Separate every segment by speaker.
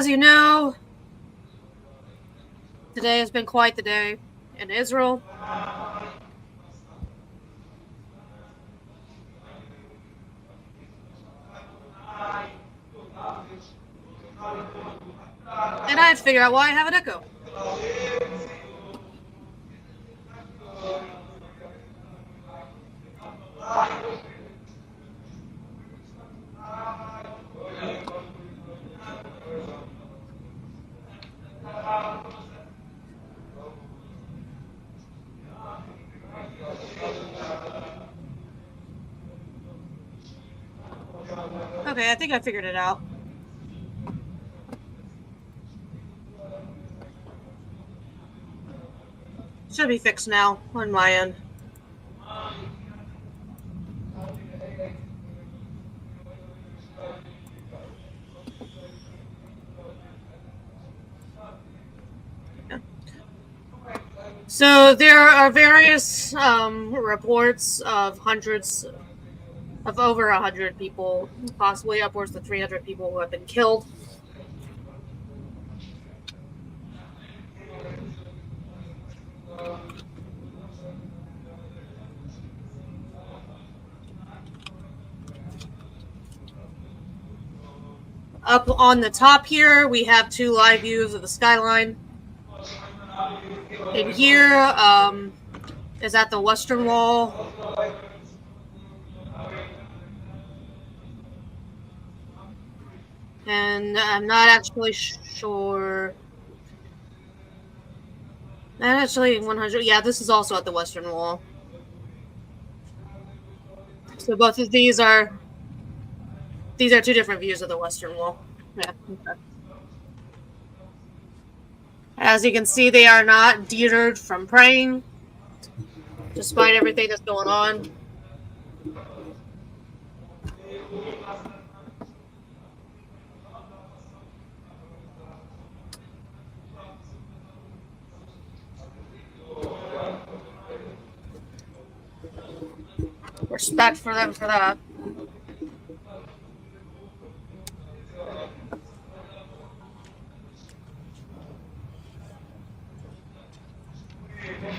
Speaker 1: As you know, today has been quite the day in Israel. And I had to figure out why I have an echo. Okay, I think I figured it out. Should be fixed now on my end. So there are various reports of hundreds of over 100 people, possibly upwards to 300 people who have been killed. Up on the top here, we have two live views of the skyline. And here is at the Western Wall. And I'm not actually sure. Not actually 100. Yeah, this is also at the Western Wall. So both of these are two different views of the Western Wall. Yeah. Okay. As you can see, they are not deterred from praying, despite everything that's going on. Respect for them for that.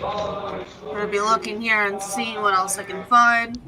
Speaker 1: I'm gonna be looking here and seeing what else I can find.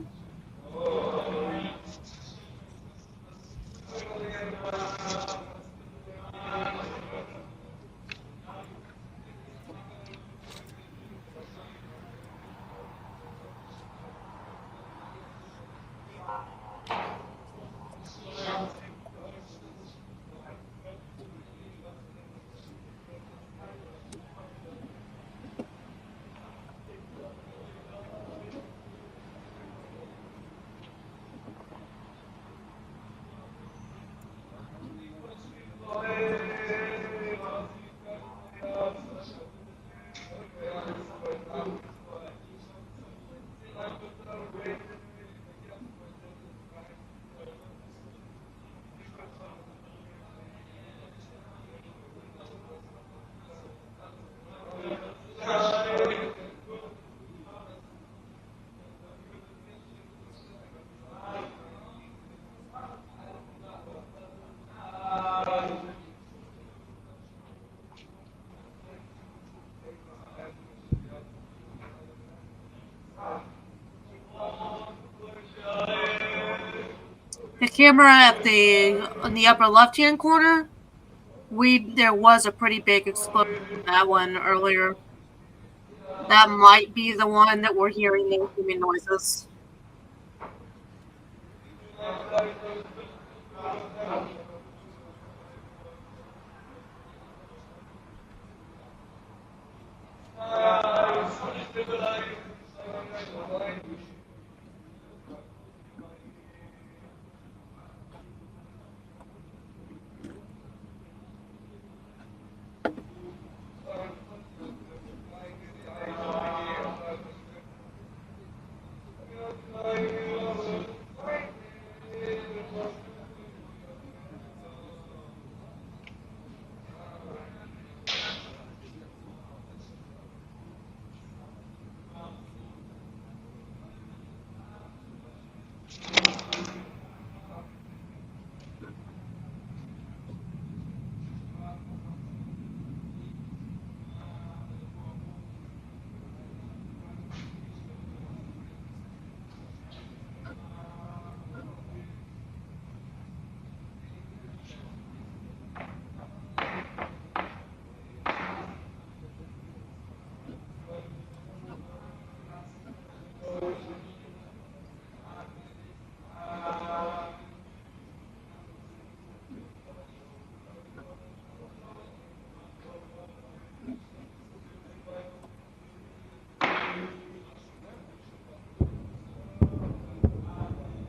Speaker 1: The camera at on the upper left hand corner, there was a pretty big explosion in that one earlier. That might be the one that we're hearing the human noises.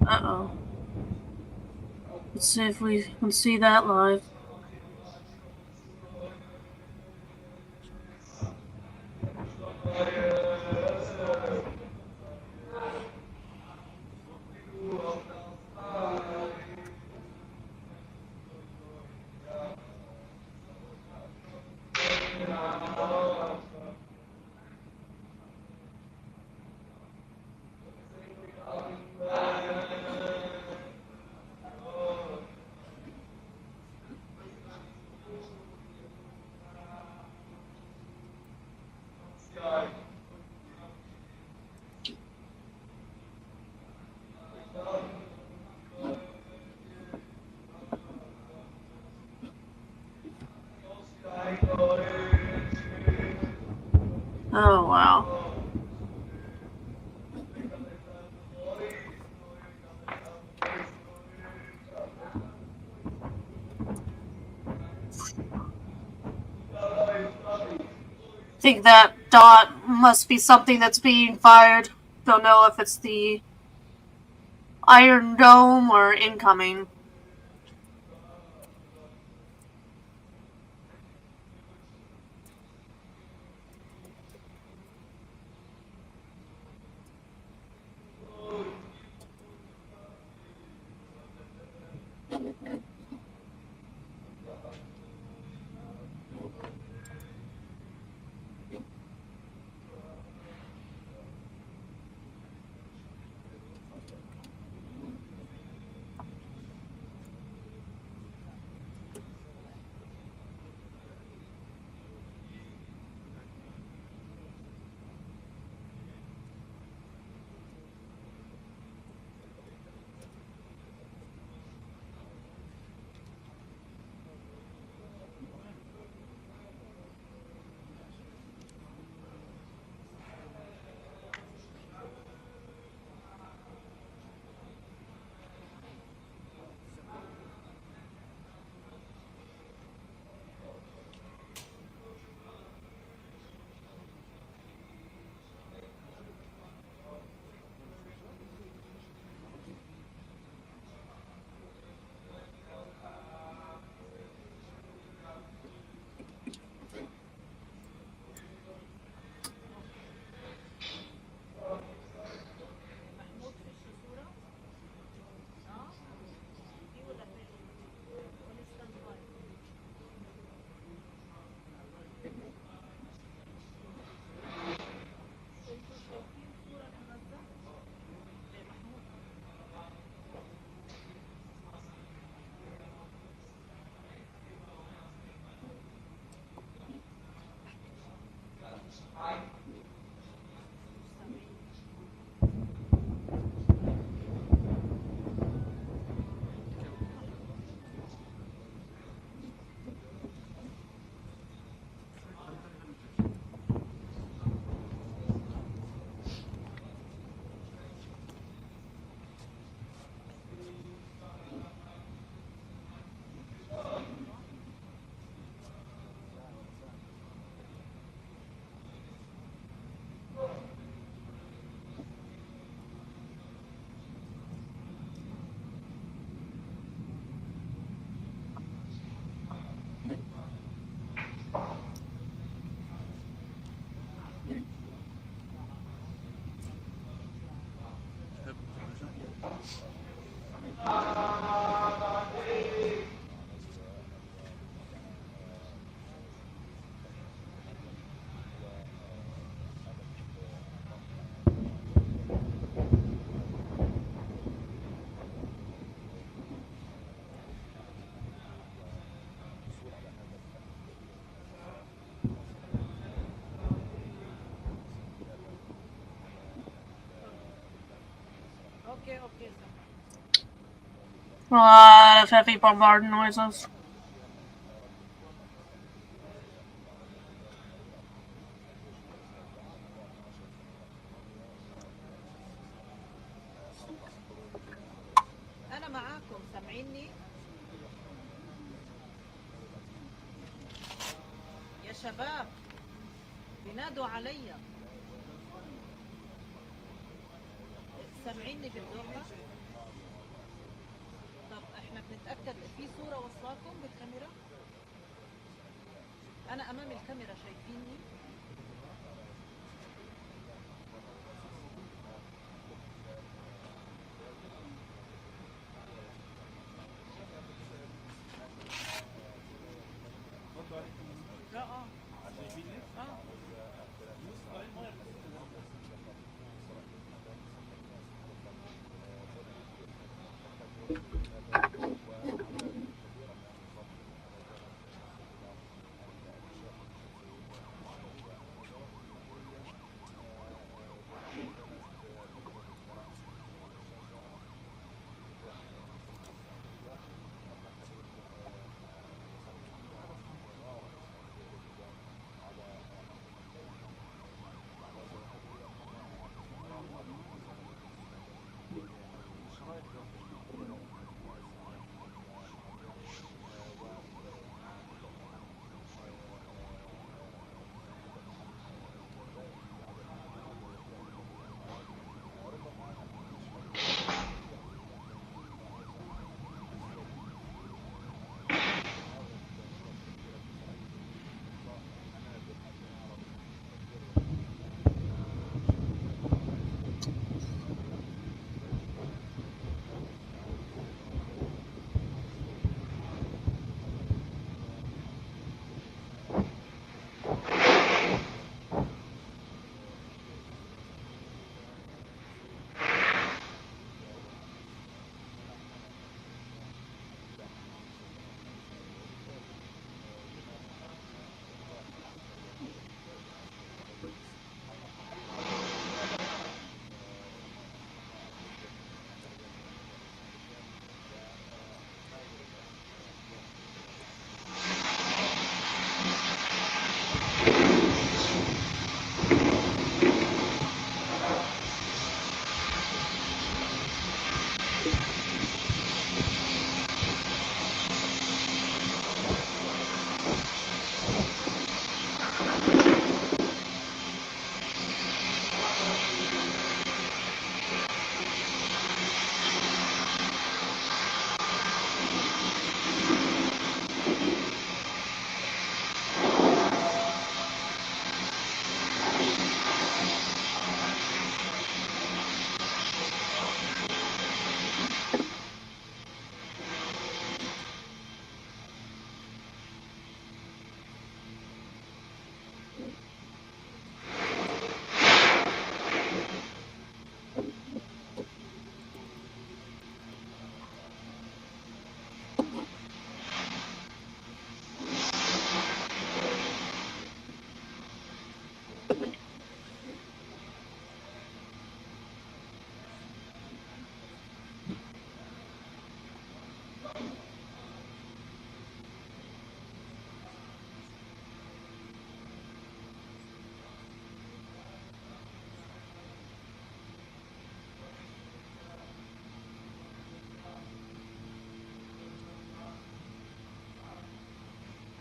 Speaker 1: Uh-oh. Let's see if we can see that live. Oh, wow. Think that dot must be something that's being fired. Don't know if it's the Iron Dome or incoming. A lot of heavy bombarding noises.
Speaker 2: أنا معاكم سامعيني يا شباب بينادوا عليا سامعيني بالدوحة. طب احنا بنتأكد في صورة وصلاكم بالكاميرا. أنا أمام الكاميرا شايفيني. اه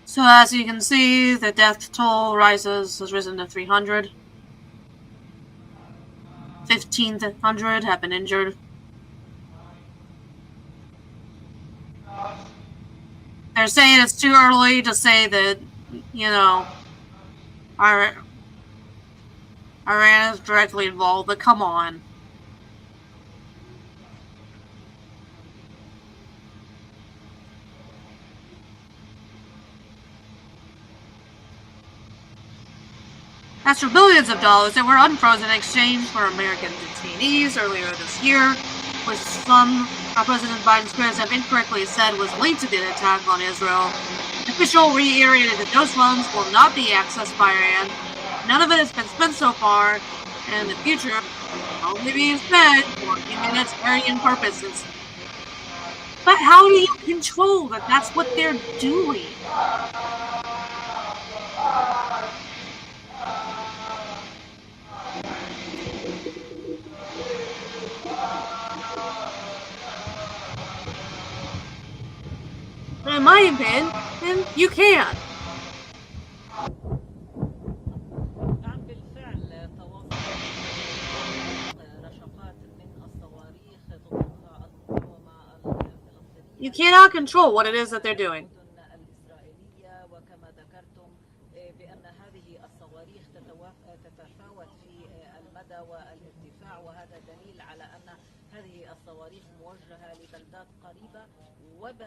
Speaker 1: So as you can see, the death toll has risen to 300. 1,500 have been injured. They're saying it's too early to say that, Iran is directly involved, but come on. As for billions of dollars that were unfrozen in exchange for American detainees earlier this year, which some President Biden's critics have incorrectly said was linked to the attack on Israel, the official reiterated that those funds will not be accessed by Iran. None of it has been spent so far, and in the future will only be spent for humanitarian purposes. But how do you control that that's what they're doing? But in my opinion, you can.
Speaker 2: نعم بالفعل تواصلت رشقات من الصواريخ تضخ المقاومة الفلسطينية
Speaker 1: You cannot control what it is that they're doing.
Speaker 2: الإسرائيلية وكما ذكرتم بأن هذه الصواريخ تتفاوت في المدى والارتفاع وهذا دليل على أن هذه الصواريخ موجهة لبلدات قريبة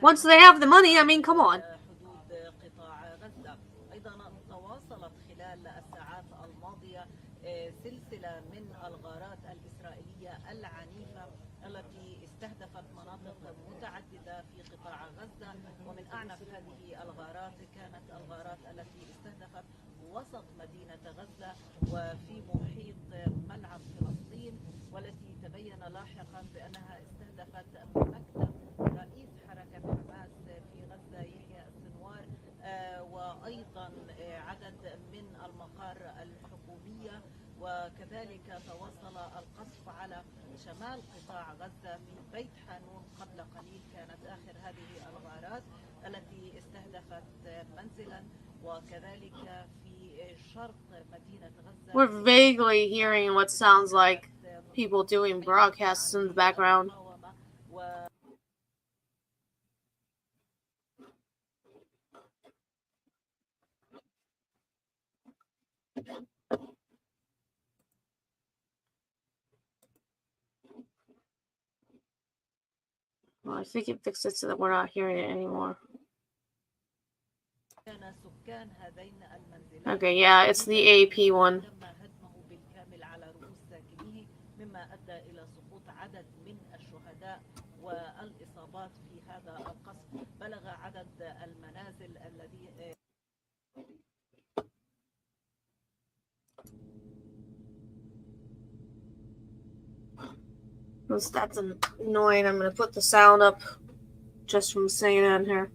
Speaker 1: Once they have the money, I mean, come on.
Speaker 2: حدود قطاع غزة. أيضا تواصلت خلال الساعات الماضية سلسلة من الغارات الإسرائيلية العنيفة التي استهدفت مناطق متعددة في قطاع غزة، ومن أعنف هذه الغارات كانت الغارات التي استهدفت وسط مدينة غزة وفي محيط ملعب فلسطين، والتي تبين لاحقا بأنها استهدفت مكتب رئيس حركة حماس في غزة يحيى السنوار وأيضا عدد من المقار الحكومية، وكذلك تواصل القصف على شمال قطاع غزة في بيت حانون. قبل قليل كانت آخر هذه الغارات التي استهدفت منزلا، وكذلك في شرق مدينة غزة.
Speaker 1: We're vaguely hearing what sounds like people doing broadcasts in the background. Well, I think it fixed it so that we're not hearing it anymore. Okay, yeah, it's the AP one.
Speaker 2: مما أدى إلى سقوط عدد من الشهداء والإصابات في هذا القصف. بلغ عدد المنازل الذي
Speaker 1: That's annoying. I'm going to put the sound up just from saying it in here.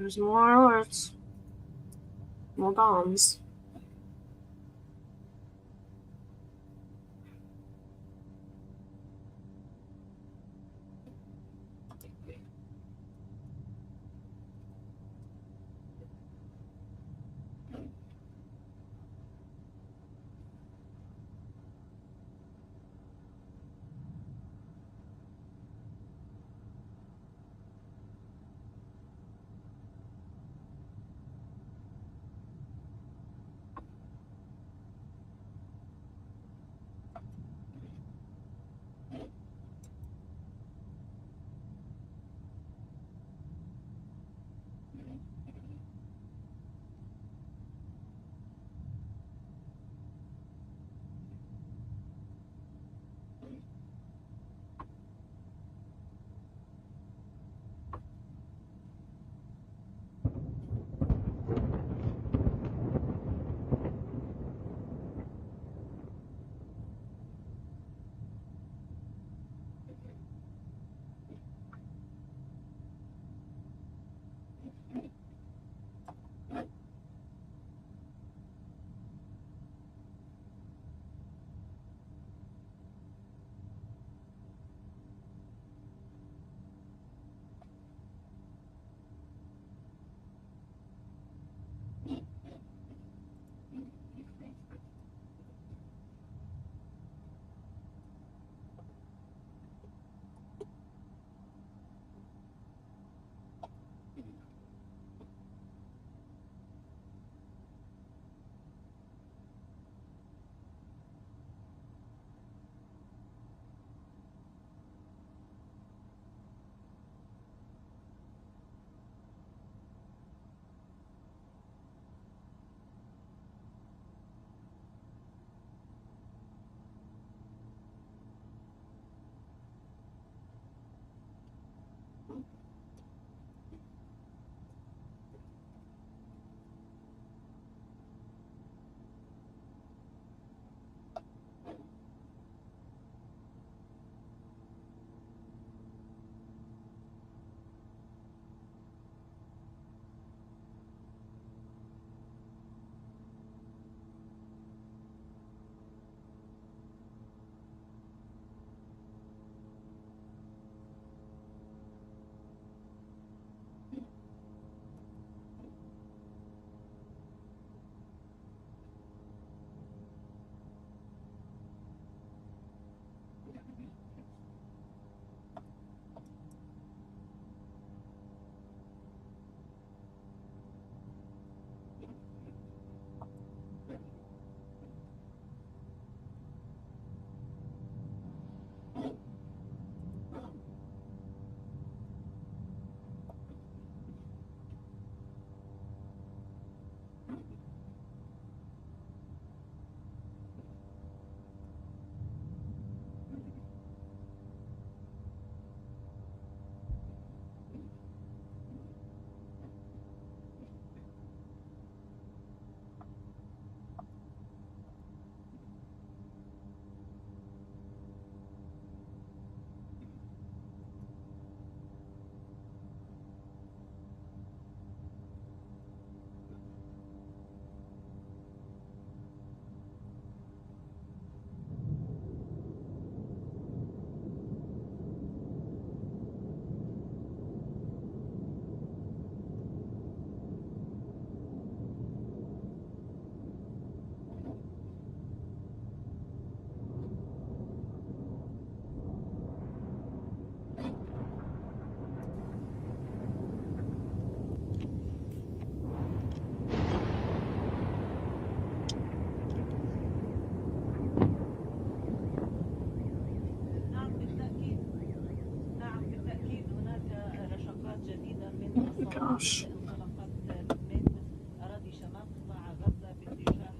Speaker 1: There's more alerts. More bombs.
Speaker 2: نعم بالتأكيد. نعم بالتأكيد هناك رشقات جديدة من الصواريخ
Speaker 1: Gosh.
Speaker 2: انطلقت من أراضي شمال قطاع غزة باتجاه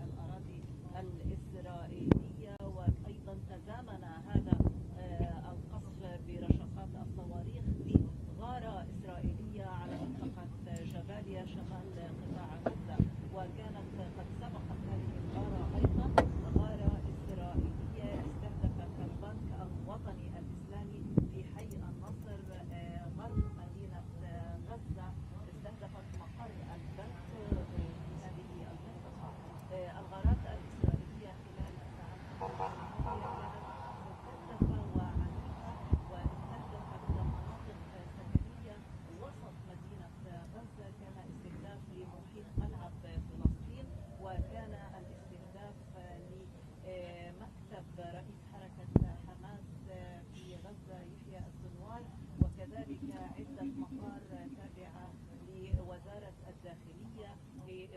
Speaker 2: الأراضي الإسرائيلية، وأيضا تزامن هذا القصف برشقات الصواريخ بغارة إسرائيلية على منطقة جباليا شمال قطاع غزة. وكانت قد سبقت هذه الغارة أيضا غارة إسرائيلية استهدفت البنك الوطني الإسلامي في حي النصر غرب مدينة غزة.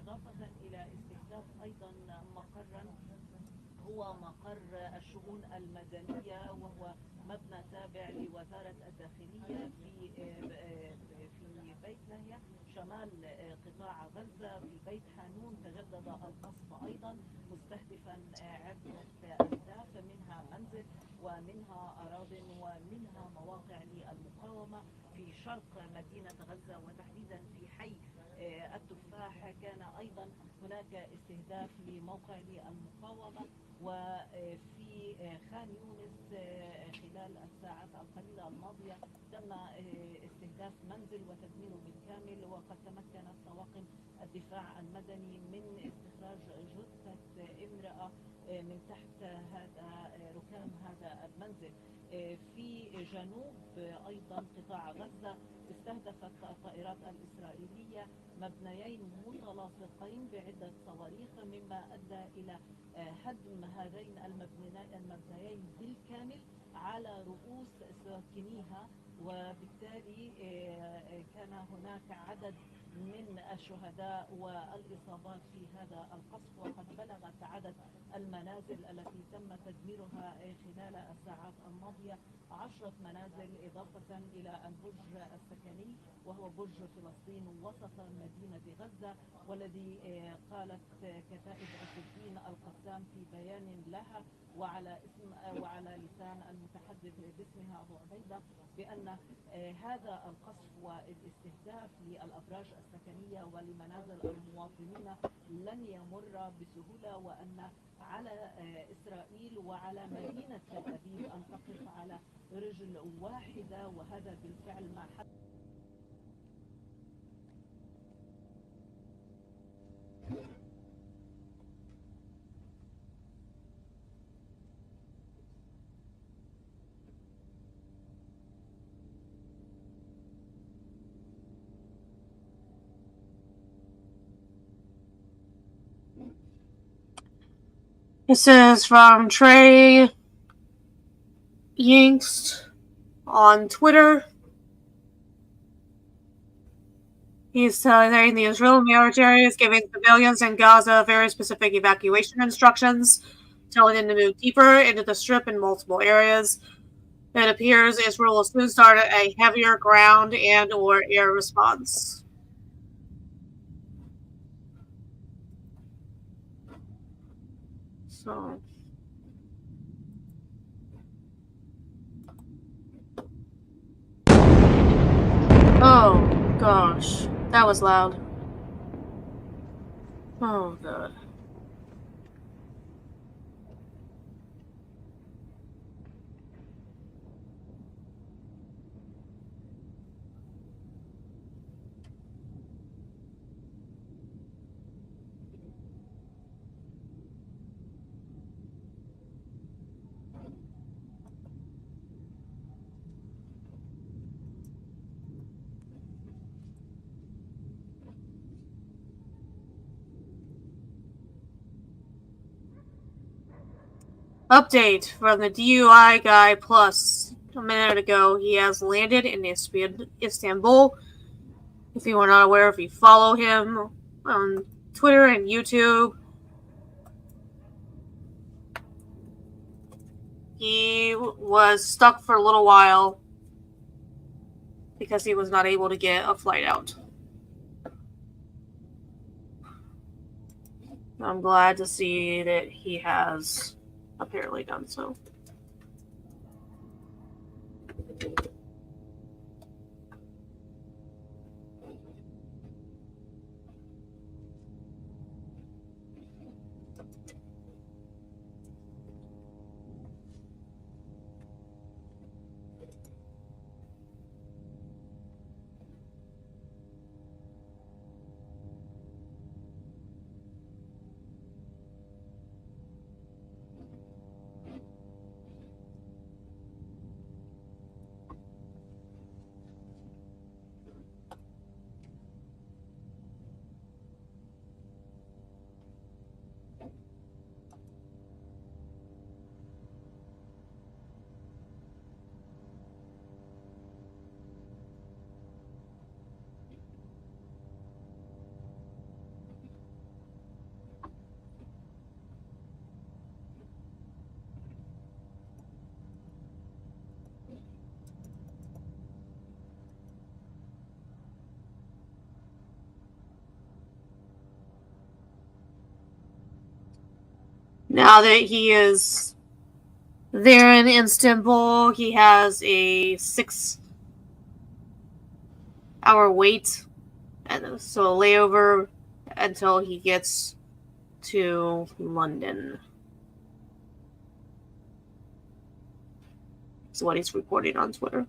Speaker 2: إضافة إلى استهداف أيضا مقرا هو مقر الشؤون المدنية، وهو مبنى تابع لوزارة الداخلية في بيت لاهيا شمال قطاع غزة. في بيت حانون تجدد القصف أيضا مستهدفا عدة أهداف، منها منزل ومنها أراضٍ ومنها مواقع للمقاومة في شرق مدينة غزة، وتحديدا في حي التفاح كان أيضا هناك استهداف لموقع للمقاومة. وفي خان يونس خلال الساعات القليلة الماضية تم استهداف منزل وتدميره بالكامل، وقد تمكنت طواقم الدفاع المدني من استخراج جثة امرأة من تحت هذا ركام هذا المنزل. في جنوب أيضا قطاع غزة استهدفت الطائرات الإسرائيلية مبنيين متلاصقين بعدة صواريخ، مما أدى إلى هدم هذين المبنيين بالكامل على رؤوس ساكنيها، وبالتالي كان هناك عدد من الشهداء والإصابات في هذا القصف. وقد بلغت عدد المنازل التي تم تدميرها خلال الساعات الماضية 10 منازل، إضافة إلى البرج السكني وهو برج فلسطين وسط مدينة غزة، والذي قالت كتائب الدين القسام في بيان لها وعلى لسان المتحدث باسمها أبو عبيدة بأن هذا القصف والاستهداف للأبراج السكنية ولمنازل المواطنين لن يمر بسهولة، وأن على إسرائيل وعلى مدينة تل أبيب أن تقف على رجل واحدة، وهذا بالفعل ما حدث.
Speaker 1: This is from Trey Yingst on Twitter. He's saying the Israeli military is giving civilians in Gaza very specific evacuation instructions, telling them to move deeper into the strip in multiple areas. It appears Israel will soon start a heavier ground and or air response. So, oh gosh, that was loud. Oh god. Update from the DUI guy plus. A minute ago, he has landed in Istanbul. If you are not aware, if you follow him on Twitter and YouTube, he was stuck for a little while because he was not able to get a flight out. I'm glad to see that he has apparently done so. Now that he is there in Istanbul, he has a 6-hour wait, and so layover until he gets to London. Is what he's reporting on Twitter.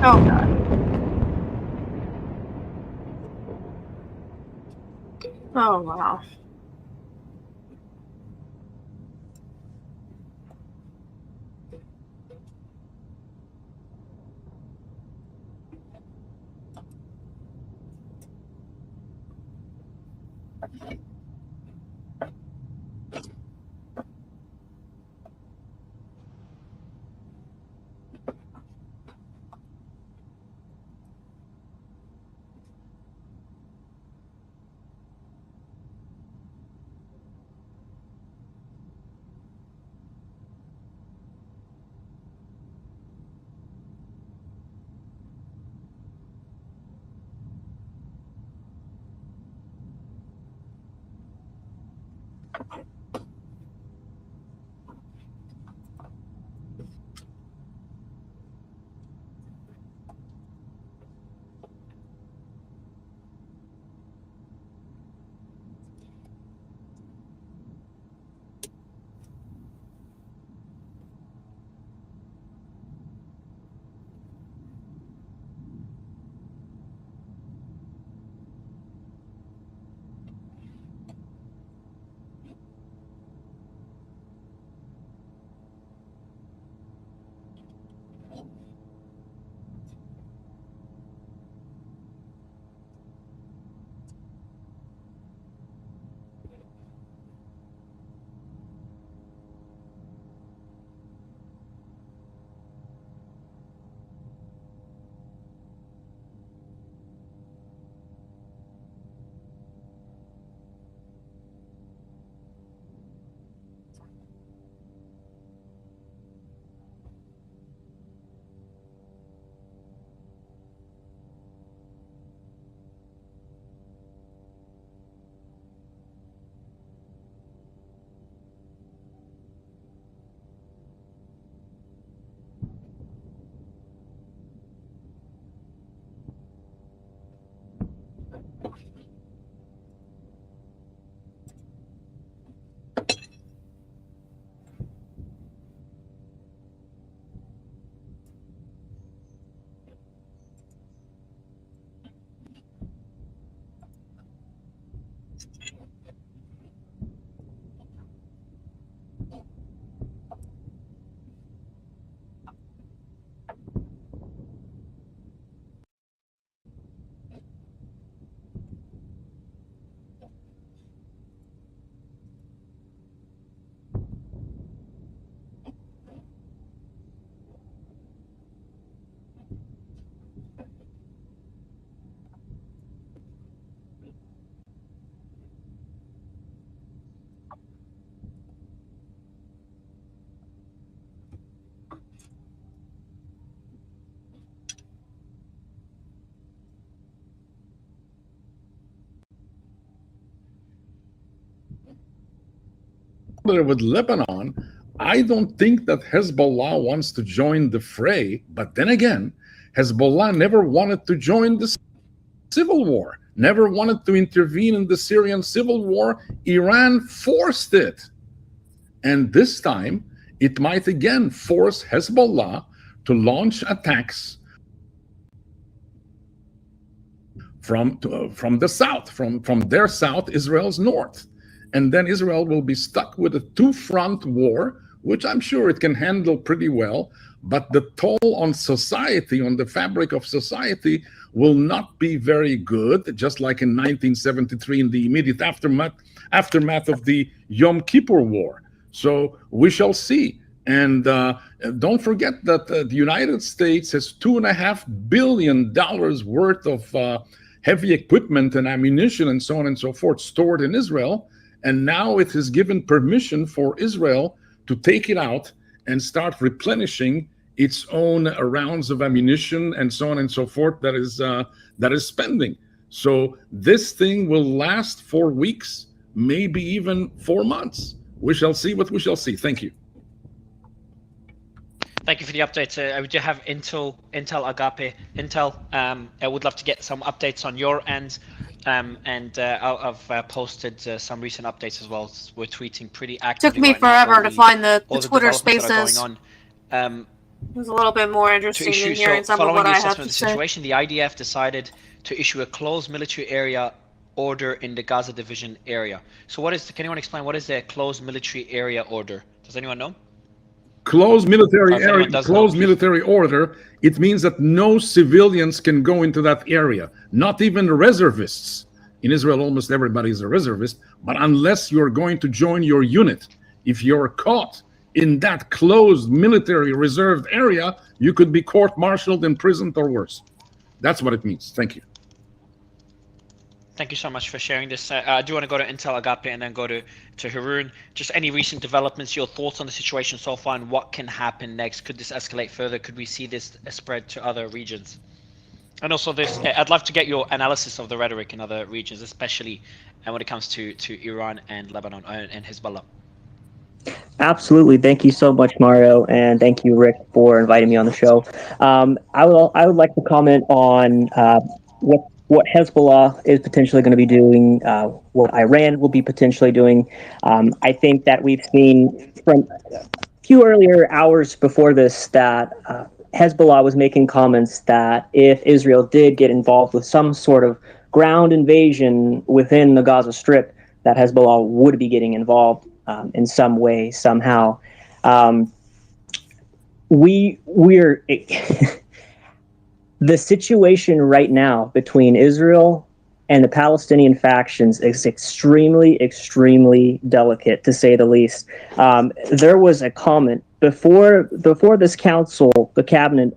Speaker 1: Oh god. Oh wow.
Speaker 3: With Lebanon, I don't think that Hezbollah wants to join the fray. But then again, Hezbollah never wanted to join the civil war, never wanted to intervene in the Syrian civil war. Iran forced it. And this time, it might again force Hezbollah to launch attacks from the south, from their south, Israel's north. And then Israel will be stuck with a two-front war, which I'm sure it can handle pretty well. But the toll on society, on the fabric of society, will not be very good, just like in 1973 in the immediate aftermath of the Yom Kippur War. So we shall see. And don't forget that the United States has $2.5 billion worth of heavy equipment and ammunition and so on and so forth stored in Israel. And now it has given permission for Israel to take it out and start replenishing its own rounds of ammunition and so on and so forth that is spending. So this thing will last 4 weeks, maybe even 4 months. We shall see what we shall see. Thank you.
Speaker 4: Thank you for the update. We do have Intel Agape. Intel, I would love to get some updates on your end. And I've posted some recent updates as well. We're tweeting pretty actively.
Speaker 1: Took me
Speaker 4: right now
Speaker 1: forever to find the Twitter
Speaker 4: developments that are
Speaker 1: Spaces.
Speaker 4: going on.
Speaker 1: It was a little bit more interesting than hearing some of
Speaker 4: following
Speaker 1: what
Speaker 4: the
Speaker 1: I have
Speaker 4: assessment
Speaker 1: to
Speaker 4: of the
Speaker 1: say.
Speaker 4: situation, the IDF decided to issue a closed military area order in the Gaza division area. So can anyone explain what is the closed military area order? Does anyone know?
Speaker 3: Closed military order, it means that no civilians can go into that area, not even reservists. In Israel, almost everybody is a reservist, but unless you're going to join your unit, if you're caught in that closed military reserved area, you could be court-martialed, imprisoned, or worse. That's what it means. Thank you.
Speaker 4: Thank you so much for sharing this. I do want to go to Intel Agape and then go to Haroon. Just any recent developments, your thoughts on the situation so far, and what can happen next? Could this escalate further? Could we see this spread to other regions? And also I'd love to get your analysis of the rhetoric in other regions, especially when it comes to Iran and Lebanon and Hezbollah.
Speaker 5: Absolutely. Thank you so much, Mario, and thank you, Rick, for inviting me on the show. I would like to comment on what Hezbollah is potentially going to be doing, what Iran will be potentially doing. I think that we've seen from a few earlier hours before this that Hezbollah was making comments that if Israel did get involved with some sort of ground invasion within the Gaza Strip, that Hezbollah would be getting involved in some way, somehow. We're the situation right now between Israel and the Palestinian factions is extremely, extremely delicate, to say the least. There was a comment before this council, the cabinet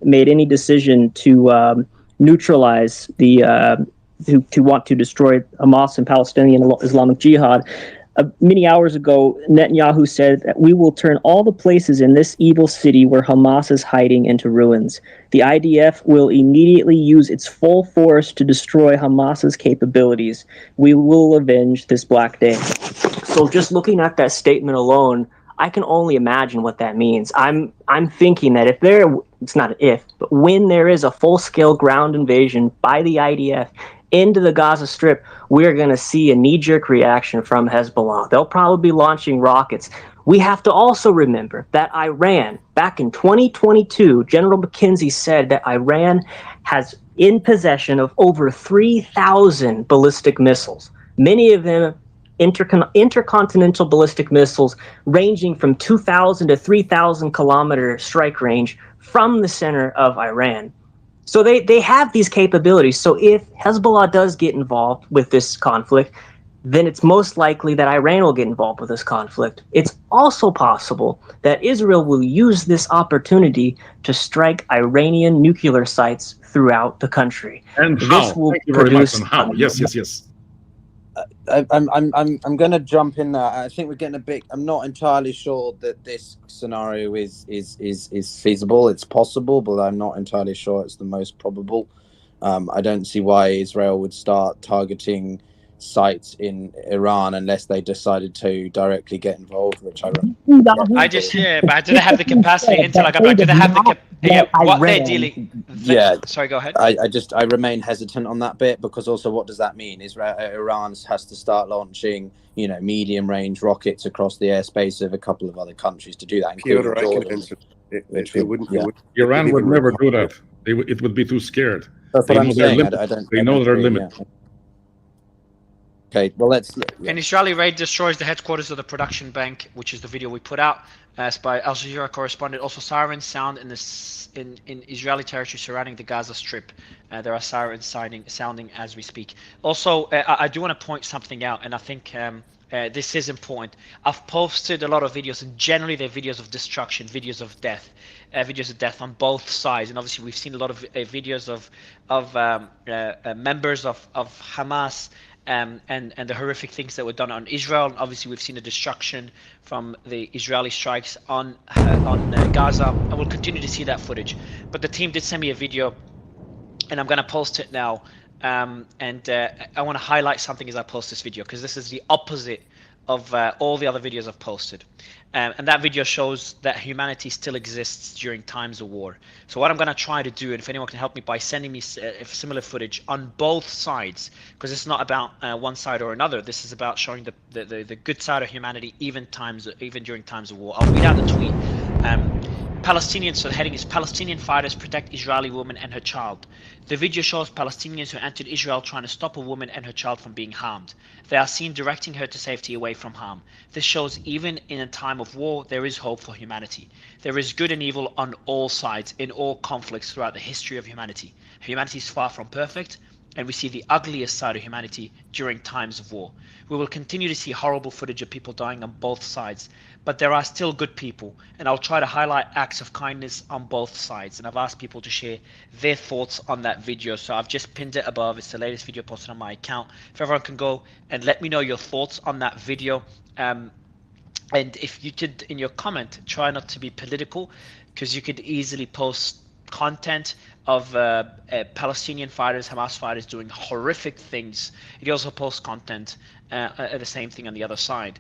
Speaker 5: made any decision to neutralize to want to destroy Hamas and Palestinian Islamic Jihad. Many hours ago, Netanyahu said that we will turn all the places in this evil city where Hamas is hiding into ruins. The IDF will immediately use its full force to destroy Hamas's capabilities. We will avenge this Black Day. So just looking at that statement alone, I can only imagine what that means. I'm thinking that it's not an if, but when there is a full-scale ground invasion by the IDF into the Gaza Strip, we're going to see a knee-jerk reaction from Hezbollah. They'll probably be launching rockets. We have to also remember that Iran, back in 2022, General McKenzie said that Iran has in possession of over 3,000 ballistic missiles. many of them intercontinental ballistic missiles ranging from 2,000 to 3,000 kilometer strike range from the center of Iran. So they have these capabilities. So if Hezbollah does get involved with this conflict, then it's most likely that Iran will get involved with this conflict. It's also possible that Israel will use this opportunity to strike Iranian nuclear sites throughout the country.
Speaker 3: And
Speaker 5: this
Speaker 3: how?
Speaker 5: will
Speaker 3: Thank you very much.
Speaker 5: produce
Speaker 3: And how? Yes.
Speaker 6: I'm going to jump in there. I think we're getting a bit. I'm not entirely sure that this scenario is feasible. It's possible, but I'm not entirely sure it's the most probable. I don't see why Israel would start targeting sites in Iran unless they decided to directly get involved, which I
Speaker 4: but I didn't have the capacity until I got back. Did they have what they're dealing?
Speaker 6: Yeah.
Speaker 4: Sorry, go ahead.
Speaker 6: I remain hesitant on that bit, because also what does that mean? Iran has to start launching, medium range rockets across the airspace of a couple of other countries to do that, including Jordan.
Speaker 3: Iran would never do that. It would be too scared.
Speaker 6: That's what I'm saying.
Speaker 3: They know their limit.
Speaker 6: Yeah. Okay, well, let's.
Speaker 4: An Israeli raid destroys the headquarters of the production bank, which is the video we put out. As by Al Jazeera correspondent, also sirens sound in Israeli territory surrounding the Gaza Strip. There are sirens sounding as we speak. Also, I do want to point something out, and I think this is important. I've posted a lot of videos, and generally they're videos of destruction, videos of death on both sides. And obviously, we've seen a lot of videos of members of Hamas. And the horrific things that were done on Israel. And obviously, we've seen the destruction from the Israeli strikes on Gaza, and we'll continue to see that footage. But the team did send me a video, and I'm going to post it now. I want to highlight something as I post this video, because this is the opposite of all the other videos I've posted. And that video shows that humanity still exists during times of war. So what I'm going to try to do, and if anyone can help me by sending me similar footage on both sides, because it's not about one side or another. This is about showing the good side of humanity, even during times of war. I'll read out the tweet. Palestinians, so the heading is Palestinian fighters protect Israeli woman and her child. The video shows Palestinians who entered Israel trying to stop a woman and her child from being harmed. They are seen directing her to safety away from harm. This shows even in a time of war, there is hope for humanity. There is good and evil on all sides, in all conflicts throughout the history of humanity. Humanity is far from perfect, and we see the ugliest side of humanity during times of war. We will continue to see horrible footage of people dying on both sides, but there are still good people, and I'll try to highlight acts of kindness on both sides. And I've asked people to share their thoughts on that video, so I've just pinned it above. It's the latest video posted on my account. If everyone can go and let me know your thoughts on that video. And if you could, in your comment, try not to be political, because you could easily post content of Palestinian fighters, Hamas fighters doing horrific things. You also post content the same thing on the other side.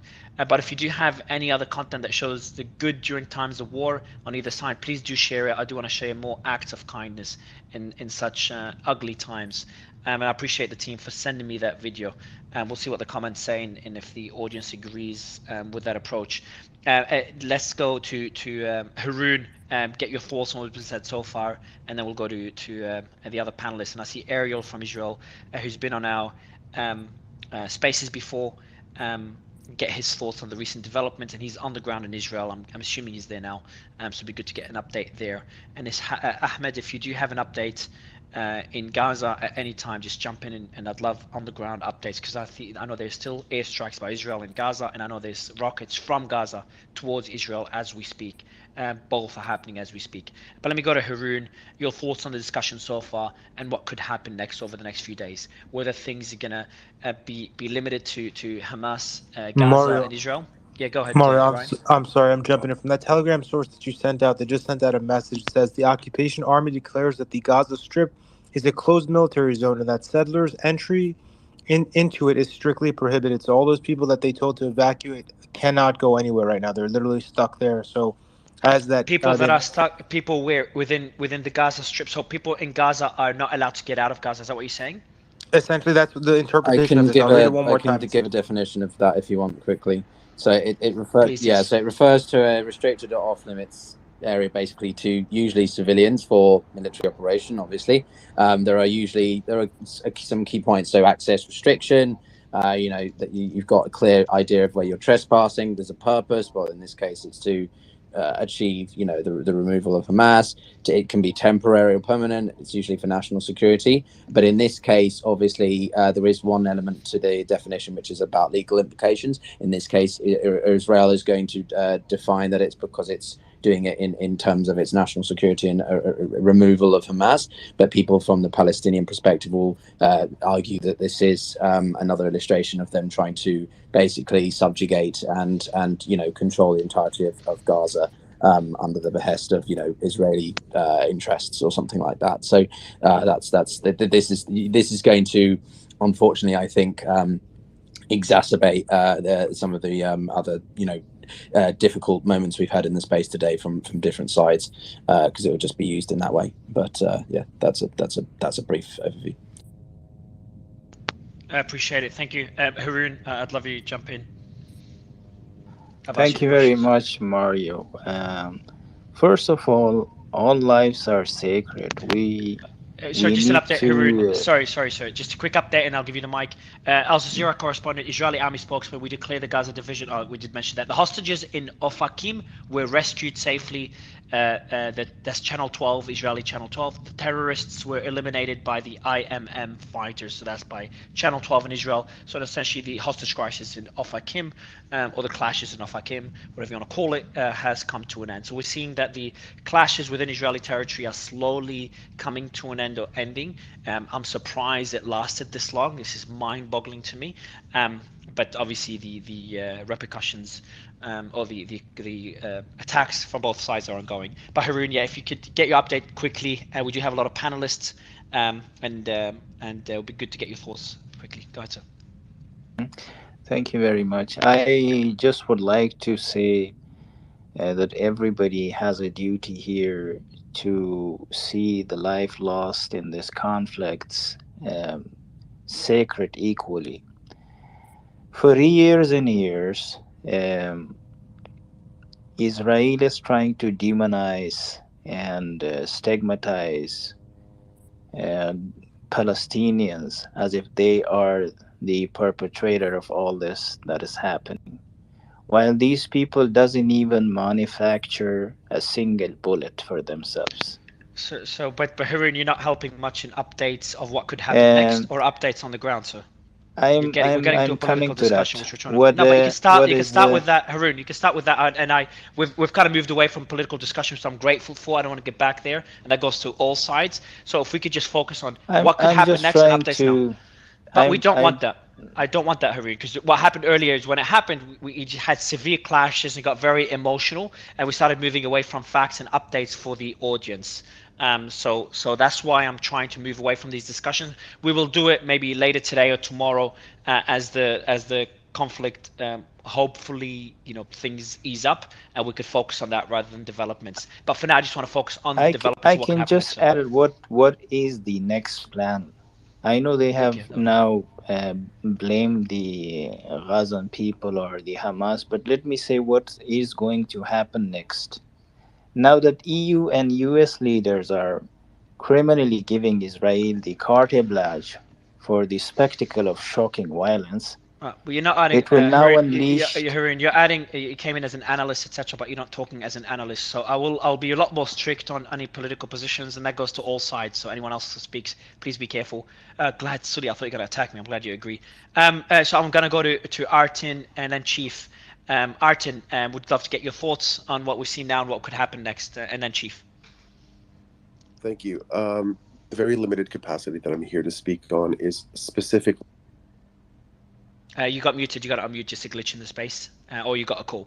Speaker 4: But if you do have any other content that shows the good during times of war on either side, please do share it. I do want to share more acts of kindness in such ugly times. And I appreciate the team for sending me that video. We'll see what the comments say, and if the audience agrees with that approach. Let's go to Haroon. Get your thoughts on what's been said so far, and then we'll go to the other panelists. And I see Ariel from Israel, who's been on our spaces before. Get his thoughts on the recent developments, and he's on the ground in Israel. I'm assuming he's there now, so it'd be good to get an update there. And it's Ahmed, if you do have an update in Gaza at any time, just jump in, and I'd love on the ground updates, because I know there's still airstrikes by Israel in Gaza, and I know there's rockets from Gaza towards Israel as we speak. Both are happening as we speak. But let me go to Haroon. Your thoughts on the discussion so far, and what could happen next over the next few days. Whether things are gonna be limited to Hamas, Gaza,
Speaker 7: Mario,
Speaker 4: and Israel. Yeah, go ahead.
Speaker 7: Mario, I'm sorry, I'm jumping in. From that Telegram source that you sent out, they just sent out a message that says the occupation army declares that the Gaza Strip is a closed military zone, and that settlers' entry into it is strictly prohibited. So all those people that they told to evacuate cannot go anywhere right now. They're literally stuck there. So as that
Speaker 4: people that are stuck, people within the Gaza Strip. So people in Gaza are not allowed to get out of Gaza. Is that what you're saying?
Speaker 7: Essentially, that's the interpretation of this.
Speaker 6: I'll read it one more time. I can give a definition of that if you want quickly. So it refers, so it refers to a restricted or off limits area, basically to usually civilians for military operation. Obviously, there are some key points. So access restriction, that you've got a clear idea of where you're trespassing. There's a purpose. Well, in this case, it's to achieve, the removal of Hamas. It can be temporary or permanent. It's usually for national security. But in this case, obviously, there is one element to the definition which is about legal implications. In this case, Israel is going to define that it's because it's doing it in terms of its national security and removal of Hamas. But people from the Palestinian perspective will argue that this is another illustration of them trying to basically subjugate and control the entirety of Gaza under the behest of Israeli interests or something like that. So this is going to, unfortunately, I think, exacerbate some of the other difficult moments we've had in the space today from different sides, because it will just be used in that way. But yeah, that's a brief overview.
Speaker 4: I appreciate it. Thank you. Haroon, I'd love you to jump in.
Speaker 8: Thank you very much, Mario. First of all lives are sacred.
Speaker 4: Sorry, just an
Speaker 8: need
Speaker 4: update,
Speaker 8: to,
Speaker 4: Haroon. Sorry. Just a quick update, and I'll give you the mic. Al Jazeera correspondent, Israeli army spokesman, we declare the Gaza division. We did mention that the hostages in Ofakim were rescued safely. That's Channel 12, Israeli Channel 12. The terrorists were eliminated by the IMM fighters, so that's by Channel 12 in Israel. So essentially, the hostage crisis in Ofakim, or the clashes in Ofakim, whatever you want to call it, has come to an end. So we're seeing that the clashes within Israeli territory are slowly coming to an end or ending. I'm surprised it lasted this long. This is mind-boggling to me. But obviously the repercussions or the attacks from both sides are ongoing. But Haroon, yeah, if you could get your update quickly, we do have a lot of panelists, and it would be good to get your thoughts quickly. Go ahead, sir.
Speaker 8: Thank you very much. I just would like to say that everybody has a duty here to see the life lost in this conflicts sacred equally. For years and years, Israel is trying to demonize and stigmatize uh, Palestinians as if they are the perpetrator of all this that is happening, while these people doesn't even manufacture a single bullet for themselves.
Speaker 4: But Haroon, you're not helping much in updates of what could happen next, or updates on the ground, sir. We're getting to a political
Speaker 8: coming to
Speaker 4: discussion,
Speaker 8: that.
Speaker 4: which we're trying to. No, but you can start.
Speaker 8: What
Speaker 4: You can
Speaker 8: is
Speaker 4: start with that, Haroon. You can start with that, and we've kind of moved away from political discussion, so I'm grateful for. I don't want to get back there, and that goes to all sides. So if we could just focus on what could
Speaker 8: I'm
Speaker 4: happen
Speaker 8: just
Speaker 4: next and
Speaker 8: trying
Speaker 4: updates
Speaker 8: to.
Speaker 4: now. But we don't
Speaker 8: I'm
Speaker 4: want that. I don't want that, Haroon, because what happened earlier is when it happened, we had severe clashes and got very emotional, and we started moving away from facts and updates for the audience. So that's why I'm trying to move away from these discussions. We will do it maybe later today or tomorrow, as the conflict, hopefully, things ease up, and we could focus on that rather than developments. But for now, I just want to focus on the developments
Speaker 8: I
Speaker 4: of what can
Speaker 8: can
Speaker 4: happen next.
Speaker 8: just add what is the next plan. I know they
Speaker 4: Thank you.
Speaker 8: have now blamed the Gazan people or the Hamas, but let me say what is going to happen next. Now that EU and US leaders are criminally giving Israel the carte blanche for the spectacle of shocking violence,
Speaker 4: Well, you're not adding,
Speaker 8: it will now
Speaker 4: Haroon.
Speaker 8: unleash.
Speaker 4: Haroon, you're adding. You came in as an analyst, etc., but you're not talking as an analyst. So I'll be a lot more strict on any political positions, and that goes to all sides. So anyone else who speaks, please be careful. Glad, Sully, I thought you were gonna attack me. I'm glad you agree. So I'm gonna go to Artin and then Chief. Artin, would love to get your thoughts on what we see now and what could happen next, and then Chief.
Speaker 9: Thank you. The very limited capacity that I'm here to speak on is specifically.
Speaker 4: You got muted. You got to unmute, just a glitch in the space, or you got a call.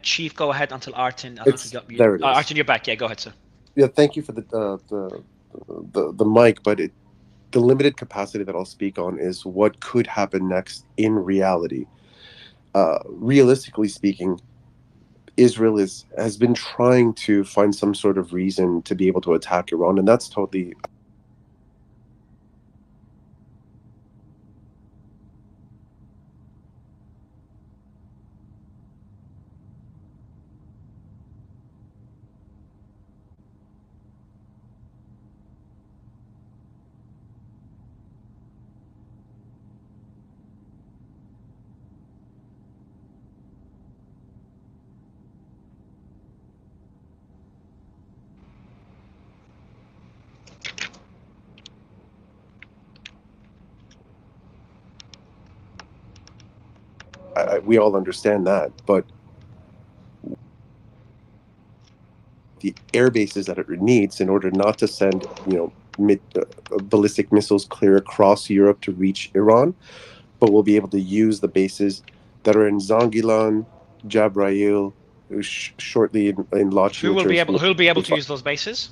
Speaker 4: Chief, go ahead until Artin. I think you got muted.
Speaker 9: There it is.
Speaker 4: Artin, you're back. Yeah, go ahead, sir.
Speaker 9: Yeah, thank you for the mic, but the limited capacity that I'll speak on is what could happen next in reality. Realistically speaking, Israel has been trying to find some sort of reason to be able to attack Iran, and that's totally. we all understand that, but the air bases that it needs in order not to send, ballistic missiles clear across Europe to reach Iran, but we'll be able to use the bases that are in Zongilan, Jabrail, shortly in Lachine.
Speaker 4: Who'll be able to use those bases?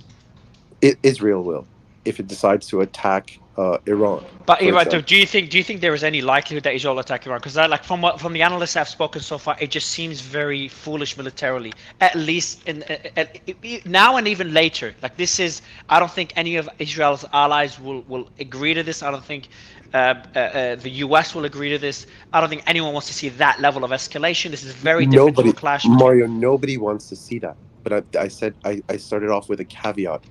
Speaker 9: Israel will, if it decides to attack Iran.
Speaker 4: But do you think there is any likelihood that Israel will attack Iran? Because from the analysts I've spoken so far, it just seems very foolish militarily. At least now and even later. I don't think any of Israel's allies will agree to this. I don't think the US will agree to this. I don't think anyone wants to see that level of escalation. This is very different to a clash.
Speaker 9: Mario, nobody wants to see that. But I said I started off with a caveat.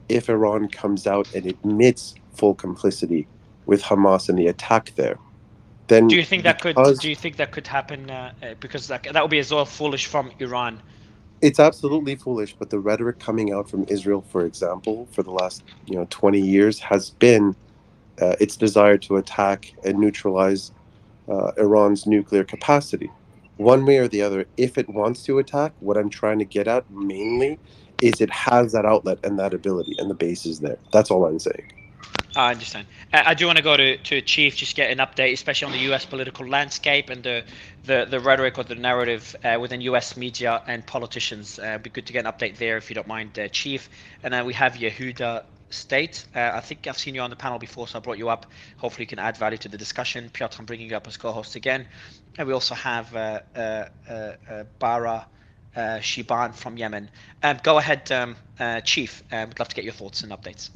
Speaker 9: If Iran comes out and admits full complicity with Hamas in the attack there, then
Speaker 4: do you think that could happen? Because that would be as well foolish from Iran.
Speaker 9: It's absolutely foolish, but the rhetoric coming out from Israel, for example, for the last 20 years has been its desire to attack and neutralize Iran's nuclear capacity. One way or the other, if it wants to attack, what I'm trying to get at mainly is it has that outlet and that ability, and the base is there. That's all I'm saying.
Speaker 4: I understand. I do want to go to Chief, just get an update, especially on the U.S. political landscape and the rhetoric or the narrative within U.S. media and politicians. It'd be good to get an update there, if you don't mind, Chief. And then we have Yehuda State. I think I've seen you on the panel before, so I brought you up. Hopefully you can add value to the discussion. Piotr, I'm bringing you up as co-host again. And we also have Bara Shiban from Yemen. Go ahead, Chief. We'd love to get your thoughts and updates.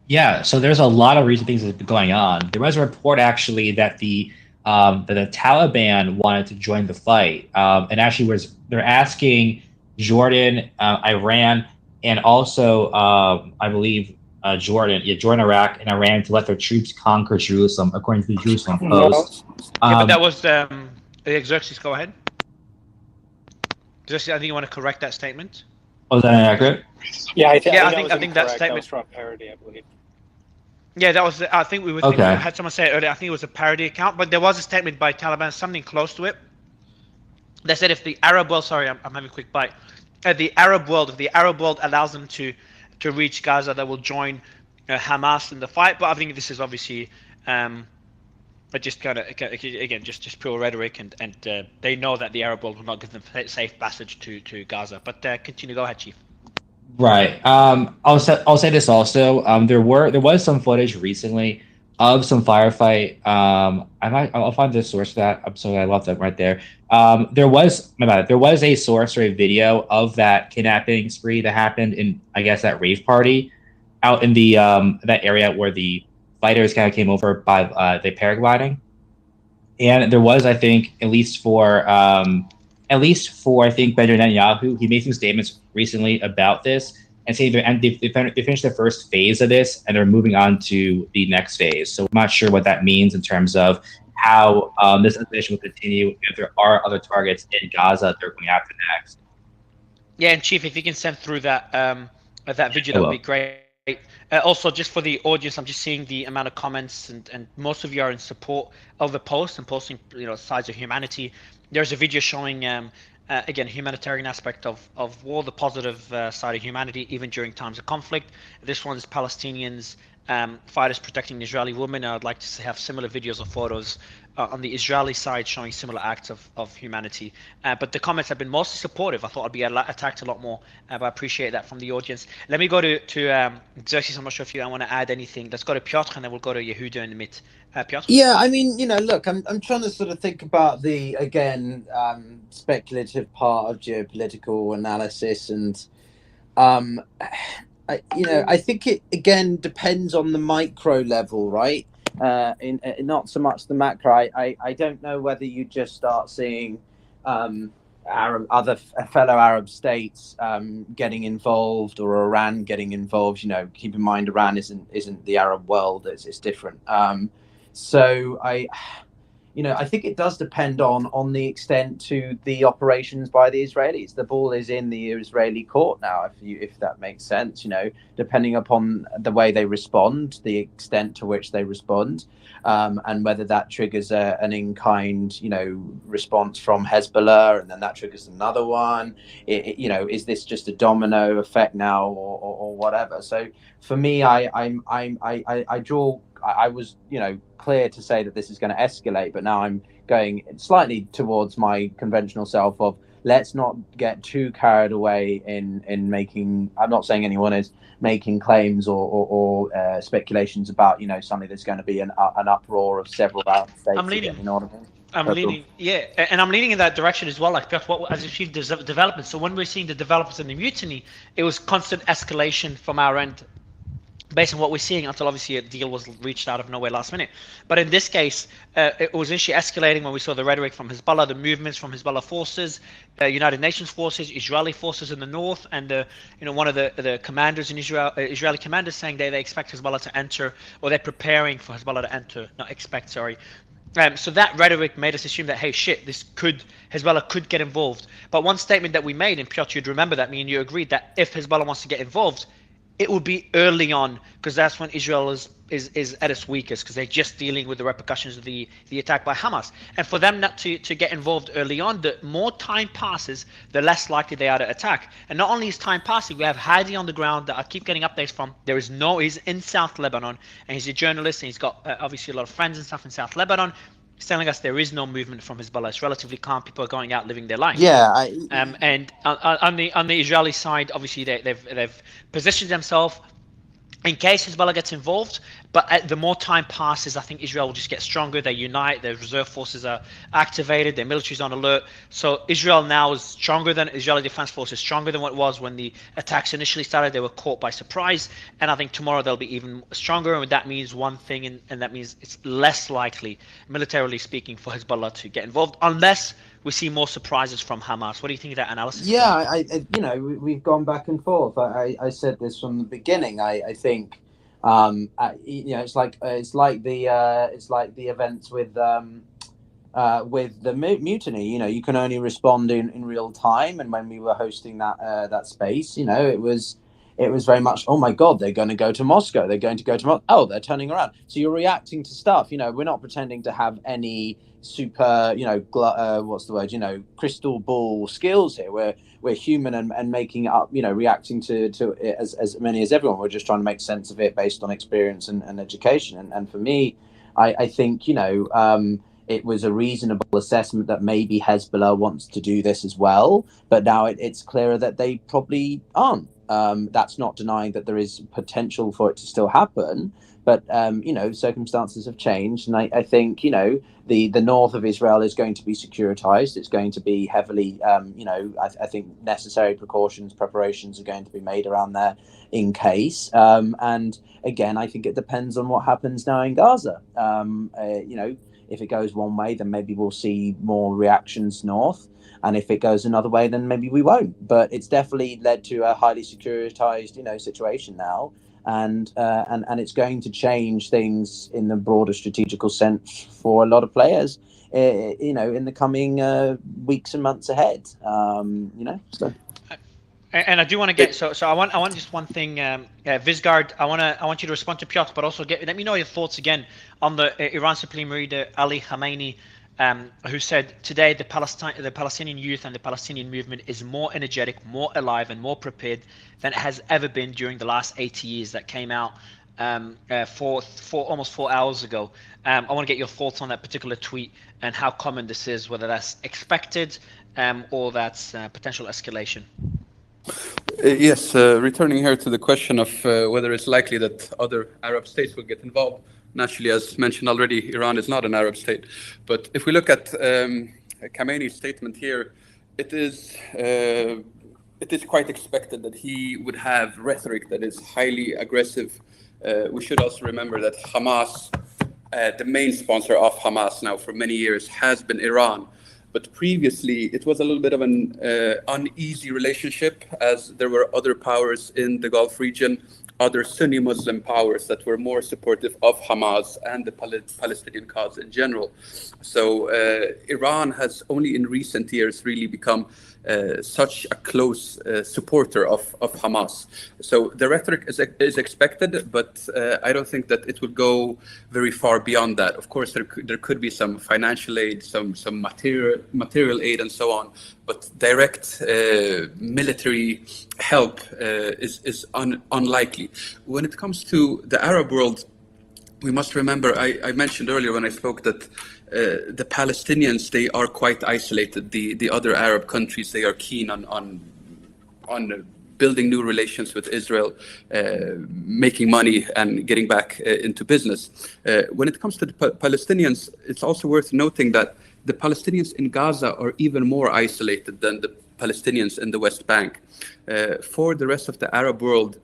Speaker 10: Yeah, so there's a lot of recent things that have been going on. There was a report actually that the Taliban wanted to join the fight, and actually they're asking Jordan, Iran, and also I believe Jordan, Iraq, and Iran to let their troops conquer Jerusalem, according to the Jerusalem Post.
Speaker 4: But that was Xerxes. Go ahead. Xerxes, I think you want to correct that statement.
Speaker 10: Was that inaccurate?
Speaker 11: Yeah, I
Speaker 4: think that statement
Speaker 11: was from a parody, I believe.
Speaker 4: Yeah, that was. I think we had someone say it earlier. I think it was a parody account, but there was a statement by Taliban, something close to it. They said if the Arab world, sorry, I'm having a quick bite. If the Arab world allows them to reach Gaza, they will join Hamas in the fight. But I think this is obviously just kind of again just pure rhetoric, and they know that the Arab world will not give them safe passage to Gaza. But continue. Go ahead, Chief.
Speaker 10: Right. I'll say this also. There was some footage recently of some firefight. I'll find the source for that. I'm sorry, I left that right there. There was a source or a video of that kidnapping spree that happened in, I guess, that rave party out in the that area where the fighters kind of came over by the paragliding. And there was, I think, at least for I think Benjamin Netanyahu, he made some statements recently about this and saying they finished the first phase of this and they're moving on to the next phase. So I'm not sure what that means in terms of how this escalation will continue if there are other targets in Gaza they're going after next.
Speaker 4: Yeah, and Chief, if you can send through that video, that would be great. Also, just for the audience, I'm just seeing the amount of comments, and most of you are in support of the post and posting, sides of humanity. There's a video showing, again, humanitarian aspect of war, the positive side of humanity, even during times of conflict. This one's Palestinians, fighters protecting Israeli women. I'd like to have similar videos or photos on the Israeli side showing similar acts of humanity. But the comments have been mostly supportive. I thought I'd be attacked a lot more, but I appreciate that from the audience. Let me go to Xerxes. I'm not sure if you want to add anything. Let's go to Piotr, and then we'll go to Yehuda in a minute. Piotr?
Speaker 6: Yeah, I mean, look, I'm trying to sort of think about the, again, speculative part of geopolitical analysis, and I think it again depends on the micro level, right? In not so much the macro. I don't know whether you just start seeing other fellow Arab states getting involved, or Iran getting involved. Keep in mind Iran isn't the Arab world; it's different. So I think it does depend on the extent to the operations by the Israelis. The ball is in the Israeli court now, if that makes sense. Depending upon the way they respond, the extent to which they respond, and whether that triggers an in-kind, response from Hezbollah, and then that triggers another one. Is this just a domino effect now, or whatever? So for me, I draw. I was, clear to say that this is going to escalate, but now I'm going slightly towards my conventional self of let's not get too carried away in making. I'm not saying anyone is making claims or speculations about something that's going to be an uproar of several Arab states.
Speaker 4: I'm leaning.
Speaker 6: Again, you know what I mean?
Speaker 4: I'm leaning, yeah, and I'm leaning in that direction as well. Like, as achieved development. So when we're seeing the developments in the mutiny, it was constant escalation from our end, based on what we're seeing, until obviously a deal was reached out of nowhere last minute. But in this case, it was initially escalating when we saw the rhetoric from Hezbollah, the movements from Hezbollah forces, United Nations forces, Israeli forces in the north, and one of the commanders in Israel, Israeli commanders, saying they expect Hezbollah to enter, or they're preparing for Hezbollah to enter, not expect, sorry. So that rhetoric made us assume that, hey, shit, Hezbollah could get involved. But one statement that we made, and Piotr, you'd remember that, me and you agreed that if Hezbollah wants to get involved, it would be early on, because that's when Israel is at its weakest, because they're just dealing with the repercussions of the attack by Hamas. And for them not to get involved early on, the more time passes, the less likely they are to attack. And not only is time passing, we have Hadi on the ground that I keep getting updates from. He's in South Lebanon, and he's a journalist, and he's got obviously a lot of friends and stuff in South Lebanon. He's telling us there is no movement from Hezbollah. It's relatively calm. People are going out living their lives.
Speaker 6: Yeah.
Speaker 4: And on the Israeli side, obviously they've positioned themselves in case Hezbollah gets involved. But the more time passes, I think Israel will just get stronger. They unite. Their reserve forces are activated. Their military is on alert. So Israel now is stronger than Israeli Defense Force is stronger than what it was when the attacks initially started. They were caught by surprise, and I think tomorrow they'll be even stronger. And that means one thing, and that means it's less likely, militarily speaking, for Hezbollah to get involved, unless we see more surprises from Hamas. What do you think of that analysis?
Speaker 6: Yeah, we've gone back and forth. I said this from the beginning. I think, it's like the events with the mutiny. You can only respond in real time. And when we were hosting that space, it was very much, oh my God, they're going to go to Moscow. They're going to go to Moscow. Oh, they're turning around. So you're reacting to stuff. We're not pretending to have any super, what's the word, crystal ball skills here. We're human and making up, reacting to it as many as everyone. We're just trying to make sense of it based on experience and education. And for me, I think, it was a reasonable assessment that maybe Hezbollah wants to do this as well. But now it's clearer that they probably aren't. That's not denying that there is potential for it to still happen. But, circumstances have changed. And I think, the north of Israel is going to be securitized. It's going to be heavily, I think necessary preparations are going to be made around there in case. And again, I think it depends on what happens now in Gaza. If it goes one way, then maybe we'll see more reactions north. And if it goes another way, then maybe we won't. But it's definitely led to a highly securitized, situation now. And it's going to change things in the broader strategical sense for a lot of players, in the coming weeks and months ahead. So.
Speaker 4: And I do want to get so I want just one thing, Vizgard. I want you to respond to Piotr, but also let me know your thoughts again on the Iran Supreme Leader Ali Khamenei, who said today the Palestinian youth and the Palestinian movement is more energetic, more alive, and more prepared than it has ever been during the last 80 years. That came out for almost 4 hours ago. I want to get your thoughts on that particular tweet and how common this is, whether that's expected or that's potential escalation.
Speaker 11: Yes, returning here to the question of whether it's likely that other Arab states will get involved. Naturally, as mentioned already, Iran is not an Arab state. But if we look at Khamenei's statement here, it is quite expected that he would have rhetoric that is highly aggressive. We should also remember that Hamas, the main sponsor of Hamas now for many years, has been Iran. But previously, it was a little bit of an uneasy relationship, as there were other powers in the Gulf region other Sunni Muslim powers that were more supportive of Hamas and the Palestinian cause in general. So Iran has only in recent years really become such a close supporter of Hamas. So the rhetoric is expected, but I don't think that it will go very far beyond that. Of course, there could be some financial aid, some material aid, and so on. But direct military help is unlikely. When it comes to the Arab world, we must remember, I mentioned earlier when I spoke that the Palestinians, they are quite isolated. The other Arab countries, they are keen on building new relations with Israel, making money and getting back into business. When it comes to the Palestinians, it's also worth noting that the Palestinians in Gaza are even more isolated than the Palestinians in the West Bank. For the rest of the Arab world,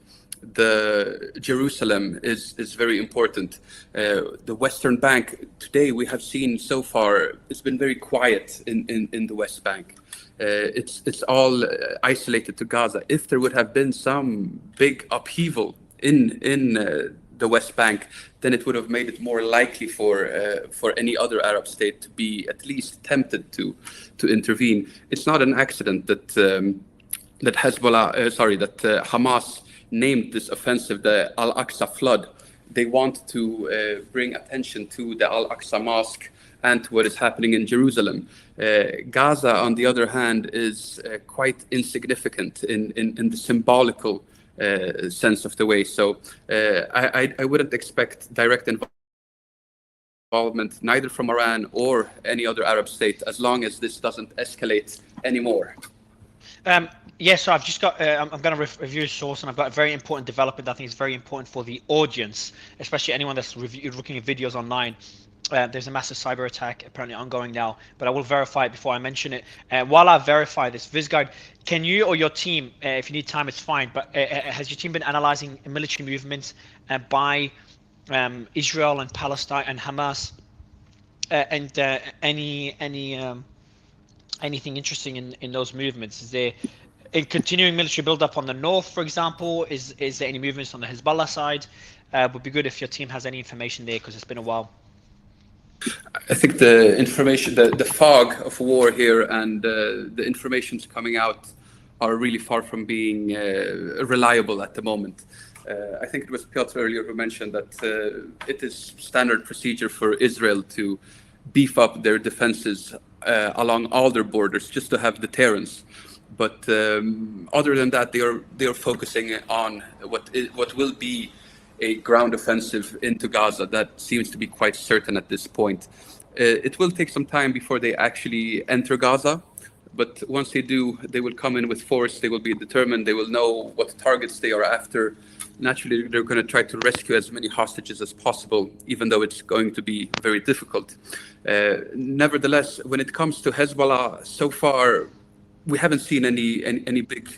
Speaker 11: the Jerusalem is very important. The Western Bank, today we have seen so far, it's been very quiet in the West Bank. It's all isolated to Gaza. If there would have been some big upheaval in the West Bank, then it would have made it more likely for any other Arab state to be at least tempted to intervene. It's not an accident that that Hamas named this offensive the Al-Aqsa Flood. They want to bring attention to the Al-Aqsa Mosque and to what is happening in Jerusalem. Gaza, on the other hand, is quite insignificant in the symbolical sense of the way. So I wouldn't expect direct involvement neither from Iran or any other Arab state, as long as this doesn't escalate anymore.
Speaker 4: Yes, so I've just got, I'm going to review a source, and I've got a very important development that I think is very important for the audience, especially anyone that's looking at videos online. There's a massive cyber attack apparently ongoing now, but I will verify it before I mention it. While I verify this, Vizgard, can you or your team, if you need time, it's fine, but has your team been analyzing military movements by Israel and Palestine and Hamas, and anything interesting in those movements? Is there a continuing military buildup on the north, for example? Is there any movements on the Hezbollah side? Would be good if your team has any information there, because it's been a while.
Speaker 11: I think the information, the fog of war here and the information's coming out are really far from being reliable at the moment. I think it was Piotr earlier who mentioned that it is standard procedure for Israel to beef up their defenses along all their borders just to have deterrence. But other than that, they are focusing on what will be a ground offensive into Gaza. That seems to be quite certain at this point. It will take some time before they actually enter Gaza, but once they do, they will come in with force. They will be determined. They will know what targets they are after. Naturally, they're going to try to rescue as many hostages as possible, even though it's going to be very difficult. Nevertheless, when it comes to Hezbollah, so far, we haven't seen any big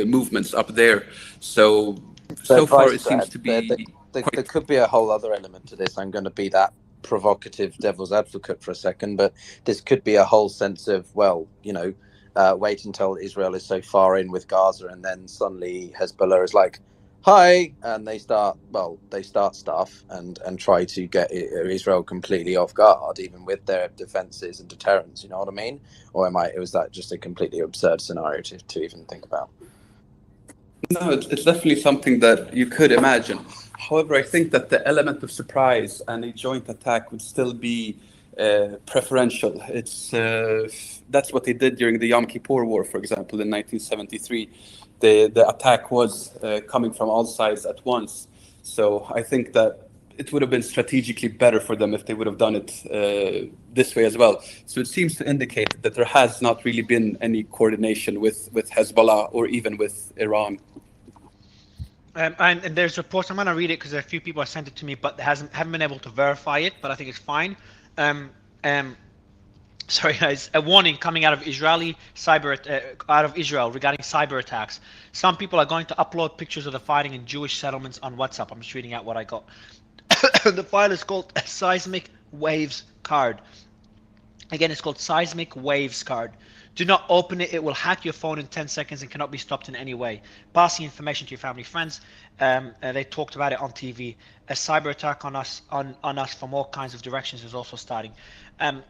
Speaker 11: movements up there. So far it seems to be
Speaker 6: there could be a whole other element to this. I'm going to be that provocative devil's advocate for a second, but this could be a whole sense of, well, wait until Israel is so far in with Gaza, and then suddenly Hezbollah is like, hi, and they start stuff and try to get Israel completely off guard, even with their defenses and deterrence. You know what I mean? Or was that just a completely absurd scenario to even think about?
Speaker 11: No, it's definitely something that you could imagine. However, I think that the element of surprise and a joint attack would still be preferential. That's what they did during the Yom Kippur War, for example, in 1973. The attack was coming from all sides at once. So I think that it would have been strategically better for them if they would have done it this way as well. So it seems to indicate that there has not really been any coordination with Hezbollah or even with Iran.
Speaker 4: And there's reports, I'm going to read it because a few people have sent it to me, but haven't been able to verify it, but I think it's fine. Sorry guys, a warning coming out of Israel regarding cyber attacks. Some people are going to upload pictures of the fighting in Jewish settlements on WhatsApp. I'm just reading out what I got. The file is called Seismic Waves Card. Again, it's called Seismic Waves Card. Do not open it. It will hack your phone in 10 seconds and cannot be stopped in any way. Pass the information to your family, friends. They talked about it on TV. A cyber attack on us from all kinds of directions is also starting.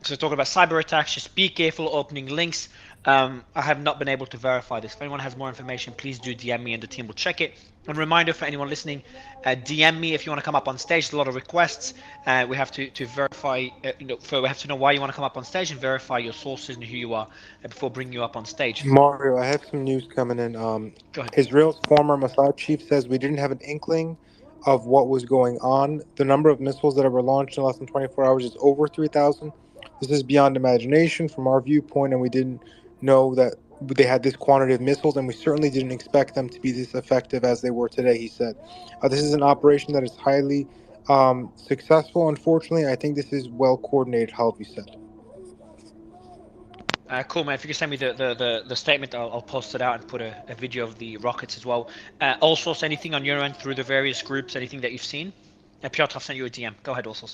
Speaker 4: So talking about cyber attacks, just be careful opening links. I have not been able to verify this. If anyone has more information, please do DM me and the team will check it. And reminder for anyone listening, DM me if you want to come up on stage. There's a lot of requests. We have to verify, we have to know why you want to come up on stage and verify your sources and who you are before bringing you up on stage.
Speaker 7: Mario, I have some news coming in.
Speaker 4: Go ahead.
Speaker 7: Israel's former Mossad chief says we didn't have an inkling of what was going on. The number of missiles that were launched in less than 24 hours is over 3,000. This is beyond imagination from our viewpoint, and we didn't know that they had this quantity of missiles, and we certainly didn't expect them to be this effective as they were today, he said. This is an operation that is highly successful, unfortunately. I think this is well coordinated, Halvi said.
Speaker 4: Cool, man. If you can send me the statement, I'll post it out and put a video of the rockets as well. Also, anything on your end through the various groups, anything that you've seen? Piotr, I've sent you a DM. Go ahead, also.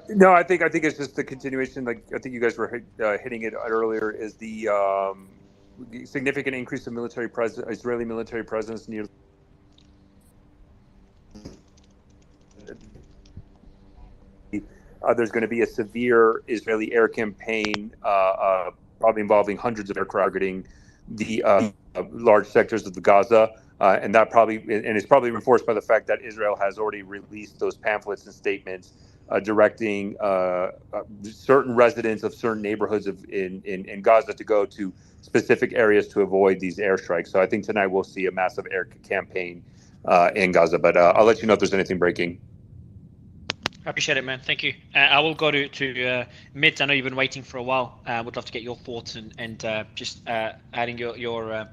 Speaker 12: No, I think it's just the continuation. Like I think you guys were hitting it earlier. Is the significant increase of military presence, Israeli military presence near. There's going to be a severe Israeli air campaign, probably involving hundreds of aircraft targeting the large sectors of the Gaza, and it's probably reinforced by the fact that Israel has already released those pamphlets and statements directing certain residents of certain neighborhoods in Gaza to go to specific areas to avoid these airstrikes. So I think tonight we'll see a massive air campaign in Gaza, but I'll let you know if there's anything breaking.
Speaker 4: I appreciate it, man. Thank you. I will go to Mult. I know you've been waiting for a while. Would love to get your thoughts and just adding your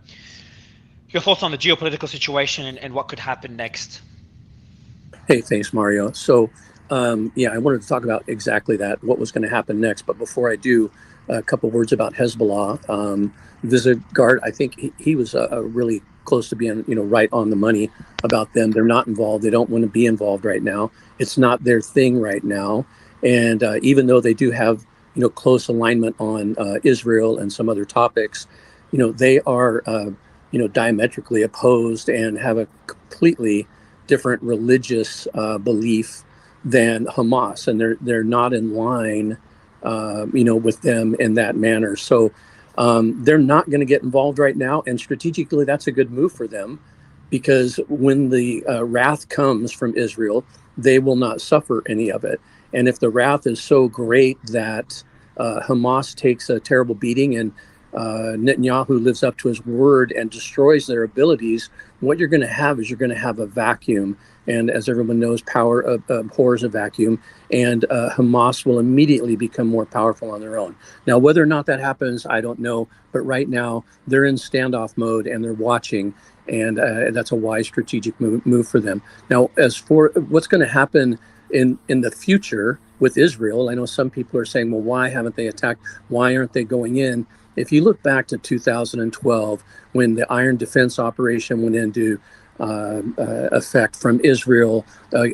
Speaker 4: thoughts on the geopolitical situation and what could happen next.
Speaker 13: Hey, thanks, Mario. So, I wanted to talk about exactly that, what was going to happen next. But before I do, a couple words about Hezbollah. Visegard, I think he was really close to being, right on the money about them. They're not involved. They don't want to be involved right now. It's not their thing right now. And even though they do have, close alignment on Israel and some other topics, they are, diametrically opposed and have a completely different religious belief than Hamas. And they're not in line, with them in that manner. So they're not going to get involved right now. And strategically, that's a good move for them, because when the wrath comes from Israel, they will not suffer any of it. And if the wrath is so great that Hamas takes a terrible beating and Netanyahu lives up to his word and destroys their abilities, what you're going to have is a vacuum. And as everyone knows, power abhors a vacuum, and Hamas will immediately become more powerful on their own. Now, whether or not that happens, I don't know. But right now, they're in standoff mode and they're watching, and that's a wise strategic move for them. Now, as for what's going to happen in the future with Israel, I know some people are saying, well, why haven't they attacked? Why aren't they going in? If you look back to 2012, when the Iron Defense Operation went into effect from Israel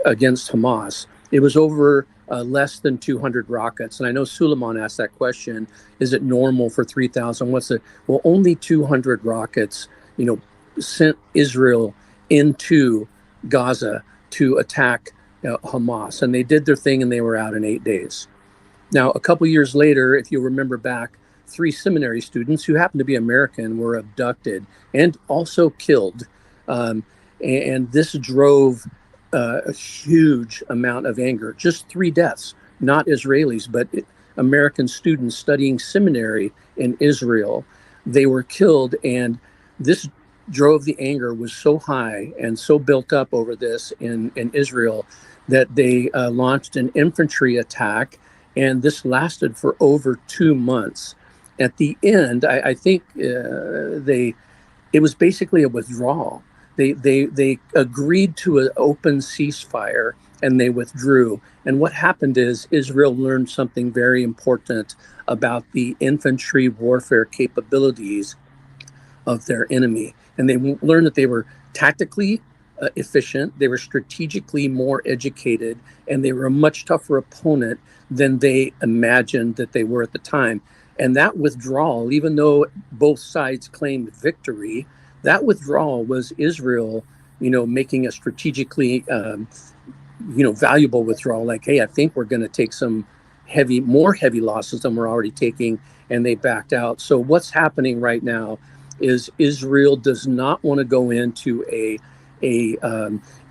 Speaker 13: against Hamas, it was over less than 200 rockets. And I know Suleiman asked that question, is it normal for 3,000? Well, only 200 rockets, sent Israel into Gaza to attack Hamas. And they did their thing and they were out in 8 days. Now, a couple years later, if you remember back, 3 seminary students who happened to be American were abducted and also killed. And this drove a huge amount of anger. Just 3 deaths, not Israelis, but American students studying seminary in Israel. They were killed, and this drove the anger was so high and so built up over this in Israel that they launched an infantry attack, and this lasted for over 2 months. At the end, I think it was basically a withdrawal. They agreed to an open ceasefire and they withdrew. And what happened is Israel learned something very important about the infantry warfare capabilities of their enemy. And they learned that they were tactically efficient, they were strategically more educated, and they were a much tougher opponent than they imagined that they were at the time. And that withdrawal, even though both sides claimed victory, that withdrawal was Israel, making a strategically, valuable withdrawal. Like, hey, I think we're going to take some more heavy losses than we're already taking, and they backed out. So what's happening right now is Israel does not want to go into a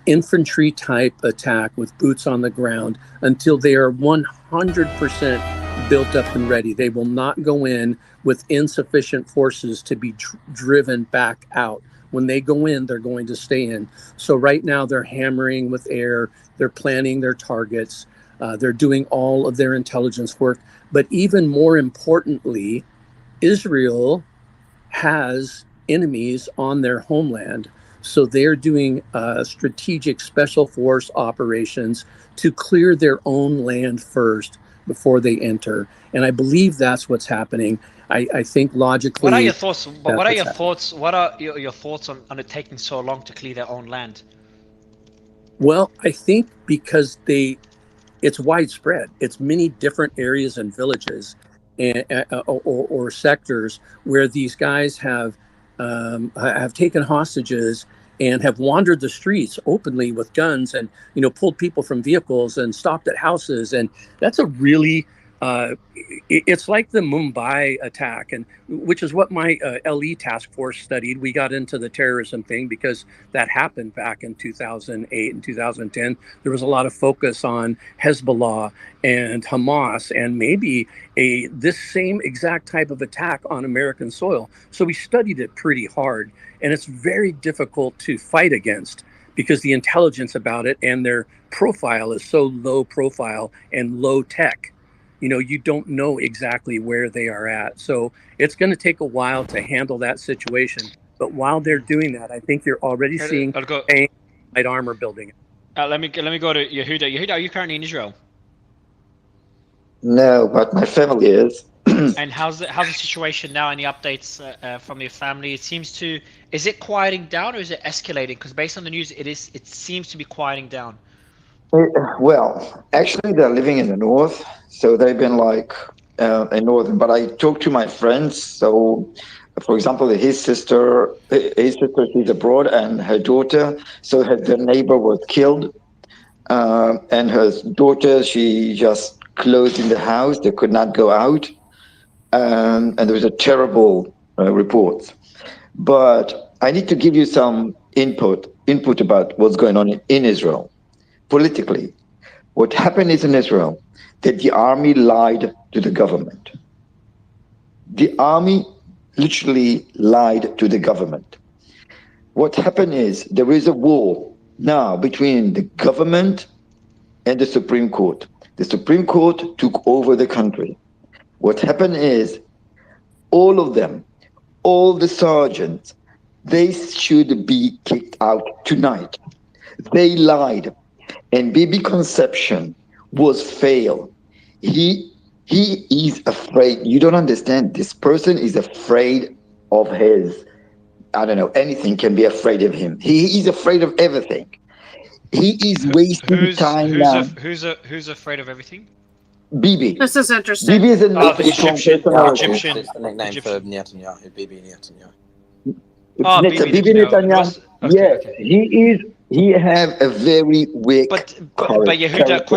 Speaker 13: infantry type attack with boots on the ground until they are 100% built up and ready. They will not go in with insufficient forces to be driven back out. When they go in, they're going to stay in. So right now they're hammering with air, they're planning their targets, they're doing all of their intelligence work. But even more importantly, Israel has enemies on their homeland. So they're doing strategic special force operations to clear their own land first before they enter. And I believe that's what's happening. I think logically.
Speaker 4: What are your thoughts? What are your thoughts? What are your thoughts on it taking so long to clear their own land?
Speaker 13: Well, I think because it's widespread. It's many different areas and villages, or sectors where these guys have taken hostages and have wandered the streets openly with guns and pulled people from vehicles and stopped at houses. And that's a really it's like the Mumbai attack, and which is what my LE task force studied. We got into the terrorism thing because that happened back in 2008 and 2010. There was a lot of focus on Hezbollah and Hamas and maybe this same exact type of attack on American soil. So we studied it pretty hard, and it's very difficult to fight against because the intelligence about it and their profile is so low profile and low tech. You don't know exactly where they are at. So it's going to take a while to handle that situation. But while they're doing that, I think you're already seeing light armor building.
Speaker 4: Let me go to Yehuda. Yehuda, are you currently in Israel?
Speaker 14: No, but my family is.
Speaker 4: And how's the situation now? Any updates from your family? Is it quieting down or is it escalating? Because based on the news, it seems to be quieting down.
Speaker 14: Well, actually, they're living in the north, so they've been like in northern. But I talked to my friends. So, for example, his sister, she's abroad, and her daughter. So the neighbor was killed, and her daughter, she just closed in the house. They could not go out, and there was a terrible report. But I need to give you some input about what's going on in Israel. Politically, what happened is in Israel that the army lied to the government. The army literally lied to the government. What happened is there is a war now between the government and the Supreme Court. The Supreme Court took over the country. What happened is all of them, all the sergeants, they should be kicked out tonight. They lied. And Bibi Conception was failed. He is afraid. You don't understand. This person is afraid of his, I don't know, anything can be afraid of him. He is afraid of everything. He is wasting time now.
Speaker 4: Who's afraid of everything?
Speaker 14: Bibi.
Speaker 1: This is interesting.
Speaker 14: Bibi is an
Speaker 4: Egyptian.
Speaker 6: It's the nickname for Netanyahu, Bibi Netanyahu.
Speaker 14: Bibi Netanyahu. Yes, he have a very weak.
Speaker 4: But Yehuda,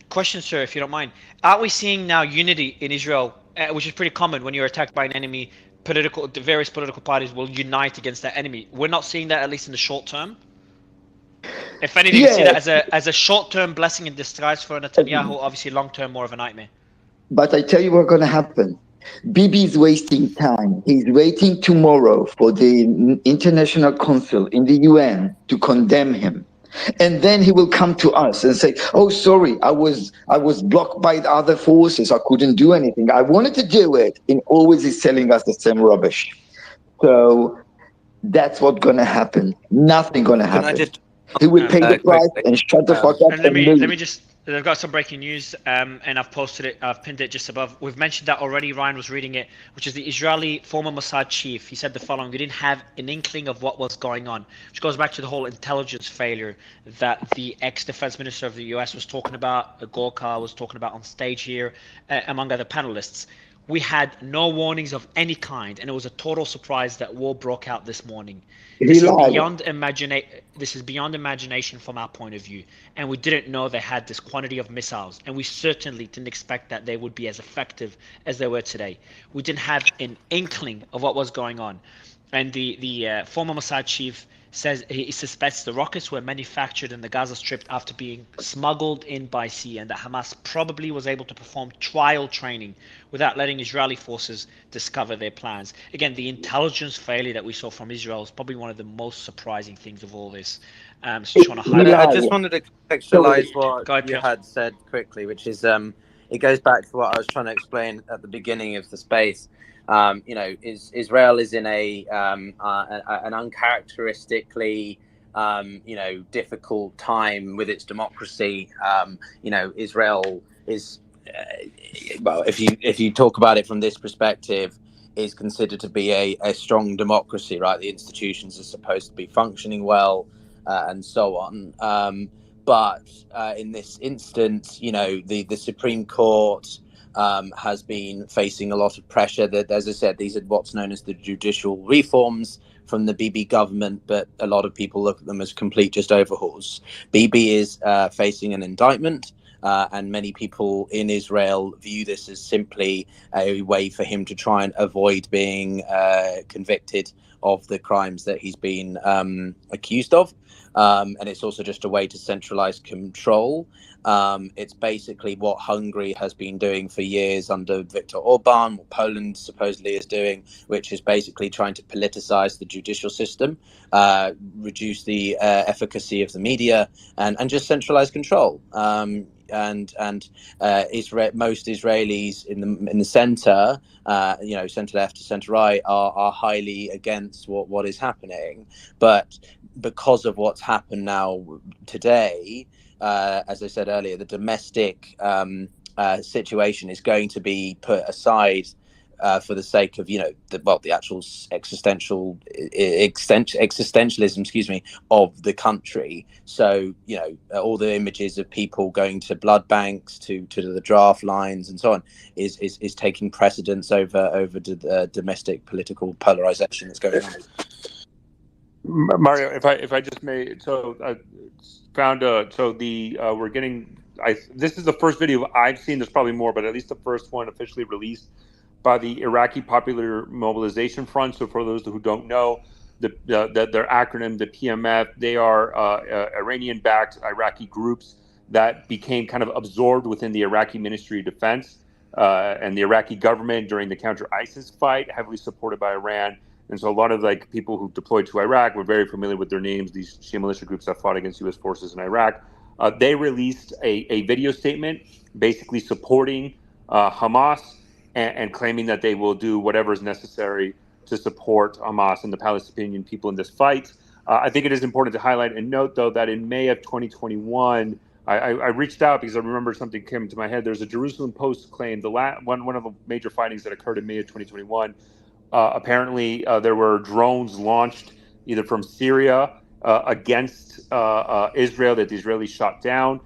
Speaker 4: question, sir, if you don't mind. Are we seeing now unity in Israel, which is pretty common when you're attacked by an enemy? The various political parties will unite against that enemy. We're not seeing that, at least in the short term. If anything, you see that as a short-term blessing in disguise for Netanyahu. Obviously, long-term more of a nightmare.
Speaker 14: But I tell you what's going to happen. Bibi is wasting time. He's waiting tomorrow for the International Council in the UN to condemn him. And then he will come to us and say, oh, sorry, I was blocked by the other forces. I couldn't do anything. I wanted to do it. And always he's telling us the same rubbish. So that's what's going to happen. Nothing going to happen. He will pay the price and shut the fuck up.
Speaker 4: And let me just I've got some breaking news, and I've posted it. I've pinned it just above. We've mentioned that already. Ryan was reading it, which is the Israeli former Mossad chief. He said the following: "We didn't have an inkling of what was going on," which goes back to the whole intelligence failure that the ex-defense minister of the U.S. was talking about. Gorka was talking about on stage here, among other panelists. We had no warnings of any kind, and it was a total surprise that war broke out this morning.
Speaker 14: He
Speaker 4: This is
Speaker 14: lied.
Speaker 4: beyond imagination from our point of view, and we didn't know they had this quantity of missiles, and we certainly didn't expect that they would be as effective as they were today. We didn't have an inkling of what was going on, and the former Mossad chief says he suspects the rockets were manufactured in the Gaza Strip after being smuggled in by sea, and that Hamas probably was able to perform trial training without letting Israeli forces discover their plans. Again, the intelligence failure that we saw from Israel is probably one of the most surprising things of all this. So just want to highlight.
Speaker 6: I just wanted to contextualize what
Speaker 4: Go ahead,
Speaker 6: you
Speaker 4: Piotr.
Speaker 6: had said quickly, which is it goes back to what I was trying to explain at the beginning of the space. Israel is in an uncharacteristically difficult time with its democracy. Israel is well, if you talk about it from this perspective, is considered to be a strong democracy, right? The institutions are supposed to be functioning well, and so on. But in this instance, the Supreme Court has been facing a lot of pressure. That, as I said, these are what's known as the judicial reforms from the Bibi government, but a lot of people look at them as complete just overhauls. Bibi is facing an indictment. And many people in Israel view this as simply a way for him to try and avoid being convicted of the crimes that he's been accused of. And it's also just a way to centralize control. It's basically what Hungary has been doing for years under Viktor Orban, what Poland supposedly is doing, which is basically trying to politicize the judicial system, reduce the efficacy of the media, and just centralize control. Most Israelis in the center, center left to center right, are highly against what is happening. But because of what's happened now today, as I said earlier, the domestic situation is going to be put aside for the sake of the actual existentialism, of the country. So all the images of people going to blood banks, to the draft lines, and so on, is taking precedence over the domestic political polarization that's going on.
Speaker 12: Mario, if I just may, so we're getting. This is the first video I've seen. There's probably more, but at least the first one officially released by the Iraqi Popular Mobilization Front. So for those who don't know, their acronym, the PMF, they are Iranian-backed Iraqi groups that became kind of absorbed within the Iraqi Ministry of Defense and the Iraqi government during the counter-ISIS fight, heavily supported by Iran. And so a lot of people who deployed to Iraq were very familiar with their names, these Shia militia groups that fought against U.S. forces in Iraq. They released a video statement basically supporting Hamas and claiming that they will do whatever is necessary to support Hamas and the Palestinian people in this fight. I think it is important to highlight and note, though, that in May of 2021, I reached out because I remember something came to my head. There's a Jerusalem Post claim, one of the major fightings that occurred in May of 2021. Apparently, there were drones launched either from Syria against Israel that the Israelis shot down.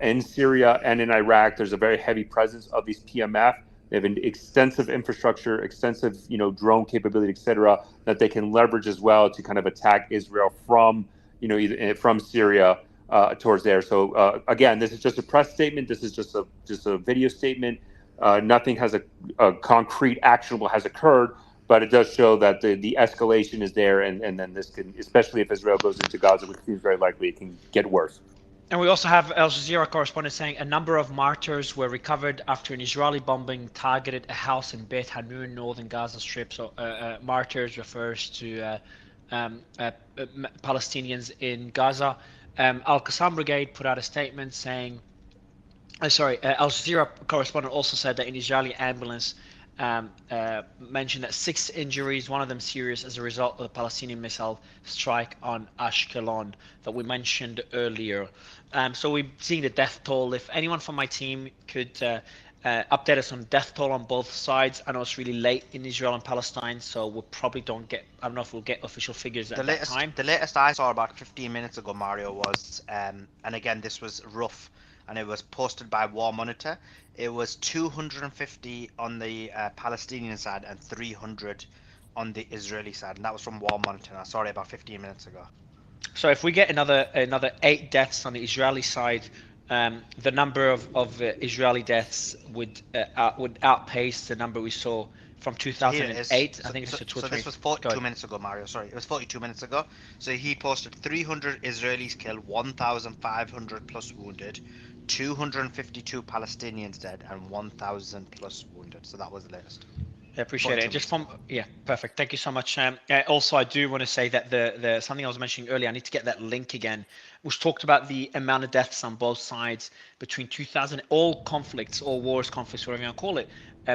Speaker 12: In Syria and in Iraq, there's a very heavy presence of these PMF. They have an extensive infrastructure, extensive drone capability, etc., that they can leverage as well to kind of attack Israel from either from Syria towards there. So again, this is just a press statement. This is just a video statement. Nothing has a concrete actionable has occurred, but it does show that the escalation is there, and then this can, especially if Israel goes into Gaza, which seems very likely, it can get worse.
Speaker 4: And we also have Al Jazeera correspondent saying a number of martyrs were recovered after an Israeli bombing targeted a house in Beit Hanun, northern Gaza Strip. So martyrs refers to Palestinians in Gaza. Al-Qassam Brigade put out a statement saying, Al Jazeera correspondent also said that an Israeli ambulance mentioned that 6 injuries, one of them serious, as a result of the Palestinian missile strike on Ashkelon that we mentioned earlier. So we've seen the death toll. If anyone from my team could update us on death toll on both sides. I know it's really late in Israel and Palestine, so we probably don't get, I don't know if we'll get official figures at that time.
Speaker 15: The latest I saw about 15 minutes ago, Mario, was, and again, this was rough, and it was posted by War Monitor. It was 250 on the Palestinian side and 300 on the Israeli side, and that was from War Monitor. I saw it about 15 minutes ago.
Speaker 4: So if we get another 8 deaths on the Israeli side, the number of Israeli deaths would outpace the number we saw from 2008. I think it's
Speaker 15: so this was 42 minutes ago, Mario. Sorry, it was 42 minutes ago. So he posted 300 Israelis killed, 1,500 plus wounded, 252 Palestinians dead, and 1,000 plus wounded. So that was the latest.
Speaker 4: I appreciate it. Just from perfect. Thank you so much. Also, I do want to say that the something I was mentioning earlier. I need to get that link again, which talked about the amount of deaths on both sides between 2000, all conflicts, all wars, conflicts, whatever you want to call it,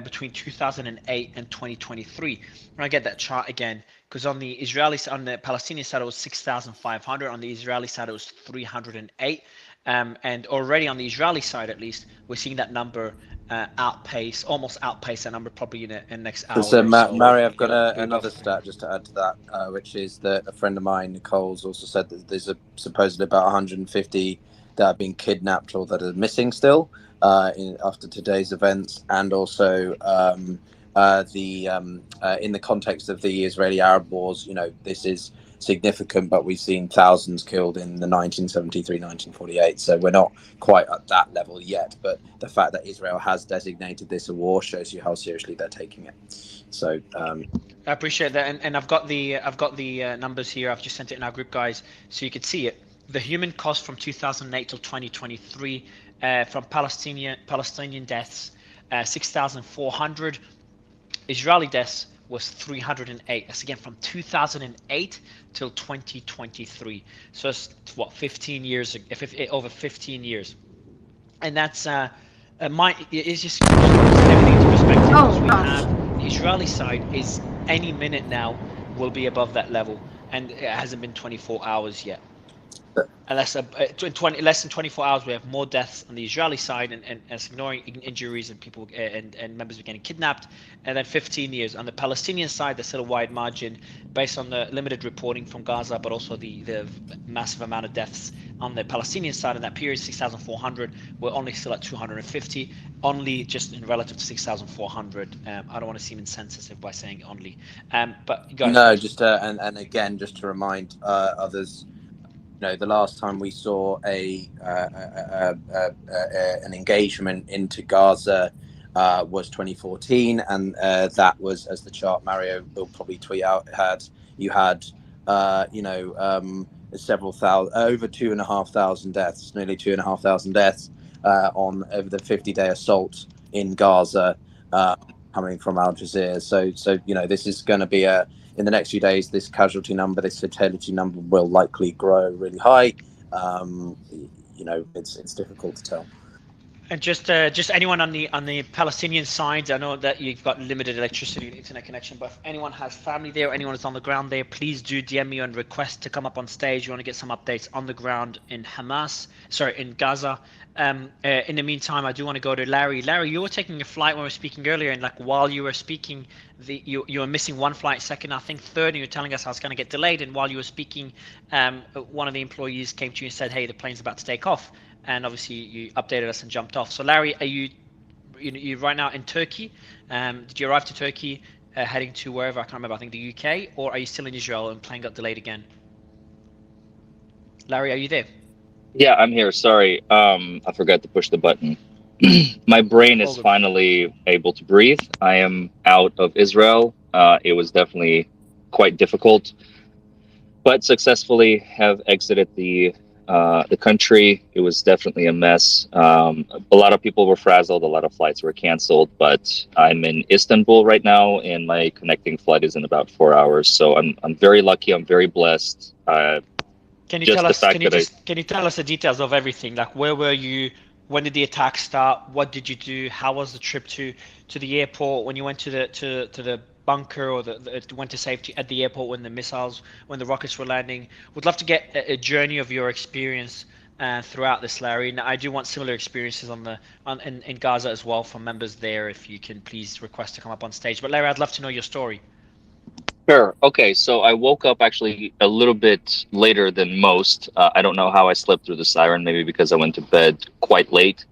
Speaker 4: between 2008 and 2023. When I get that chart again, because on the Palestinian side it was 6,500. On the Israeli side it was 308. And already on the Israeli side, at least, we're seeing that number almost outpace that number probably in the next hour
Speaker 6: So,
Speaker 4: or so.
Speaker 6: Mary, I've got another stat just to add to that, which is that a friend of mine, Nicole's, also said that there's supposedly about 150 that have been kidnapped or that are missing still after today's events, and also in the context of the Israeli-Arab wars, this is significant, but we've seen thousands killed in the 1973, 1948. So we're not quite at that level yet. But the fact that Israel has designated this a war shows you how seriously they're taking it. So
Speaker 4: I appreciate that, and I've got the numbers here. I've just sent it in our group, guys, so you could see it. The human cost from 2008 till 2023 from Palestinian deaths, 6,400. Israeli deaths was 308. That's again from 2008 till 2023. So it's what 15 years, over 15 years, and that's it's just everything into perspective.
Speaker 1: Oh,
Speaker 4: we
Speaker 1: gosh.
Speaker 4: have the Israeli side is any minute now will be above that level, and it hasn't been 24 hours yet. Less than 24 hours, we have more deaths on the Israeli side, and ignoring injuries and people and members are getting kidnapped. And then 15 years on the Palestinian side, there's still a wide margin based on the limited reporting from Gaza, but also the massive amount of deaths on the Palestinian side in that period. 6,400. We're only still at 250, only just in relative to 6,400. I don't want to seem insensitive by saying only, but guys.
Speaker 6: No, just and again, just to remind others. The last time we saw an engagement into Gaza was 2014, and that was, as the chart Mario will probably tweet out, you had several thousand, over 2,500 deaths, nearly 2,500 deaths over the 50-day assault in Gaza, coming from Al Jazeera. So this is going to be in the next few days, this casualty number, this fatality number will likely grow really high. It's difficult to tell.
Speaker 4: And just anyone on the Palestinian side, I know that you've got limited electricity and internet connection, but if anyone has family there, or anyone is on the ground there, please do DM me and request to come up on stage. You want to get some updates on the ground in Gaza. In the meantime, I do want to go to Larry. Larry, you were taking a flight when we were speaking earlier, and while you were speaking, you were missing one flight, second, I think third, and you were telling us how it's going to get delayed. And while you were speaking, one of the employees came to you and said, "Hey, the plane's about to take off." And obviously you updated us and jumped off. So Larry, are you right now in Turkey? Did you arrive to Turkey heading to wherever? I can't remember. I think the UK, or are you still in Israel and plane got delayed again? Larry, are you there?
Speaker 10: Yeah, I'm here. Sorry, I forgot to push the button. My brain is finally able to breathe. I am out of Israel. It was definitely quite difficult, but successfully have exited the country. It was definitely a mess. A lot of people were frazzled. A lot of flights were canceled, but I'm in Istanbul right now, and my connecting flight is in about 4 hours. So I'm very lucky. I'm very blessed.
Speaker 4: Can you tell us the details of everything? Like, where were you? When did the attack start? What did you do? How was the trip to the airport? When you went to the bunker, or went to safety at the airport when the rockets were landing? Would love to get a journey of your experience throughout this, Larry. And I do want similar experiences in Gaza as well from members there. If you can please request to come up on stage. But Larry, I'd love to know your story.
Speaker 16: Sure. Okay, so I woke up actually a little bit later than most. I don't know how I slept through the siren, maybe because I went to bed quite late.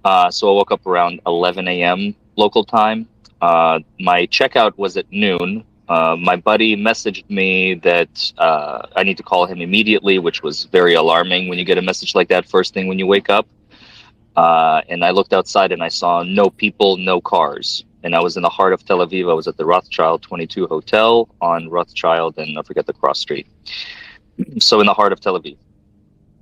Speaker 16: So I woke up around 11 a.m. local time. My checkout was at noon. My buddy messaged me that I need to call him immediately, which was very alarming when you get a message like that first thing when you wake up. And I looked outside and I saw no people, no cars. And I was in the heart of Tel Aviv. I was at the Rothschild 22 Hotel on Rothschild and I forget the cross street. So in the heart of Tel Aviv.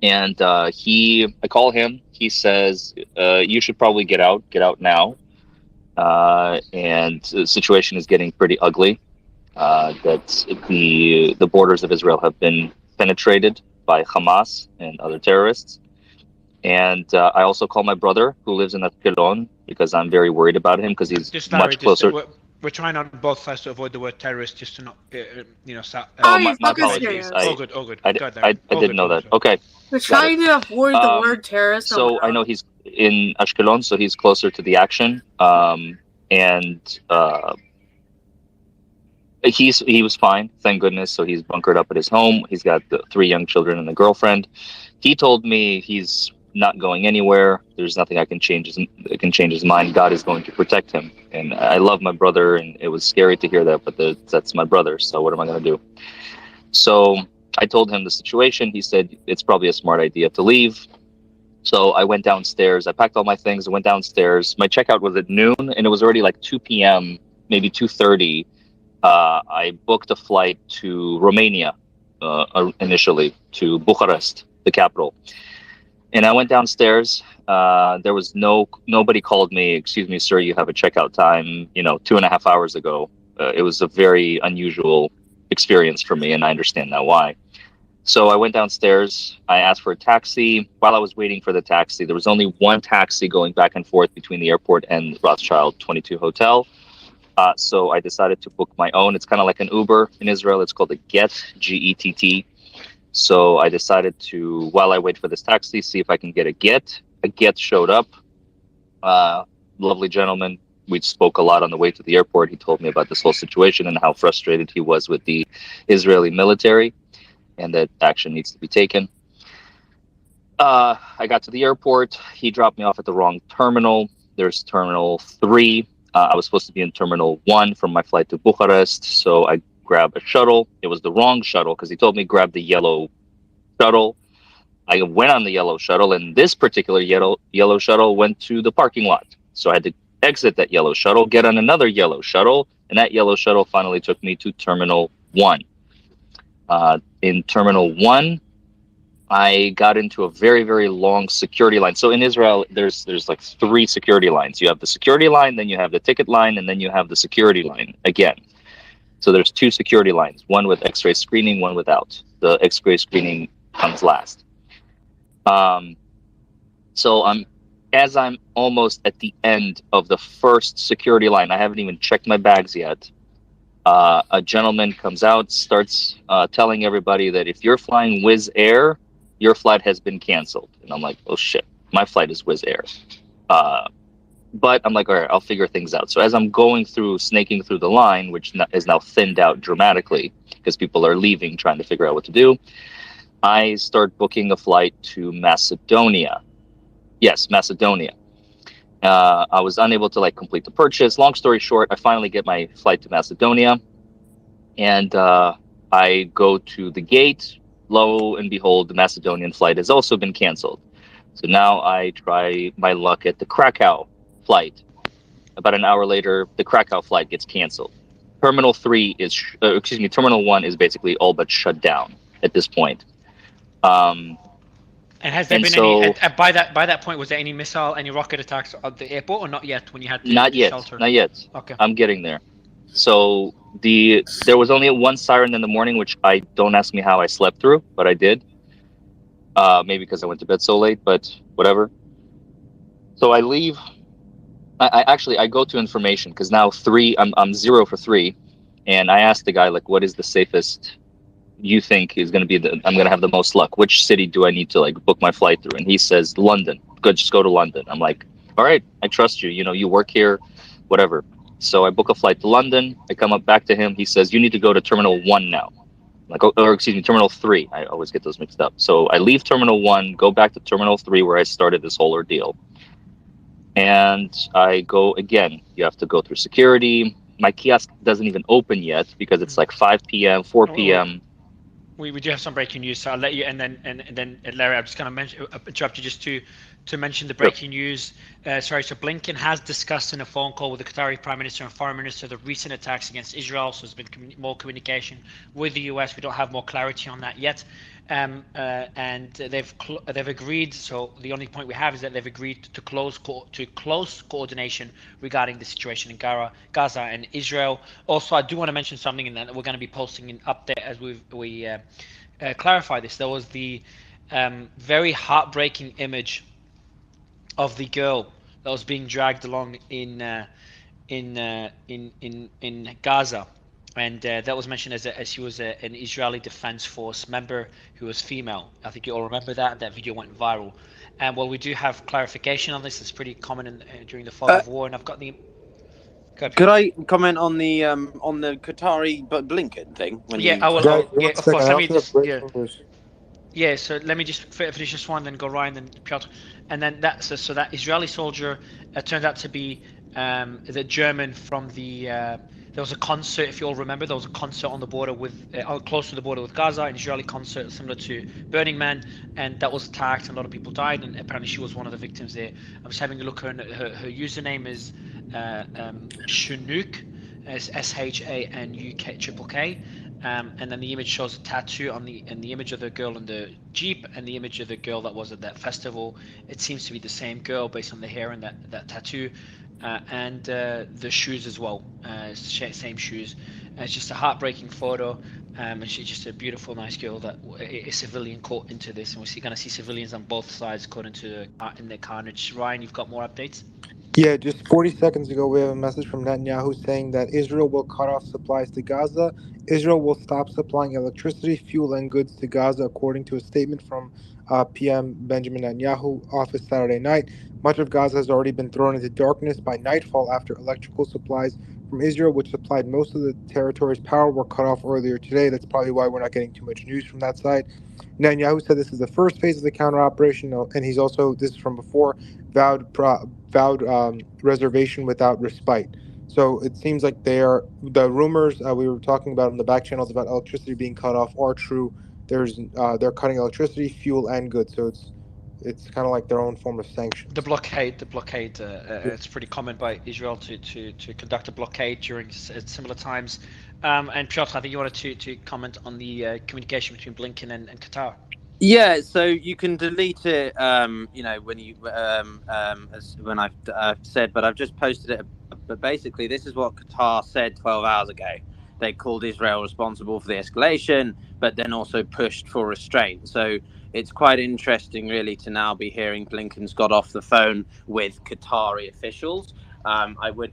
Speaker 16: And I call him. He says, "You should probably get out now." And the situation is getting pretty ugly. That the borders of Israel have been penetrated by Hamas and other terrorists. And I also call my brother who lives in Ashkelon because I'm very worried about him because he's
Speaker 4: Just Larry,
Speaker 16: much closer.
Speaker 4: we're trying on both sides to avoid the word terrorist, just to not,
Speaker 16: Oh,
Speaker 1: you
Speaker 16: my
Speaker 1: fucking
Speaker 16: apologies.
Speaker 1: serious?
Speaker 4: All good, all good.
Speaker 16: I,
Speaker 4: Go ahead,
Speaker 16: I,
Speaker 4: Larry.
Speaker 16: I
Speaker 4: All
Speaker 16: didn't
Speaker 4: good,
Speaker 16: know
Speaker 4: brother.
Speaker 16: that. Okay.
Speaker 1: We're
Speaker 16: Got it.
Speaker 1: trying to avoid the word terrorist.
Speaker 16: So I know he's in Ashkelon, so he's closer to the action. And he was fine, thank goodness. So he's bunkered up at his home. He's got the 3 young children and a girlfriend. He told me he's not going anywhere. There's nothing I can change his mind. God is going to protect him. And I love my brother, and it was scary to hear that, but that's my brother. So what am I going to do? So I told him the situation. He said it's probably a smart idea to leave. So I went downstairs. I packed all my things. I went downstairs. My checkout was at noon, and it was already like 2 p.m., maybe 2:30. I booked a flight to Romania initially, to Bucharest, the capital. And I went downstairs. There was nobody called me. "Excuse me, sir, you have a checkout time, 2.5 hours ago." It was a very unusual experience for me, and I understand now why. So I went downstairs. I asked for a taxi. While I was waiting for the taxi, there was only one taxi going back and forth between the airport and Rothschild 22 Hotel. So I decided to book my own. It's kind of like an Uber in Israel. It's called a Get, Gett. So I decided to, while I wait for this taxi, see if I can get a Get. A Get showed up. Lovely gentleman. We spoke a lot on the way to the airport. He told me about this whole situation and how frustrated he was with the Israeli military and that action needs to be taken. I got to the airport. He dropped me off at the wrong terminal. There's Terminal 3. I was supposed to be in Terminal 1 from my flight to Bucharest, so I grabbed a shuttle. It was the wrong shuttle because he told me grab the yellow shuttle. I went on the yellow shuttle, and this particular yellow shuttle went to the parking lot. So I had to exit that yellow shuttle, get on another yellow shuttle, and that yellow shuttle finally took me to Terminal 1. In Terminal 1, I got into a very, very long security line. So in Israel, there's like 3 security lines. You have the security line, then you have the ticket line, and then you have the security line again. So there's 2 security lines, one with X-ray screening, one without. The X-ray screening comes last. So as I'm almost at the end of the first security line, I haven't even checked my bags yet. A gentleman comes out, starts telling everybody that if you're flying Wizz Air, your flight has been canceled. And I'm like, oh shit, my flight is Wizz Air. But I'm like, all right, I'll figure things out. So as I'm snaking through the line, which is now thinned out dramatically because people are leaving, trying to figure out what to do, I start booking a flight to Macedonia. Yes, Macedonia. I was unable to complete the purchase. Long story short, I finally get my flight to Macedonia, and I go to the gate. Lo and behold, the Macedonian flight has also been canceled. So now I try my luck at the Krakow flight. About an hour later, the Krakow flight gets canceled. Terminal 1 is basically all but shut down at this point.
Speaker 4: And has there been any by that point? Was there any rocket attacks at the airport, or not yet? When you had to shelter?
Speaker 16: Not yet.
Speaker 4: Okay,
Speaker 16: I'm getting there. So there was only one siren in the morning, which don't ask me how I slept through, but I did. Maybe because I went to bed so late, but whatever. So I leave. I go to information because now I'm 0 for 3, and I asked the guy what is the safest you think is going to be I'm going to have the most luck? Which city do I need to book my flight through? And he says London. Good, just go to London. I'm like, all right, I trust you. You work here, whatever. So I book a flight to London. I come up back to him. He says, "You need to go to Terminal 1 now." Like, or excuse me, Terminal 3. I always get those mixed up. So I leave Terminal 1, go back to Terminal 3 where I started this whole ordeal. And I go again. You have to go through security. My kiosk doesn't even open yet because it's like 5 p.m., 4 p.m.
Speaker 4: We do have some breaking news, so I'll let you, and then Larry, I'm just going to interrupt you just to mention the breaking news. Sorry, so Blinken has discussed in a phone call with the Qatari Prime Minister and Foreign Minister the recent attacks against Israel. So there's been more communication with the US. We don't have more clarity on that yet, and they've agreed. So the only point we have is that they've agreed to close coordination regarding the situation in Gaza and Israel. Also, I do want to mention something, and that we're going to be posting an update as we clarify this. There was the very heartbreaking image of the girl that was being dragged along in Gaza, and that was mentioned as she was an Israeli Defense Force member who was female. I think you all remember that. That video went viral. And well, we do have clarification on this. It's pretty common during the fog of war, and I've got the.
Speaker 6: Could I comment on the Qatari but Blinken thing? When
Speaker 4: Yeah,
Speaker 6: you
Speaker 4: I will.
Speaker 7: Guys,
Speaker 4: Yeah,
Speaker 7: one
Speaker 4: of
Speaker 7: second.
Speaker 4: course.
Speaker 7: I
Speaker 4: Let me
Speaker 7: also have
Speaker 4: just
Speaker 7: breaking news.
Speaker 4: Yeah, so let me just finish this one, then go Ryan, then Piotr, and then that. So that Israeli soldier turned out to be the German from the. There was a concert, if you all remember. There was a concert on the border with, close to the border with Gaza, an Israeli concert similar to Burning Man, and that was attacked, and a lot of people died, and apparently she was one of the victims there. I was having a look. Her username is Shanuk, SHANUK. And then the image shows a tattoo on the image of the girl in the Jeep and the image of the girl that was at that festival. It seems to be the same girl based on the hair and that tattoo, and the shoes as well. Same shoes. It's just a heartbreaking photo, and she's just a beautiful, nice girl that a civilian caught into this, and we're going to see civilians on both sides caught into in the carnage. Ryan, you've got more updates?
Speaker 7: Yeah, just 40 seconds ago, we have a message from Netanyahu saying that Israel will cut off supplies to Gaza. Israel will stop supplying electricity, fuel, and goods to Gaza, according to a statement from PM Benjamin Netanyahu office Saturday night. Much of Gaza has already been thrown into darkness by nightfall after electrical supplies from Israel, which supplied most of the territory's power, were cut off earlier today. That's probably why we're not getting too much news from that side. Netanyahu said this is the first phase of the counter operation, and he's also, this is from before, vowed reservation without respite. So it seems like the rumors we were talking about in the back channels about electricity being cut off are true. They're cutting electricity, fuel, and goods. So it's kind of like their own form of sanctions.
Speaker 4: The blockade. It's pretty common by Israel to conduct a blockade during similar times. And Piotr, I think you wanted to comment on the communication between Blinken and Qatar.
Speaker 6: Yeah, so you can delete it, when you when I've said, but I've just posted it. But basically, this is what Qatar said 12 hours ago. They called Israel responsible for the escalation, but then also pushed for restraint. So it's quite interesting, really, to now be hearing Blinken's got off the phone with Qatari officials. I would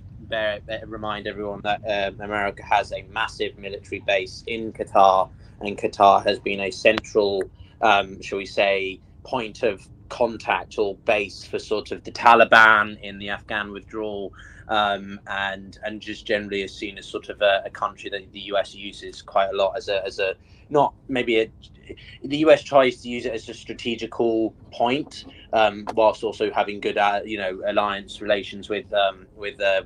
Speaker 6: remind everyone that America has a massive military base in Qatar, and Qatar has been a central, shall we say, point of contact or base for sort of the Taliban in the Afghan withdrawal, and just generally is seen as sort of a country that the US uses quite a lot as a not maybe a. The US tries to use it as a strategical point, whilst also having good, alliance relations with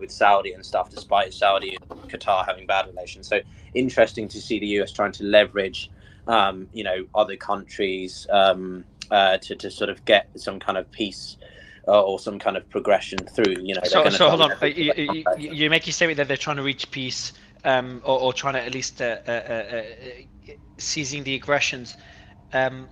Speaker 6: Saudi and stuff, despite Saudi and Qatar having bad relations. So interesting to see the US trying to leverage, other countries to sort of get some kind of peace or some kind of progression through.
Speaker 4: So hold on. You make a statement that they're trying to reach peace, or trying to at least ceasing the aggressions,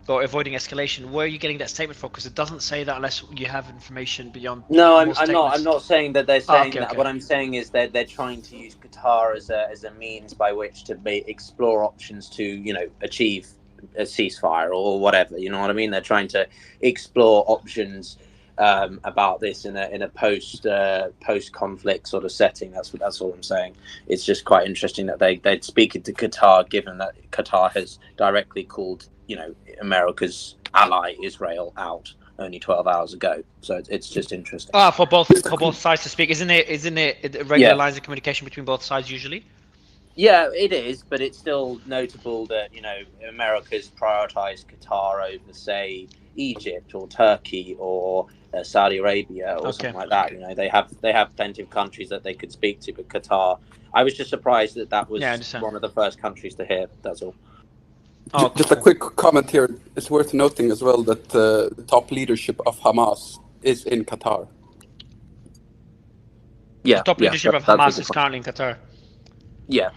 Speaker 4: or avoiding escalation. Where are you getting that statement from? Because it doesn't say that unless you have information beyond.
Speaker 6: No, I'm not saying that they're saying that.
Speaker 4: Okay.
Speaker 6: What I'm saying is that they're trying to use Qatar as a means by which to explore options to achieve a ceasefire or whatever. You know what I mean? They're trying to explore options about this in a post conflict sort of setting. That's all I'm saying. It's just quite interesting that they'd speak to Qatar, given that Qatar has directly called America's ally Israel out only 12 hours ago. So it's just interesting.
Speaker 4: For both sides to speak, isn't it regular lines of communication between both sides usually?
Speaker 6: Yeah, it is, but it's still notable that America's prioritized Qatar over, say, Egypt or Turkey or Saudi Arabia or something like that. They have plenty of countries that they could speak to, but Qatar. I was just surprised that was one of the first countries to hear. That's all.
Speaker 11: Just a quick comment here. It's worth noting as well that the top leadership of Hamas is in Qatar.
Speaker 6: Yeah,
Speaker 4: the top leadership of Hamas is currently in Qatar.
Speaker 6: Yeah.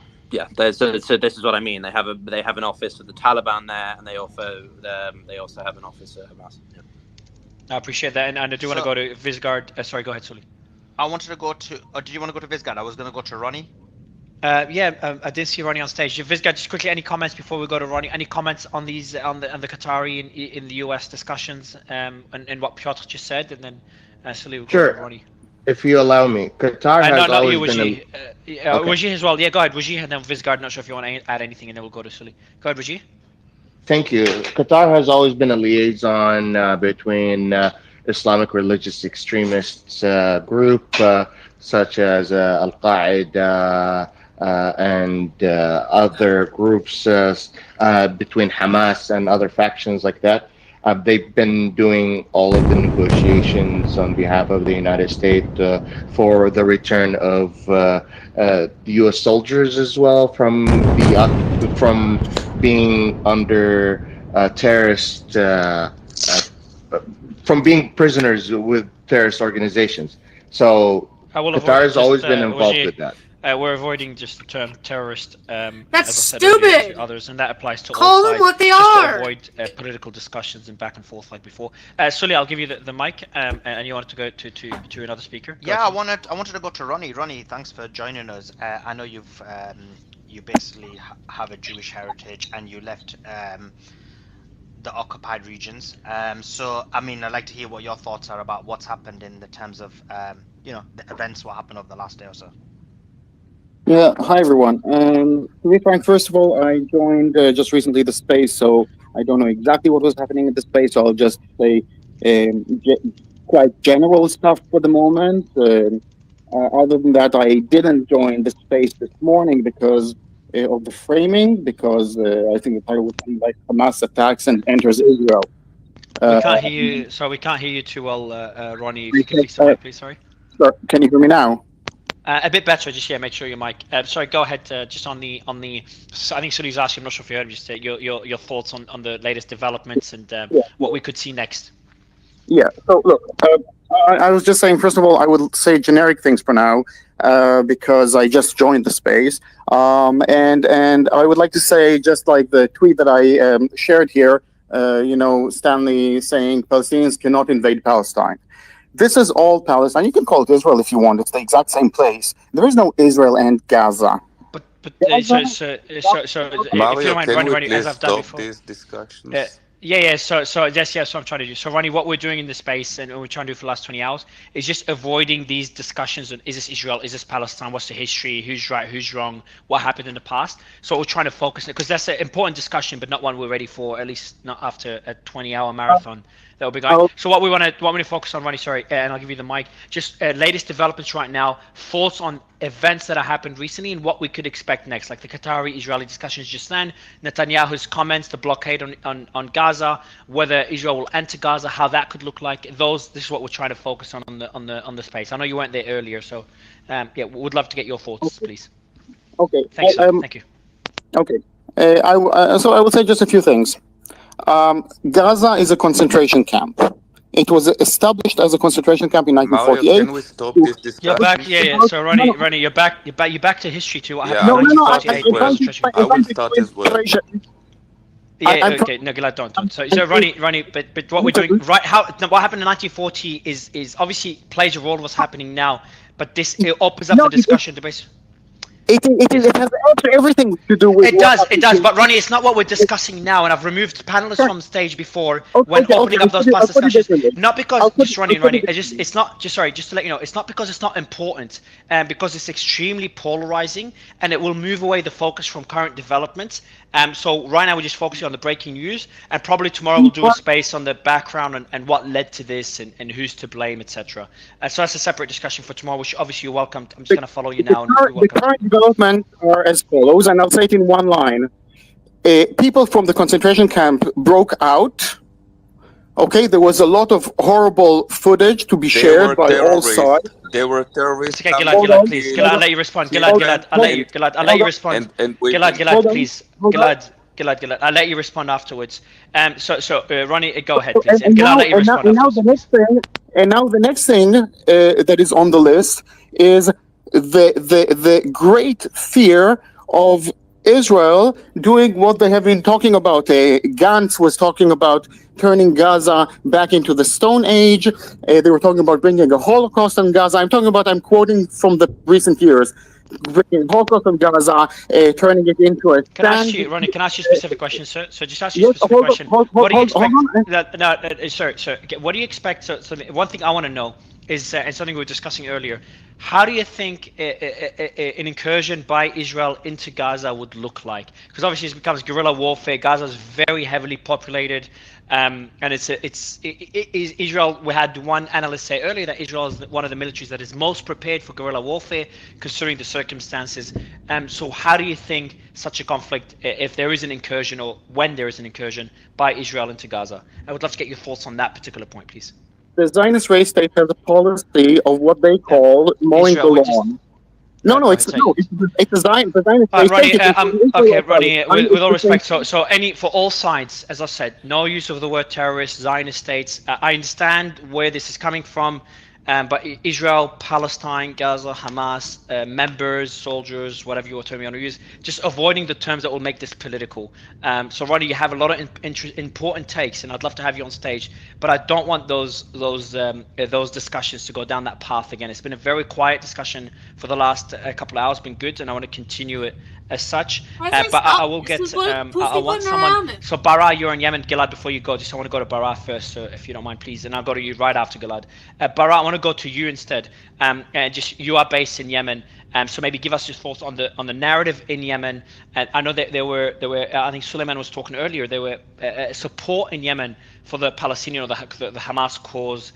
Speaker 6: So this is what I mean. They have an office for the Taliban there, and they also have an office at Hamas. Yeah.
Speaker 4: I appreciate that, and I do want to go to Vizgard. Sorry, go ahead, Sully.
Speaker 15: I wanted to go to. Did you want to go to Vizgard? I was going to go to Ronnie.
Speaker 4: I did see Ronnie on stage. Vizgard, just quickly, any comments before we go to Ronnie? Any comments on these on the Qatari in the US discussions and what Piotr just said, and then Sully will go to Ronnie.
Speaker 17: If you allow me, Qatar has always been.
Speaker 4: Wajih as well. Yeah, go ahead, Wajih, and then Vizgard. Not sure if you want to add anything, and then we'll go to Sully. Go ahead, Wajih.
Speaker 17: Thank you. Qatar has always been a liaison between Islamic religious extremists group such as Al Qaeda and other groups between Hamas and other factions like that. They've been doing all of the negotiations on behalf of the United States for the return of U.S. soldiers as well from being under terrorist, from being prisoners with terrorist organizations. So Qatar has always been involved with that.
Speaker 4: We're avoiding just the term terrorist.
Speaker 1: That's stupid.
Speaker 4: To others, and that applies to
Speaker 1: Call
Speaker 4: all
Speaker 1: them
Speaker 4: sides.
Speaker 1: what they
Speaker 4: just
Speaker 1: are.
Speaker 4: To avoid political discussions and back and forth like before. Sully, I'll give you the mic, and you wanted to go to another speaker.
Speaker 15: I wanted to go to Ronnie. Ronnie, thanks for joining us. I know you basically have a Jewish heritage, and you left the occupied regions. So I mean, I'd like to hear what your thoughts are about what's happened in the terms of the events, what happened over the last day or so.
Speaker 18: Yeah, hi everyone. To be frank, first of all, I joined just recently the space, so I don't know exactly what was happening in the space. So I'll just say quite general stuff for the moment. Other than that, I didn't join the space this morning because of the framing, because I think the title was something like Hamas attacks and enters Israel.
Speaker 4: We can't hear you. Sorry, we can't hear you too well, Ronnie. If you could fix the mic, please. Sorry.
Speaker 18: Can you hear me now?
Speaker 4: A bit better. Just make sure your mic. Sorry, go ahead. Just on the. I think Sully's asking. I'm not sure if you heard. Just your thoughts on the latest developments and what we could see next.
Speaker 18: Yeah. So look, I was just saying. First of all, I would say generic things for now because I just joined the space. And I would like to say, just like the tweet that I shared here. Stanley saying Palestinians cannot invade Palestine. This is all Palestine. You can call it Israel if you want. It's the exact same place. There is no Israel and Gaza.
Speaker 4: But so if you don't mind, Ronnie, as I've done before.
Speaker 9: These discussions?
Speaker 4: So that's what I'm trying to do. So Ronnie, what we're doing in the space and we're trying to do for the last 20 hours is just avoiding these discussions on is this Israel, is this Palestine, what's the history, who's right, who's wrong, what happened in the past. So we're trying to focus because that's an important discussion, but not one we're ready for, at least not after a 20-hour marathon. That will be going. So what we want to focus on, Ronnie, sorry, and I'll give you the mic. Just latest developments right now, thoughts on events that have happened recently and what we could expect next, like the Qatari-Israeli discussions just then, Netanyahu's comments, the blockade on Gaza, whether Israel will enter Gaza, how that could look like. This is what we're trying to focus on the space. I know you weren't there earlier, so would love to get your thoughts, please.
Speaker 18: Okay.
Speaker 4: Thanks. Thank you.
Speaker 18: Okay. So I would say just a few things. Gaza is a concentration camp. It was established as a concentration camp in 1948.
Speaker 9: Mario, can we stop this discussion?
Speaker 4: You're back, yeah. So Ronnie, you're back to history too. What happened
Speaker 18: No,
Speaker 4: in
Speaker 18: no,
Speaker 4: 1948?
Speaker 9: I will start as well.
Speaker 4: Yeah, okay. No, Gilad, don't. So Ronnie, but what we're doing right? What happened in 1940 is obviously plays a role in what's happening now. But it opens up the discussion to base.
Speaker 18: It has everything to do with.
Speaker 4: It does. But Ronnie, it's not what we're discussing now. And I've removed panelists from stage before when opening up those past discussions. Not because just Ronnie. It's not just to let you know. It's not because it's not important, and because it's extremely polarizing, and it will move away the focus from current developments. So right now we're just focusing on the breaking news, and probably tomorrow we'll do a space on the background and what led to this and who's to blame, etc. So that's a separate discussion for tomorrow, which obviously you're welcome. I'm just going to follow you now, and you're
Speaker 18: The
Speaker 4: welcome.
Speaker 18: current developments are as follows, and I'll say it in one line. People from the concentration camp broke out. Okay, there was a lot of horrible footage to be shared by all sides.
Speaker 11: They were terrorists.
Speaker 4: Okay, Gilad, please. Gilad, I'll let you respond. Gilad, I'll let you respond. Gilad, please. Gilad, I'll let you respond afterwards. So Ronnie, go ahead, please. And Gilad, I'll let you respond afterwards.
Speaker 18: Now the next thing that is on the list is the great fear of Israel doing what they have been talking about. Gantz was talking about turning Gaza back into the Stone Age. They were talking about bringing a Holocaust on Gaza. I'm quoting from the recent years. Bringing Holocaust on Gaza, turning it into a...
Speaker 4: Can I ask you, Ronnie, can I ask you a specific question, sir? So just ask you a specific question. What do you expect? Sir, what do you expect? So one thing I want to know is, and something we were discussing earlier, how do you think an incursion by Israel into Gaza would look like? Because obviously it becomes guerrilla warfare. Gaza is very heavily populated, and Israel. We had one analyst say earlier that Israel is one of the militaries that is most prepared for guerrilla warfare, considering the circumstances. So how do you think such a conflict, if there is an incursion or when there is an incursion by Israel into Gaza? I would love to get your thoughts on that particular point, please.
Speaker 18: The Zionist race state has a policy of what they call mowing the lawn. It's a Zionist
Speaker 4: Ronnie,
Speaker 18: state.
Speaker 4: Okay, Ronnie, with all respect, so for all sides, as I said, no use of the word terrorist, Zionist states. I understand where this is coming from, but Israel, Palestine, Gaza, Hamas, members, soldiers, whatever your term you want to use, just avoiding the terms that will make this political. So Ronnie, you have a lot of important takes, and I'd love to have you on stage, but I don't want those discussions to go down that path again. It's been a very quiet discussion for the last couple of hours, been good, and I want to continue it as such. But I will get. I want someone. So Bara, you're in Yemen. Gilad, before you go, I want to go to Bara first, so if you don't mind, please, and I'll go to you right after Gilad. Bara, I want to go to you instead. Just you are based in Yemen, so maybe give us your thoughts on the narrative in Yemen. And I know that there were. I think Suleiman was talking earlier. There were support in Yemen for the Palestinian or the Hamas cause.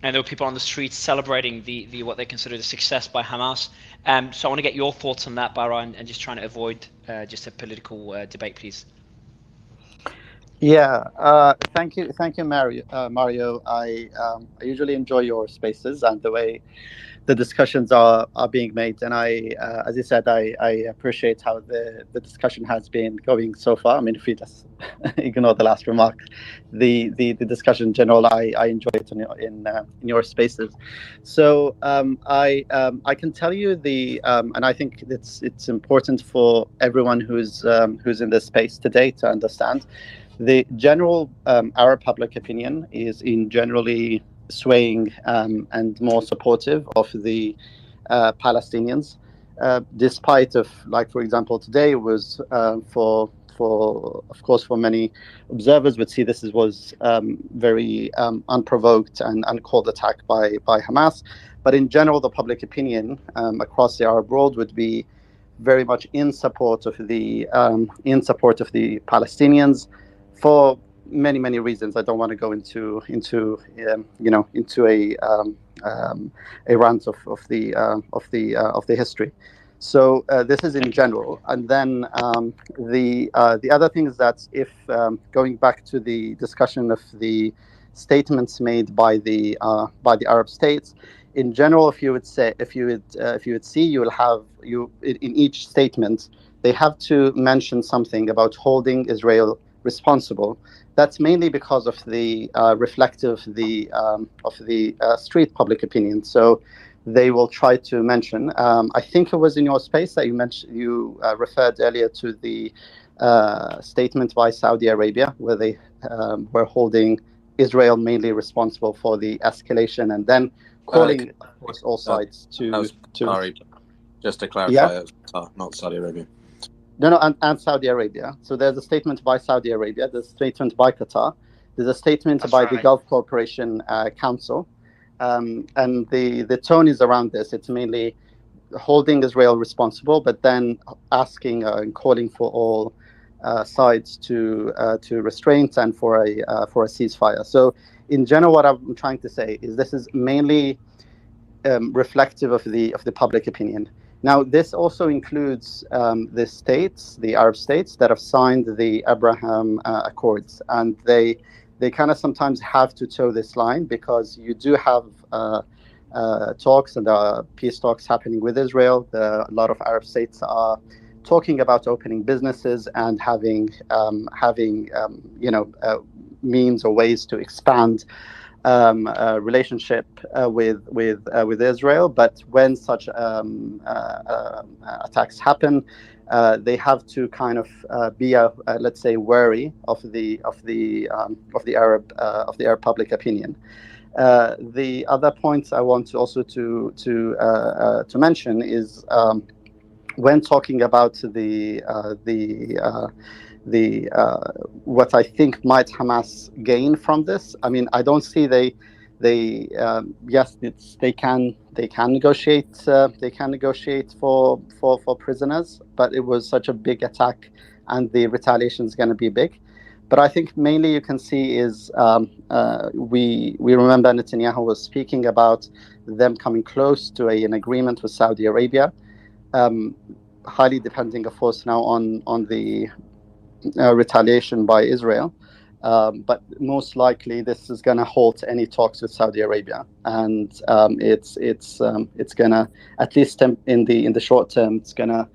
Speaker 4: And there were people on the streets celebrating the what they consider the success by Hamas. So I want to get your thoughts on that, Bara, and just trying to avoid just a political debate, please.
Speaker 19: Yeah, thank you, Mario. I usually enjoy your spaces and the way the discussions are being made, and as you said, I appreciate how the discussion has been going so far. I mean, if we just ignore the last remark, the discussion in general, I enjoy it in your spaces. So I can tell you and I think it's important for everyone who's in this space today to understand the general Arab public opinion is generally swaying and more supportive of the Palestinians, despite of, like, for example, today was of course for many observers would see this was very unprovoked and uncalled attack by Hamas, but in general the public opinion across the Arab world would be very much in support of the Palestinians for many reasons. I don't want to go into a rant of the history. So this is in general, and then the other thing is that if going back to the discussion of the statements made by the Arab states, in general, if you would see, you will have in each statement they have to mention something about holding Israel responsible. That's mainly because of the reflective of the street public opinion. So they will try to mention. I think it was in your space that you referred earlier to the statement by Saudi Arabia, where they were holding Israel mainly responsible for the escalation, and then calling, of course, all sides to.
Speaker 6: Sorry, just to clarify,
Speaker 19: Yeah?
Speaker 6: it was not Saudi Arabia.
Speaker 19: No, and Saudi Arabia. So there's a statement by Saudi Arabia, there's a statement by Qatar, there's a statement by the Gulf Cooperation Council, and the tone is around this. It's mainly holding Israel responsible, but then asking and calling for all sides to restraint and for a ceasefire. So, in general, what I'm trying to say is this is mainly reflective of the public opinion. Now, this also includes the states, the Arab states that have signed the Abraham Accords, and they kind of sometimes have to toe this line because you do have talks and peace talks happening with Israel. A lot of Arab states are talking about opening businesses and having means or ways to expand relationship with Israel. But when such attacks happen, they have to kind of be let's say wary of the Arab public opinion. The other points I want to also to mention is when talking about the what I think might Hamas gain from this. I mean, I don't see yes, they can negotiate for prisoners, but it was such a big attack, and the retaliation is going to be big. But I think mainly you can see is we remember Netanyahu was speaking about them coming close to an agreement with Saudi Arabia, highly depending, of course, now on the retaliation by Israel. But most likely this is going to halt any talks with Saudi Arabia, and it's going to, at least in the short term, it's going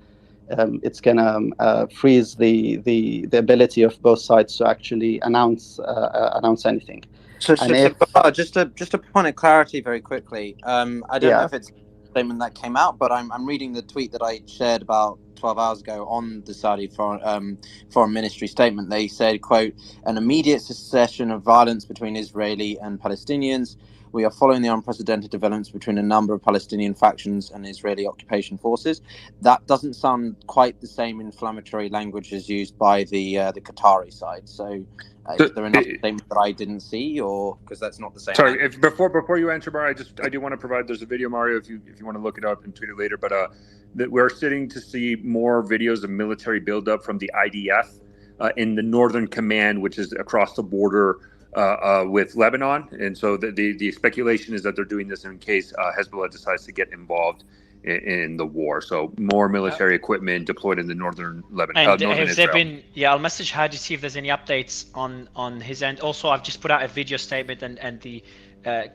Speaker 19: to freeze the ability of both sides to actually announce anything.
Speaker 6: So just a point of clarity very quickly. I don't know if it's a statement that came out, but I'm reading the tweet that I shared about 12 hours ago on the Saudi Foreign Ministry statement. They said, quote, an immediate cessation of violence between Israeli and Palestinians. We are following the unprecedented developments between a number of Palestinian factions and Israeli occupation forces. That doesn't sound quite the same inflammatory language as used by the Qatari side. So is there another statement that I didn't see, or because that's not the same?
Speaker 12: Sorry, before you answer, Mario, I do want to provide. There's a video, Mario, if you want to look it up and tweet it later. But that we're sitting to see more videos of military buildup from the IDF in the Northern Command, which is across the border with Lebanon, and so the speculation is that they're doing this in case Hezbollah decides to get involved in the war. So more military equipment deployed in the northern Lebanon.
Speaker 4: And
Speaker 12: northern
Speaker 4: has
Speaker 12: Israel.
Speaker 4: there been? Yeah, I'll message Hadi to see if there's any updates on his end. Also, I've just put out a video statement and the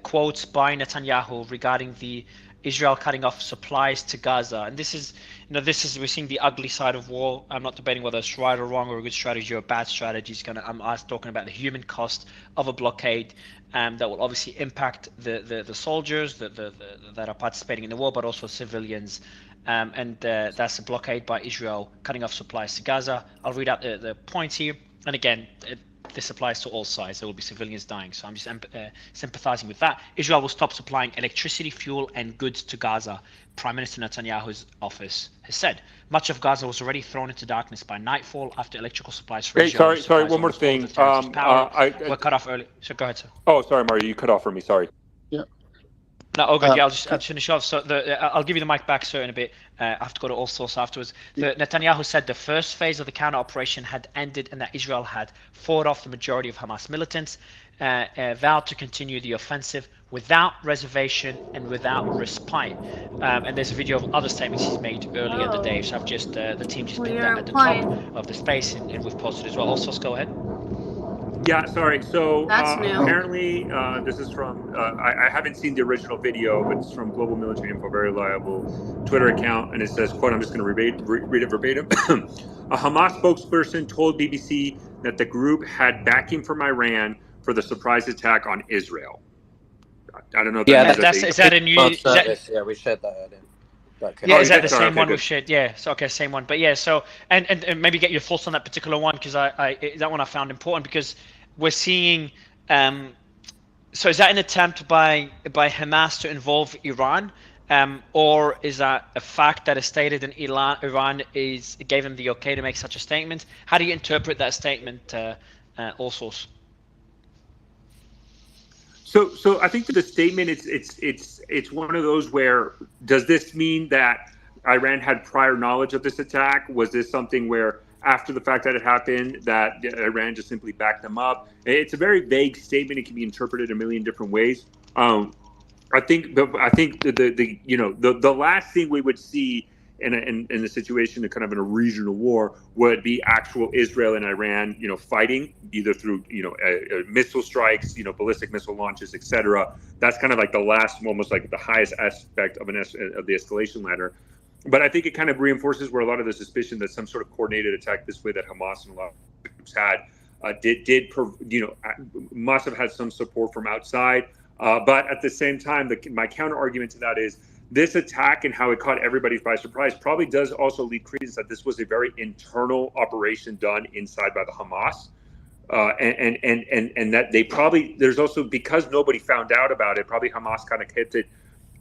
Speaker 4: quotes by Netanyahu regarding the Israel cutting off supplies to Gaza. And this is, we're seeing the ugly side of war. I'm not debating whether it's right or wrong or a good strategy or a bad strategy. I'm talking about the human cost of a blockade that will obviously impact the soldiers that are participating in the war, but also civilians. And that's a blockade by Israel cutting off supplies to Gaza. I'll read out the points here. And again, this applies to all sides. There will be civilians dying. So I'm just sympathizing with that. Israel will stop supplying electricity, fuel, and goods to Gaza. Prime Minister Netanyahu's office has said. Much of Gaza was already thrown into darkness by nightfall after electrical supplies for Israel.
Speaker 12: Sorry, one more thing.
Speaker 4: Were cut off early. So go ahead, sir.
Speaker 12: Oh, sorry, Mario, you cut off for me. Sorry.
Speaker 19: Yeah.
Speaker 4: No, okay, I'll just finish off. So I'll give you the mic back, sir, in a bit. I have to go to all source afterwards. Netanyahu said the first phase of the counter operation had ended and that Israel had fought off the majority of Hamas militants, vowed to continue the offensive without reservation and without respite. And there's a video of other statements he's made earlier in the day. So I've just the team just pinned that at the top of the space, and we've posted as well. All source, go ahead.
Speaker 12: Yeah, sorry. So apparently, this is from, I haven't seen the original video, but it's from Global Military Info, very reliable Twitter account. And it says, quote, I'm just going to read it verbatim. A Hamas spokesperson told BBC that the group had backing from Iran for the surprise attack on Israel. I don't know if
Speaker 4: is that a new...
Speaker 6: Yeah, we shared that earlier.
Speaker 4: Yeah, is that the same one we've shared? Yeah, so okay, same one. But yeah, so and maybe get your thoughts on that particular one, because that one I found important, because we're seeing so is that an attempt by Hamas to involve Iran, or is that a fact that is stated in Iran gave them the okay to make such a statement? How do you interpret that statement, all source?
Speaker 12: So I think that the statement it's one of those where, does this mean that Iran had prior knowledge of this attack? Was this something where after the fact that it happened, that Iran just simply backed them up. It's a very vague statement. It can be interpreted a million different ways. I think the last thing we would see in a situation, kind of in a regional war, would be actual Israel and Iran, fighting either through missile strikes, ballistic missile launches, etc. That's kind of like the last, almost like the highest aspect of of the escalation ladder. But I think it kind of reinforces where a lot of the suspicion that some sort of coordinated attack this way that Hamas and a lot of groups had must have had some support from outside. But at the same time, my counter argument to that is this attack and how it caught everybody by surprise probably does also lead credence that this was a very internal operation done inside by the Hamas. And that they probably, there's also, because nobody found out about it, probably Hamas kind of kept it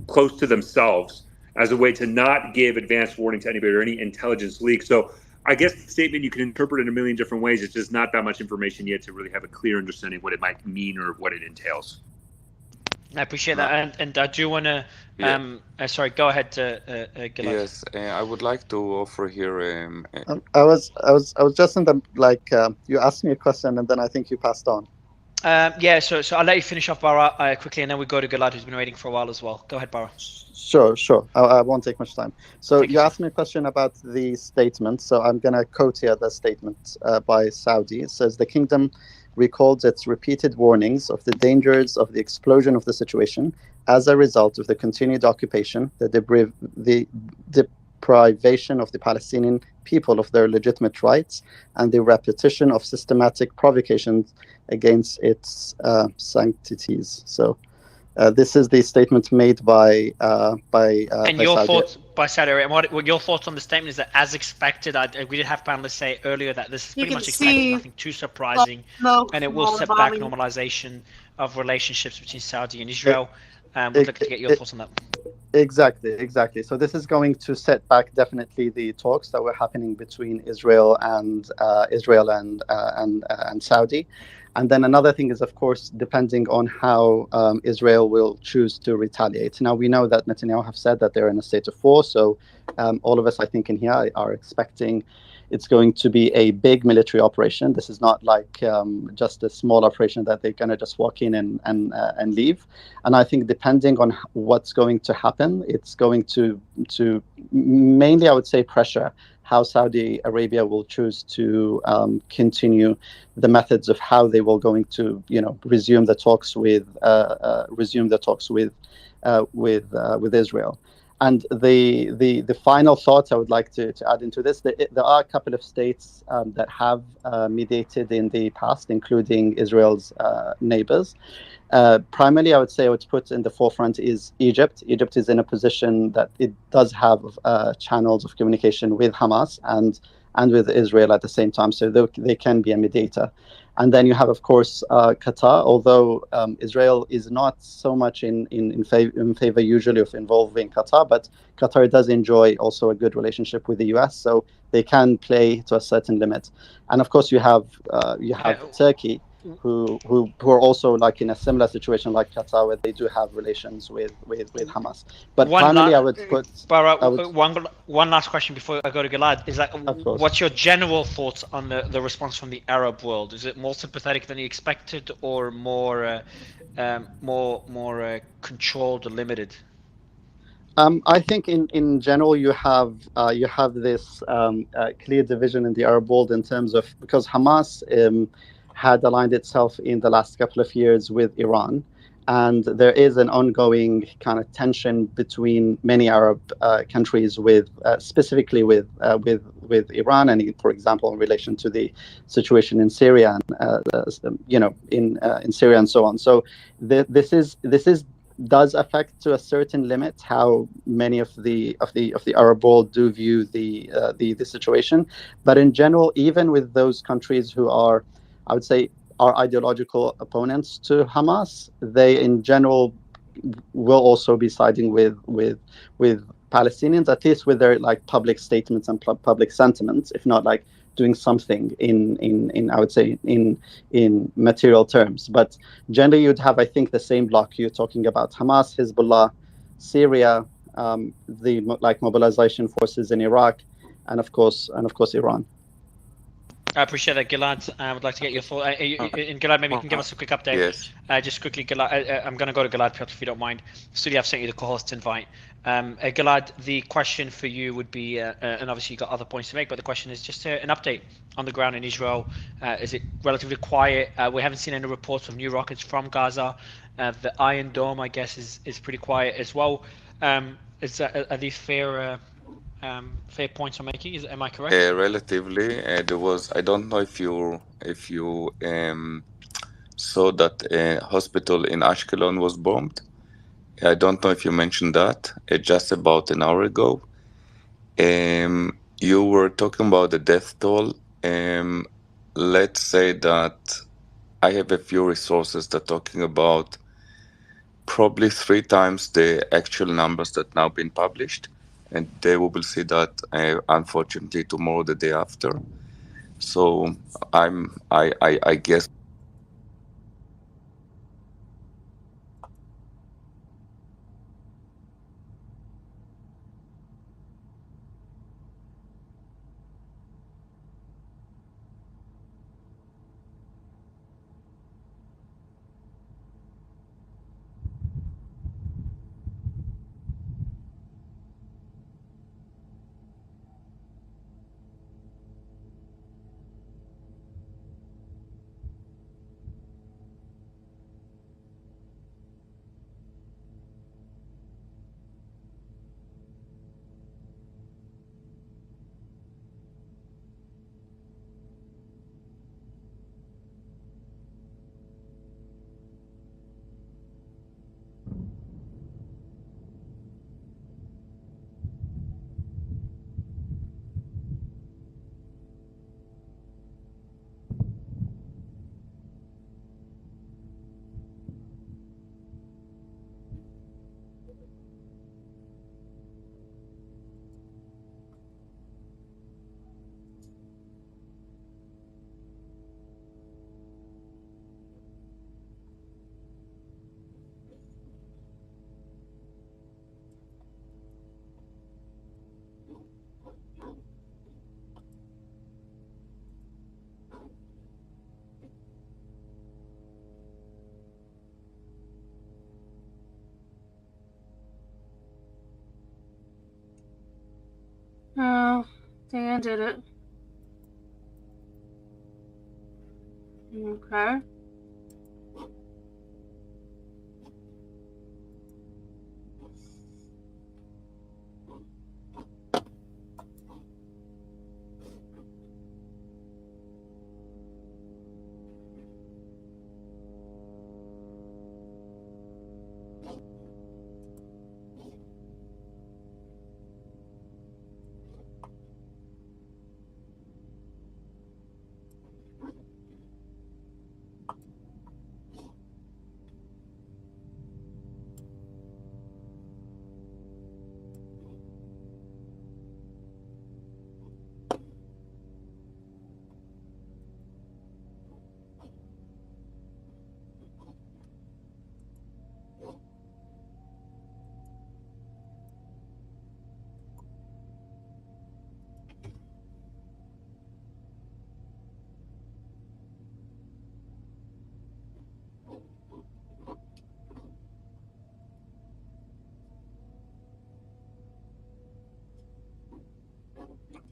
Speaker 12: close to themselves as a way to not give advance warning to anybody or any intelligence leak. So I guess the statement you can interpret in a million different ways. It's just not that much information yet to really have a clear understanding of what it might mean or what it entails.
Speaker 4: I appreciate that, and I do want to. Sorry, go ahead, Gilad.
Speaker 20: Yes, I would like to offer here.
Speaker 19: I was just in the you asked me a question and then I think you passed on.
Speaker 4: Yeah, so I'll let you finish off, Bara, quickly, and then we go to Gilad, who's been waiting for a while as well. Go ahead, Bara.
Speaker 19: Sure. I won't take much time. So you asked me a question about the statement. So I'm going to quote here the statement by Saudi. It says, the kingdom recalls its repeated warnings of the dangers of the explosion of the situation as a result of the continued occupation, the deprivation of the Palestinian people of their legitimate rights, and the repetition of systematic provocations against its sanctities. So this is the statement made by
Speaker 4: your
Speaker 19: Saudi.
Speaker 4: Thoughts by Saudi Arabia. What your thoughts on the statement is that, as expected, we did have panelists say earlier that this is pretty much expected, nothing too surprising, and it will set back normalization of relationships between Saudi and Israel. We'd like to get your thoughts on that.
Speaker 19: Exactly. So this is going to set back definitely the talks that were happening between Israel and Saudi. And then another thing is, of course, depending on how Israel will choose to retaliate. Now, we know that Netanyahu have said that they're in a state of war. So all of us, I think, in here are expecting it's going to be a big military operation. This is not like just a small operation that they're going to just walk in and leave. And I think depending on what's going to happen, it's going to mainly, I would say, pressure how Saudi Arabia will choose to continue the methods of how they will going to, resume the talks with Israel. And the final thought I would like to add into this, there are a couple of states that have mediated in the past, including Israel's neighbors. Primarily, I would say what's put in the forefront is Egypt. Egypt is in a position that it does have channels of communication with Hamas and with Israel at the same time, so they can be a mediator. And then you have, of course, Qatar, although Israel is not so much in favor usually of involving Qatar, but Qatar does enjoy also a good relationship with the US, so they can play to a certain limit. And of course, you have Turkey, who are also like in a similar situation like Qatar, where they do have relations with Hamas. But primarily, I would put.
Speaker 4: One last question before I go to Gilad is that what's your general thoughts on the response from the Arab world? Is it more sympathetic than you expected, or more controlled or limited?
Speaker 19: I think in general you have this clear division in the Arab world in terms of, because Hamas had aligned itself in the last couple of years with Iran, and there is an ongoing kind of tension between many Arab countries, with specifically with Iran, and for example in relation to the situation in Syria, and in Syria and so on. So this does affect to a certain limit how many of the Arab world do view the situation. But in general, even with those countries who are, I would say, are ideological opponents to Hamas, they in general will also be siding with Palestinians, at least with their like public statements and public sentiments, if not like doing something in I would say in material terms. But generally you'd have, I think, the same block you're talking about: Hamas, Hezbollah, Syria, the like mobilization forces in Iraq, and of course Iran.
Speaker 4: I appreciate that, Gilad. I would like to get your thought. And Gilad, maybe you can give us a quick update.
Speaker 20: Yes.
Speaker 4: Just quickly, Gilad, I'm going to go to Gilad, Piotr, if you don't mind. Studio, I've sent you the co-host invite. Gilad, the question for you would be, and obviously you've got other points to make, but the question is just an update on the ground in Israel. Is it relatively quiet? We haven't seen any reports of new rockets from Gaza. The Iron Dome, I guess, is pretty quiet as well. Are these fair points I'm making? Am I correct?
Speaker 20: Relatively, there was. I don't know if you saw that a hospital in Ashkelon was bombed. I don't know if you mentioned that just about an hour ago. You were talking about the death toll. Let's say that I have a few resources that are talking about probably 3 times the actual numbers that now been published, and they will see that unfortunately tomorrow, the day after. So I guess.
Speaker 1: Oh, Dan did it. Okay.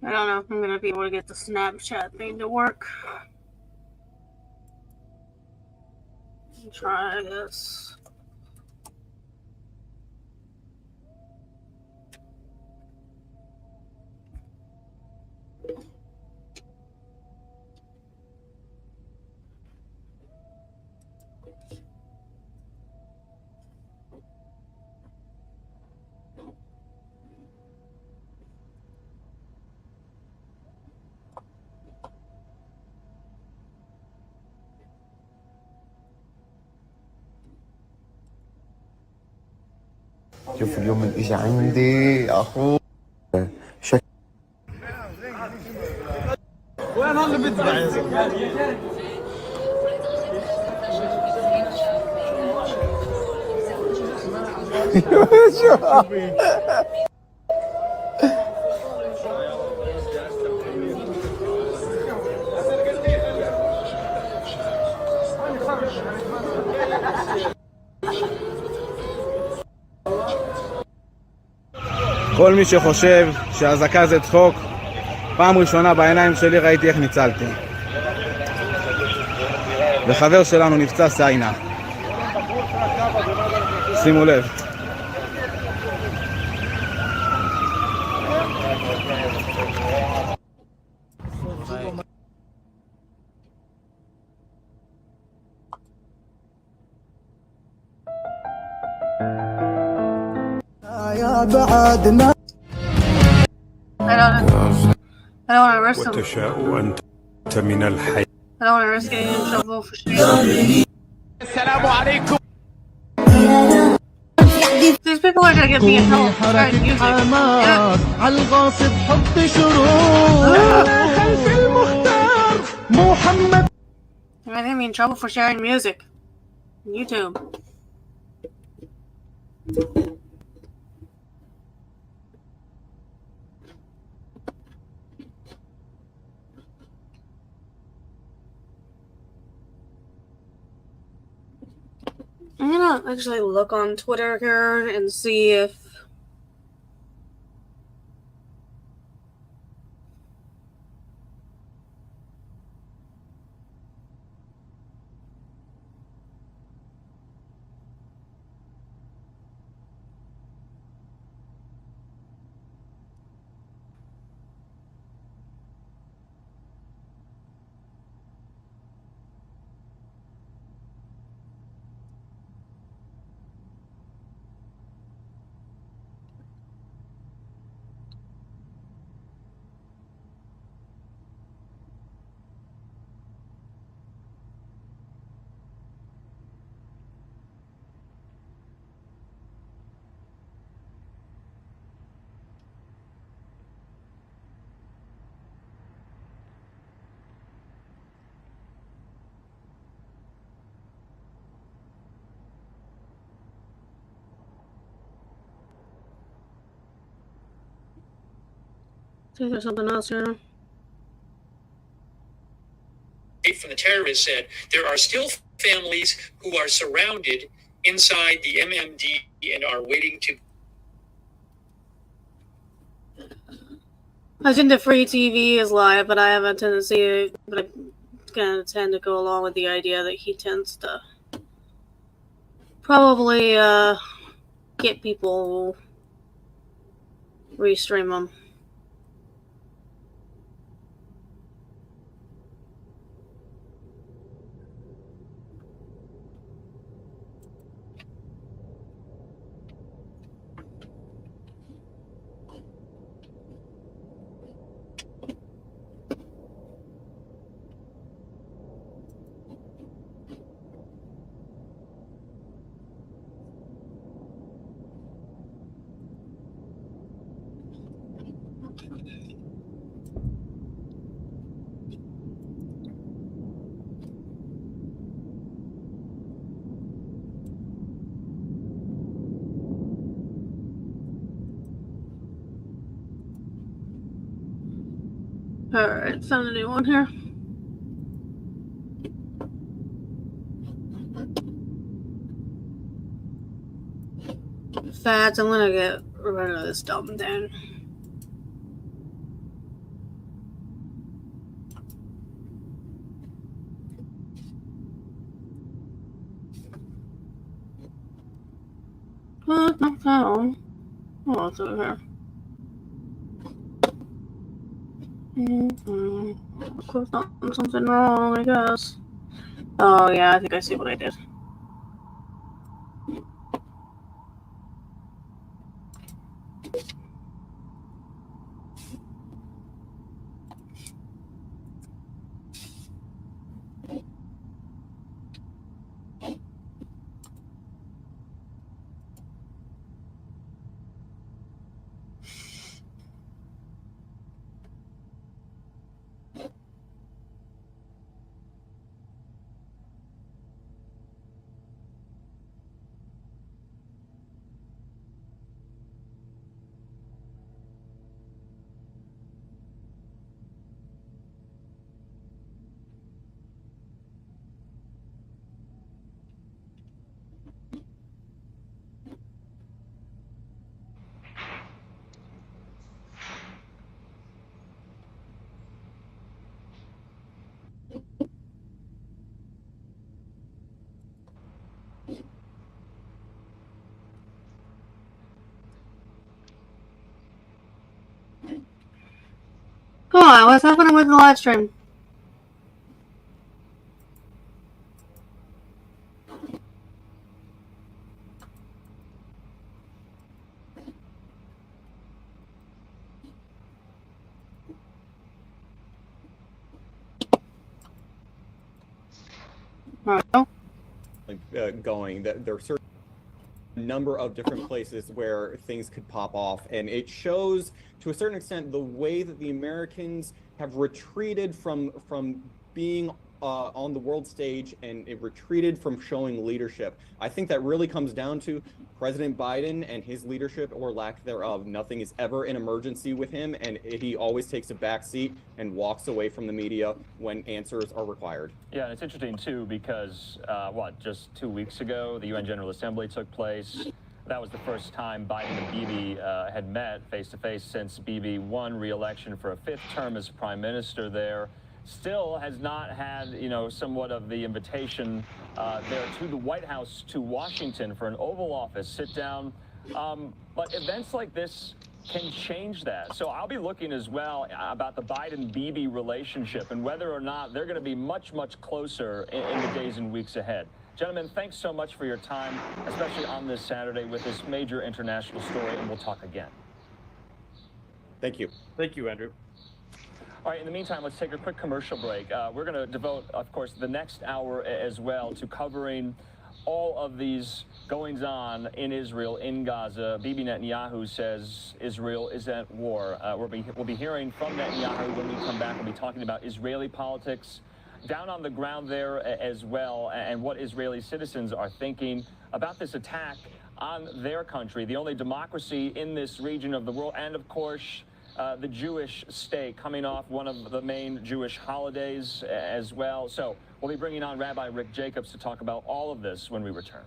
Speaker 1: I don't know if I'm gonna be able to get the Snapchat thing to work. Try this.
Speaker 21: شوف اليوم اللي اجى عندي اخو شكل
Speaker 22: وين هلا بتبع يا زلمه כל מי שחושב שהאזעקה זה צחוק, פעם ראשונה בעיניים שלי ראיתי איך ניצלתי. וחבר שלנו נפצע סיינה. שימו לב.
Speaker 1: I don't want to risk him.
Speaker 2: وتشاء أن من الحي.
Speaker 1: I don't want to risk getting in trouble for sharing.
Speaker 2: السلام عليكم.
Speaker 1: These people are gonna get me in trouble for sharing music.
Speaker 2: عالغاصب حط شروط خلف المختار محمد.
Speaker 1: They're gonna get me in trouble for sharing music. YouTube. I'm gonna actually look on Twitter here and see if there's something else here.
Speaker 5: From the terrorists said there are still families who are surrounded inside the MMD and are waiting to.
Speaker 1: I think the free TV is live, but I have a tendency, but I'm gonna tend to go along with the idea that he tends to probably get people restream them. Alright, found a new one here. In fact, I'm gonna get rid of this dumb thing. What the hell? Oh, it's over here. Clicked on something wrong, I guess. Oh, yeah, I think I see what I did. Come on, what's happening with the live stream?
Speaker 3: Going that there are certain number of different places where things could pop off, and it shows to a certain extent the way that the Americans have retreated from being on the world stage, and it retreated from showing leadership. I think that really comes down to President Biden and his leadership or lack thereof. Nothing is ever an emergency with him, and he always takes a back seat and walks away from the media when answers are required.
Speaker 8: Yeah, and it's interesting too because just 2 weeks ago, the UN General Assembly took place. That was the first time Biden and Bibi had met face to face since Bibi won re-election for a 5th term as prime minister there. Still has not had, somewhat of the invitation there to the White House, to Washington for an Oval Office sit down. But events like this can change that. So I'll be looking as well about the Biden-Bibi relationship and whether or not they're going to be much, much closer in the days and weeks ahead. Gentlemen, thanks so much for your time, especially on this Saturday with this major international story, and we'll talk again.
Speaker 3: Thank you.
Speaker 8: Thank you, Andrew. All right, in the meantime, let's take a quick commercial break. We're going to devote, of course, the next hour as well to covering all of these goings-on in Israel, in Gaza. Bibi Netanyahu says Israel is at war. We'll be hearing from Netanyahu when we come back. We'll be talking about Israeli politics down on the ground there as well, and what Israeli citizens are thinking about this attack on their country, the only democracy in this region of the world, and of course, the Jewish state coming off one of the main Jewish holidays as well. So we'll be bringing on Rabbi Rick Jacobs to talk about all of this when we return.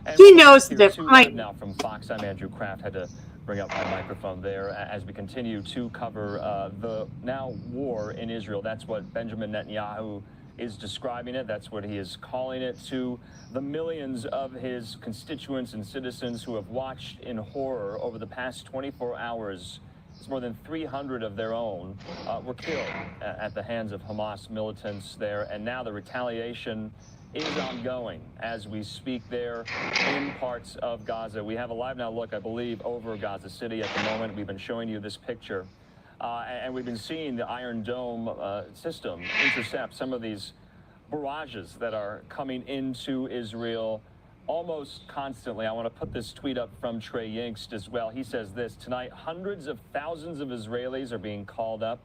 Speaker 8: And
Speaker 1: he knows the
Speaker 8: difference. Now from Fox, I'm Andrew Kraft. Had to bring up my microphone there as we continue to cover the now war in Israel. That's what Benjamin Netanyahu is describing it. That's what he is calling it, to the millions of his constituents and citizens who have watched in horror over the past 24 hours. It's more than 300 of their own were killed at the hands of Hamas militants there, and now the retaliation is ongoing as we speak there in parts of Gaza. We have a live now look, I believe, over Gaza City at the moment. We've been showing you this picture, and we've been seeing the Iron Dome system intercept some of these barrages that are coming into Israel almost constantly. I want to put this tweet up from Trey Yingst as well. He says this: tonight, hundreds of thousands of Israelis are being called up.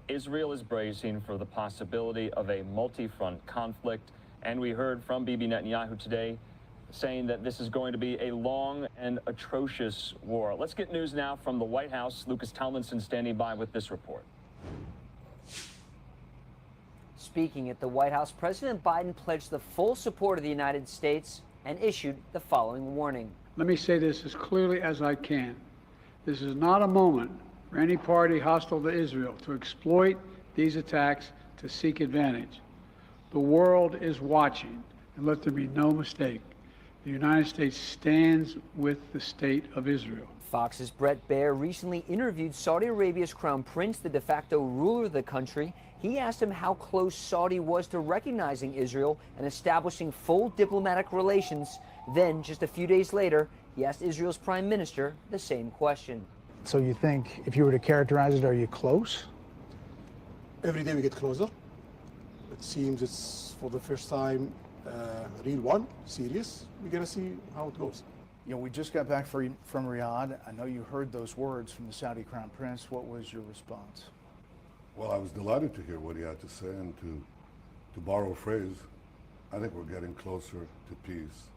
Speaker 8: Israel is bracing for the possibility of a multi-front conflict. And we heard from Bibi Netanyahu today saying that this is going to be a long and atrocious war. Let's get news now from the White House. Lucas Tomlinson standing by with this report.
Speaker 13: Speaking at the White House, President Biden pledged the full support of the United States and issued the following warning.
Speaker 14: Let me say this as clearly as I can. This is not a moment for any party hostile to Israel to exploit these attacks to seek advantage. The world is watching, and let there be no mistake. The United States stands with the state of Israel.
Speaker 13: Fox's Brett Baer recently interviewed Saudi Arabia's Crown Prince, the de facto ruler of the country. He asked him how close Saudi was to recognizing Israel and establishing full diplomatic relations. Then, just a few days later, he asked Israel's prime minister the same question.
Speaker 23: So you think, if you were to characterize it, are you close?
Speaker 24: Every day we get closer. It seems it's for the first time real one, serious. We're gonna see how it goes.
Speaker 23: You know, we just got back from Riyadh. I know you heard those words from the Saudi Crown Prince. What was your response?
Speaker 25: Well, I was delighted to hear what he had to say, and to borrow a phrase, I think we're getting closer to peace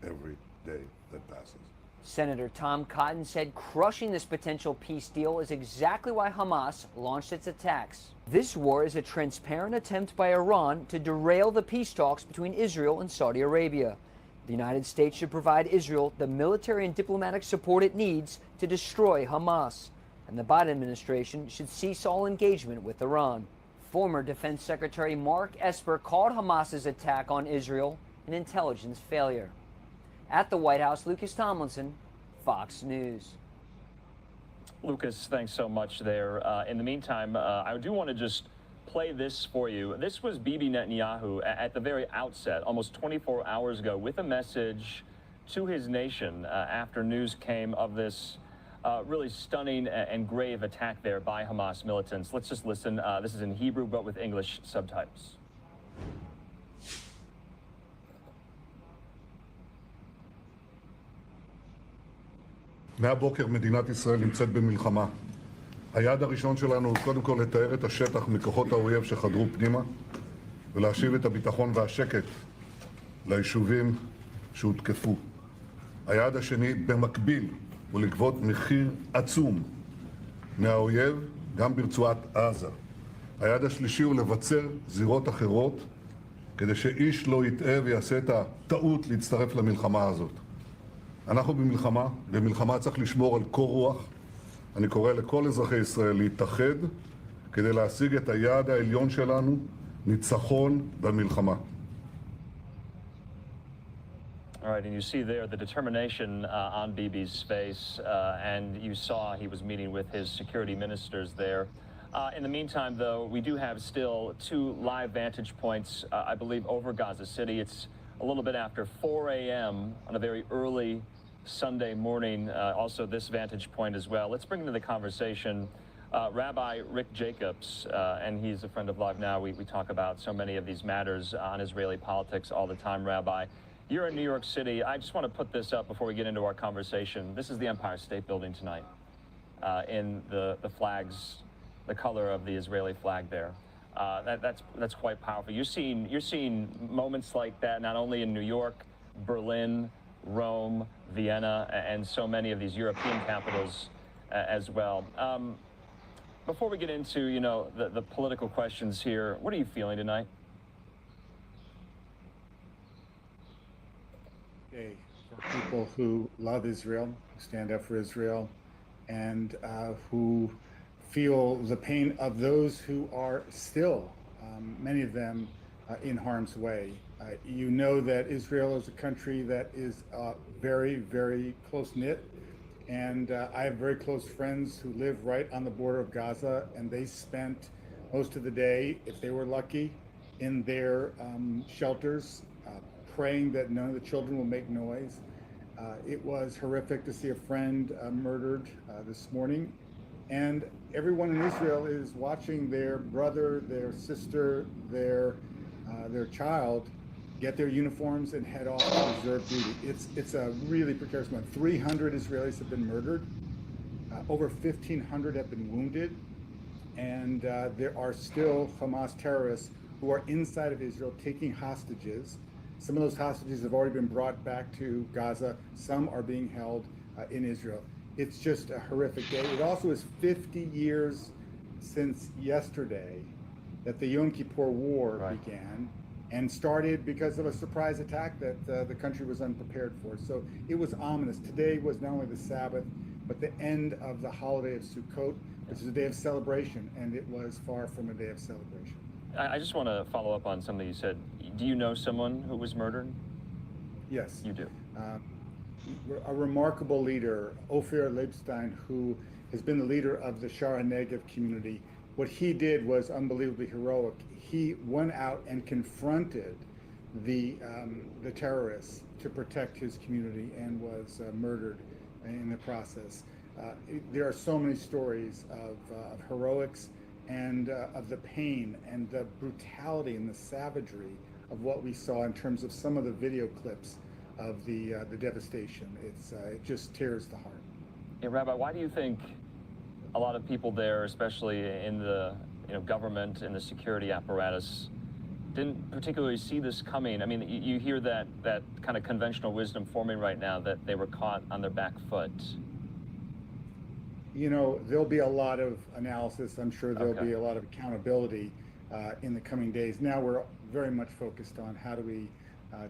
Speaker 25: every day that passes.
Speaker 13: Senator Tom Cotton said crushing this potential peace deal is exactly why Hamas launched its attacks. This war is a transparent attempt by Iran to derail the peace talks between Israel and Saudi Arabia. The United States should provide Israel the military and diplomatic support it needs to destroy Hamas, and the Biden administration should cease all engagement with Iran. Former Defense Secretary Mark Esper called Hamas's attack on Israel an intelligence failure. At the White House, Lucas Tomlinson, Fox News.
Speaker 8: Lucas, thanks so much there. In the meantime, I do want to just play this for you. This was Bibi Netanyahu at the very outset, almost 24 hours ago, with a message to his nation after news came of this really stunning and grave attack there by Hamas militants. Let's just listen. This is in Hebrew, but with English subtitles.
Speaker 25: מהבוקר מדינת ישראל נמצאת במלחמה. היעד הראשון שלנו הוא קודם כל לתאר את השטח מכוחות האויב שחדרו פנימה ולהשיב את הביטחון והשקט ליישובים שהותקפו. היעד השני במקביל הוא לגבות מחיר עצום מהאויב גם ברצועת עזה. היעד השלישי הוא לבצר זירות אחרות כדי שאיש לא יטעה ויעשה את הטעות להצטרף למלחמה הזאת. אנחנו במלחמה צריך לשמור על קור רוח. אני קורא לכל אזרחי ישראל להתאחד כדי להשיג את היעד העליון שלנו, ניצחון במלחמה.
Speaker 8: All right, and you see there the determination on Bibi's face, and you saw he was meeting with his security ministers there. In the meantime, though, we do have still 2 live vantage points, I believe, over Gaza City. It's a little bit after 4 a.m. on a very early Sunday morning, also this vantage point as well. Let's bring into the conversation Rabbi Rick Jacobs, and he's a friend of Live Now. We talk about so many of these matters on Israeli politics all the time, Rabbi. You're in New York City. I just want to put this up before we get into our conversation. This is the Empire State Building tonight, in the flags, the color of the Israeli flag there. That's quite powerful. You're seeing moments like that not only in New York, Berlin, Rome, Vienna, and so many of these European capitals as well. Before we get into the political questions here, what are you feeling tonight?
Speaker 26: Okay, for people who love Israel, stand up for Israel, and who feel the pain of those who are still, many of them, in harm's way. You know that Israel is a country that is very, very close-knit, and I have very close friends who live right on the border of Gaza, and they spent most of the day, if they were lucky, in their shelters, praying that none of the children will make noise. It was horrific to see a friend murdered this morning. And everyone in Israel is watching their brother, their sister, their their child, get their uniforms, and head off to reserve duty. It's a really precarious moment. 300 Israelis have been murdered. Over 1,500 have been wounded. And there are still Hamas terrorists who are inside of Israel taking hostages. Some of those hostages have already been brought back to Gaza. Some are being held in Israel. It's just a horrific day. It also is 50 years since yesterday that the Yom Kippur War began, and started because of a surprise attack that the country was unprepared for. So it was ominous. Today was not only the Sabbath, but the end of the holiday of Sukkot, which is a day of celebration, and it was far from a day of celebration.
Speaker 8: I just want to follow up on something you said. Do you know someone who was murdered?
Speaker 26: Yes.
Speaker 8: You do.
Speaker 26: A remarkable leader, Ophir Leibstein, who has been the leader of the Shara Negev community. What he did was unbelievably heroic. He went out and confronted the terrorists to protect his community, and was murdered in the process. There are so many stories of heroics, and of the pain and the brutality and the savagery of what we saw in terms of some of the video clips of the devastation. It just tears the heart.
Speaker 8: Yeah, Rabbi, why do you think a lot of people there, especially in the government and the security apparatus, didn't particularly see this coming? I mean, you hear that kind of conventional wisdom forming right now, that they were caught on their back foot.
Speaker 26: There'll be a lot of analysis. I'm sure there'll be a lot of accountability in the coming days. Now we're very much focused on how do we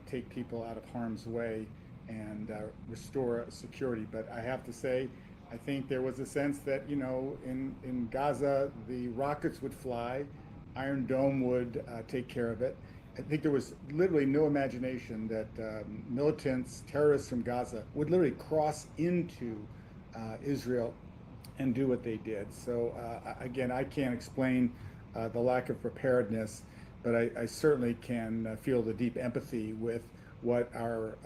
Speaker 26: take people out of harm's way and restore security. But I have to say, I think there was a sense that, in Gaza, the rockets would fly, Iron Dome would take care of it. I think there was literally no imagination that militants, terrorists from Gaza would literally cross into Israel and do what they did. So again, I can't explain the lack of preparedness, but I certainly can feel the deep empathy with what our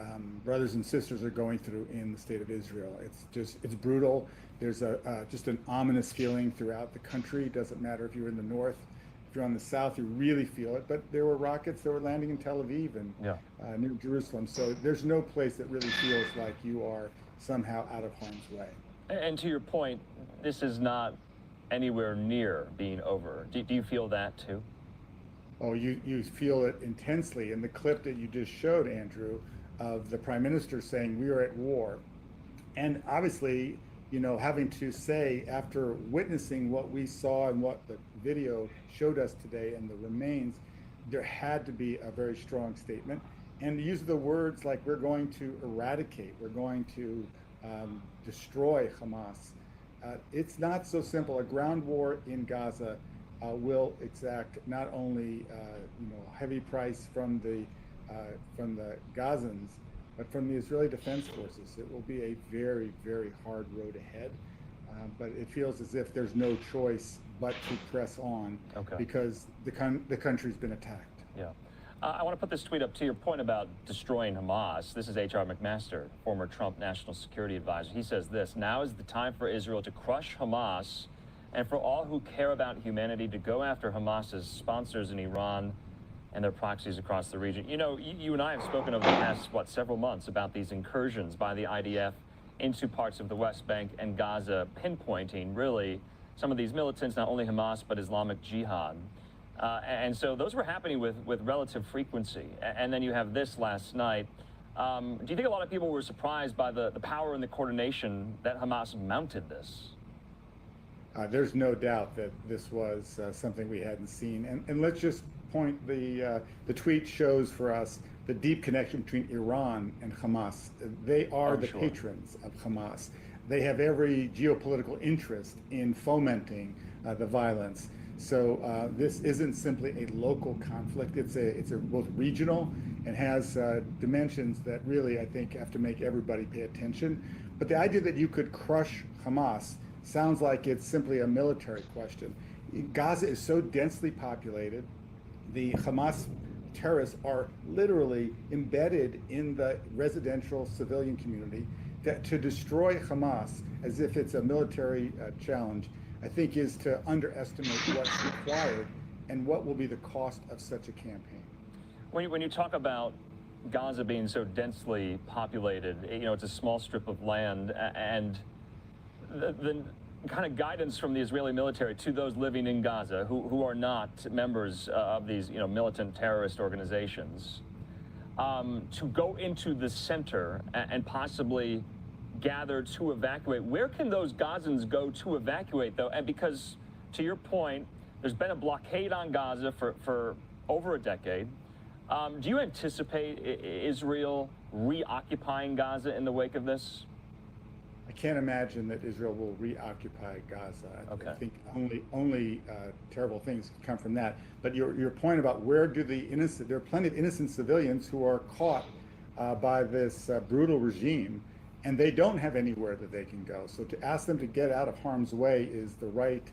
Speaker 26: brothers and sisters are going through in the state of Israel. It's brutal. There's just an ominous feeling throughout the country. It doesn't matter if you're in the north, if you're on the south, you really feel it. But there were rockets that were landing in Tel Aviv and near Jerusalem. So there's no place that really feels like you are somehow out of harm's way.
Speaker 8: And to your point, this is not anywhere near being over. Do you feel that too?
Speaker 26: Oh, you feel it intensely. In the clip that you just showed, Andrew, of the Prime Minister saying we are at war. And obviously, having to say, after witnessing what we saw and what the video showed us today and the remains, there had to be a very strong statement. And use the words like, we're going to eradicate, we're going to destroy Hamas. It's not so simple. A ground war in Gaza will exact not only heavy price from the Gazans, but from the Israeli Defense Forces. It will be a very, very hard road ahead. But it feels as if there's no choice but to press on, because the country's been attacked.
Speaker 8: Yeah. I want to put this tweet up to your point about destroying Hamas. This is H.R. McMaster, former Trump National Security Advisor. He says this: "Now is the time for Israel to crush Hamas, and for all who care about humanity to go after Hamas's sponsors in Iran and their proxies across the region." You and I have spoken over the past, several months about these incursions by the IDF into parts of the West Bank and Gaza, pinpointing really some of these militants, not only Hamas, but Islamic Jihad. And so those were happening with relative frequency. And then you have this last night. Do you think a lot of people were surprised by the power and the coordination that Hamas mounted this?
Speaker 26: There's no doubt that this was something we hadn't seen. And let's just point, the tweet shows for us the deep connection between Iran and Hamas. They are the patrons of Hamas. They have every geopolitical interest in fomenting the violence. So this isn't simply a local conflict. It's both regional and has dimensions that really, I think, have to make everybody pay attention. But the idea that you could crush Hamas sounds like it's simply a military question. Gaza is so densely populated. The Hamas terrorists are literally embedded in the residential civilian community. That to destroy Hamas as if it's a military challenge, I think, is to underestimate what's required and what will be the cost of such a campaign.
Speaker 8: When you talk about Gaza being so densely populated, it's a small strip of land, and the kind of guidance from the Israeli military to those living in Gaza who are not members of these militant terrorist organizations, to go into the center and possibly gather to evacuate. Where can those Gazans go to evacuate, though? And because, to your point, there's been a blockade on Gaza for over a decade. Do you anticipate Israel reoccupying Gaza in the wake of this?
Speaker 26: I can't imagine that Israel will reoccupy Gaza.
Speaker 8: Okay.
Speaker 26: I think only terrible things can come from that. But your point about where do the innocent, there are plenty of innocent civilians who are caught by this brutal regime, and they don't have anywhere that they can go. So to ask them to get out of harm's way is the right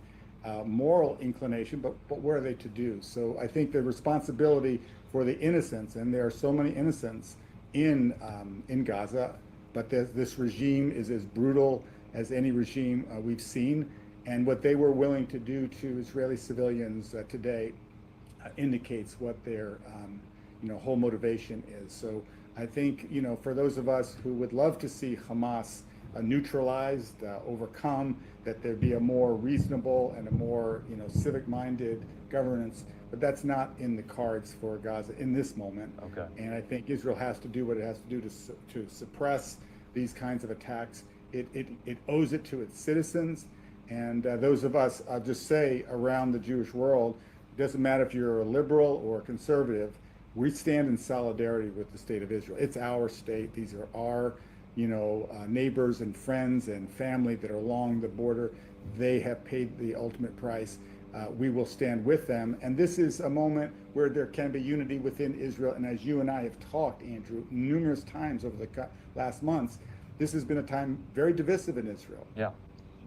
Speaker 26: moral inclination, but what are they to do? So I think the responsibility for the innocents, and there are so many innocents in Gaza, but this regime is as brutal as any regime we've seen, and what they were willing to do to Israeli civilians today indicates what their whole motivation is. So I think for those of us who would love to see Hamas neutralized, overcome, that there be a more reasonable and a more civic-minded governance, but that's not in the cards for Gaza in this moment.
Speaker 8: Okay.
Speaker 26: And I think Israel has to do what it has to do to suppress these kinds of attacks. It owes it to its citizens, and those of us, I'll just say, around the Jewish world, it doesn't matter if you're a liberal or a conservative, we stand in solidarity with the state of Israel. It's our state. These are our neighbors and friends and family that are along the border. They have paid the ultimate price. We will stand with them. And this is a moment where there can be unity within Israel. And as you and I have talked, Andrew, numerous times over the last months, this has been a time very divisive in Israel.
Speaker 8: Yeah.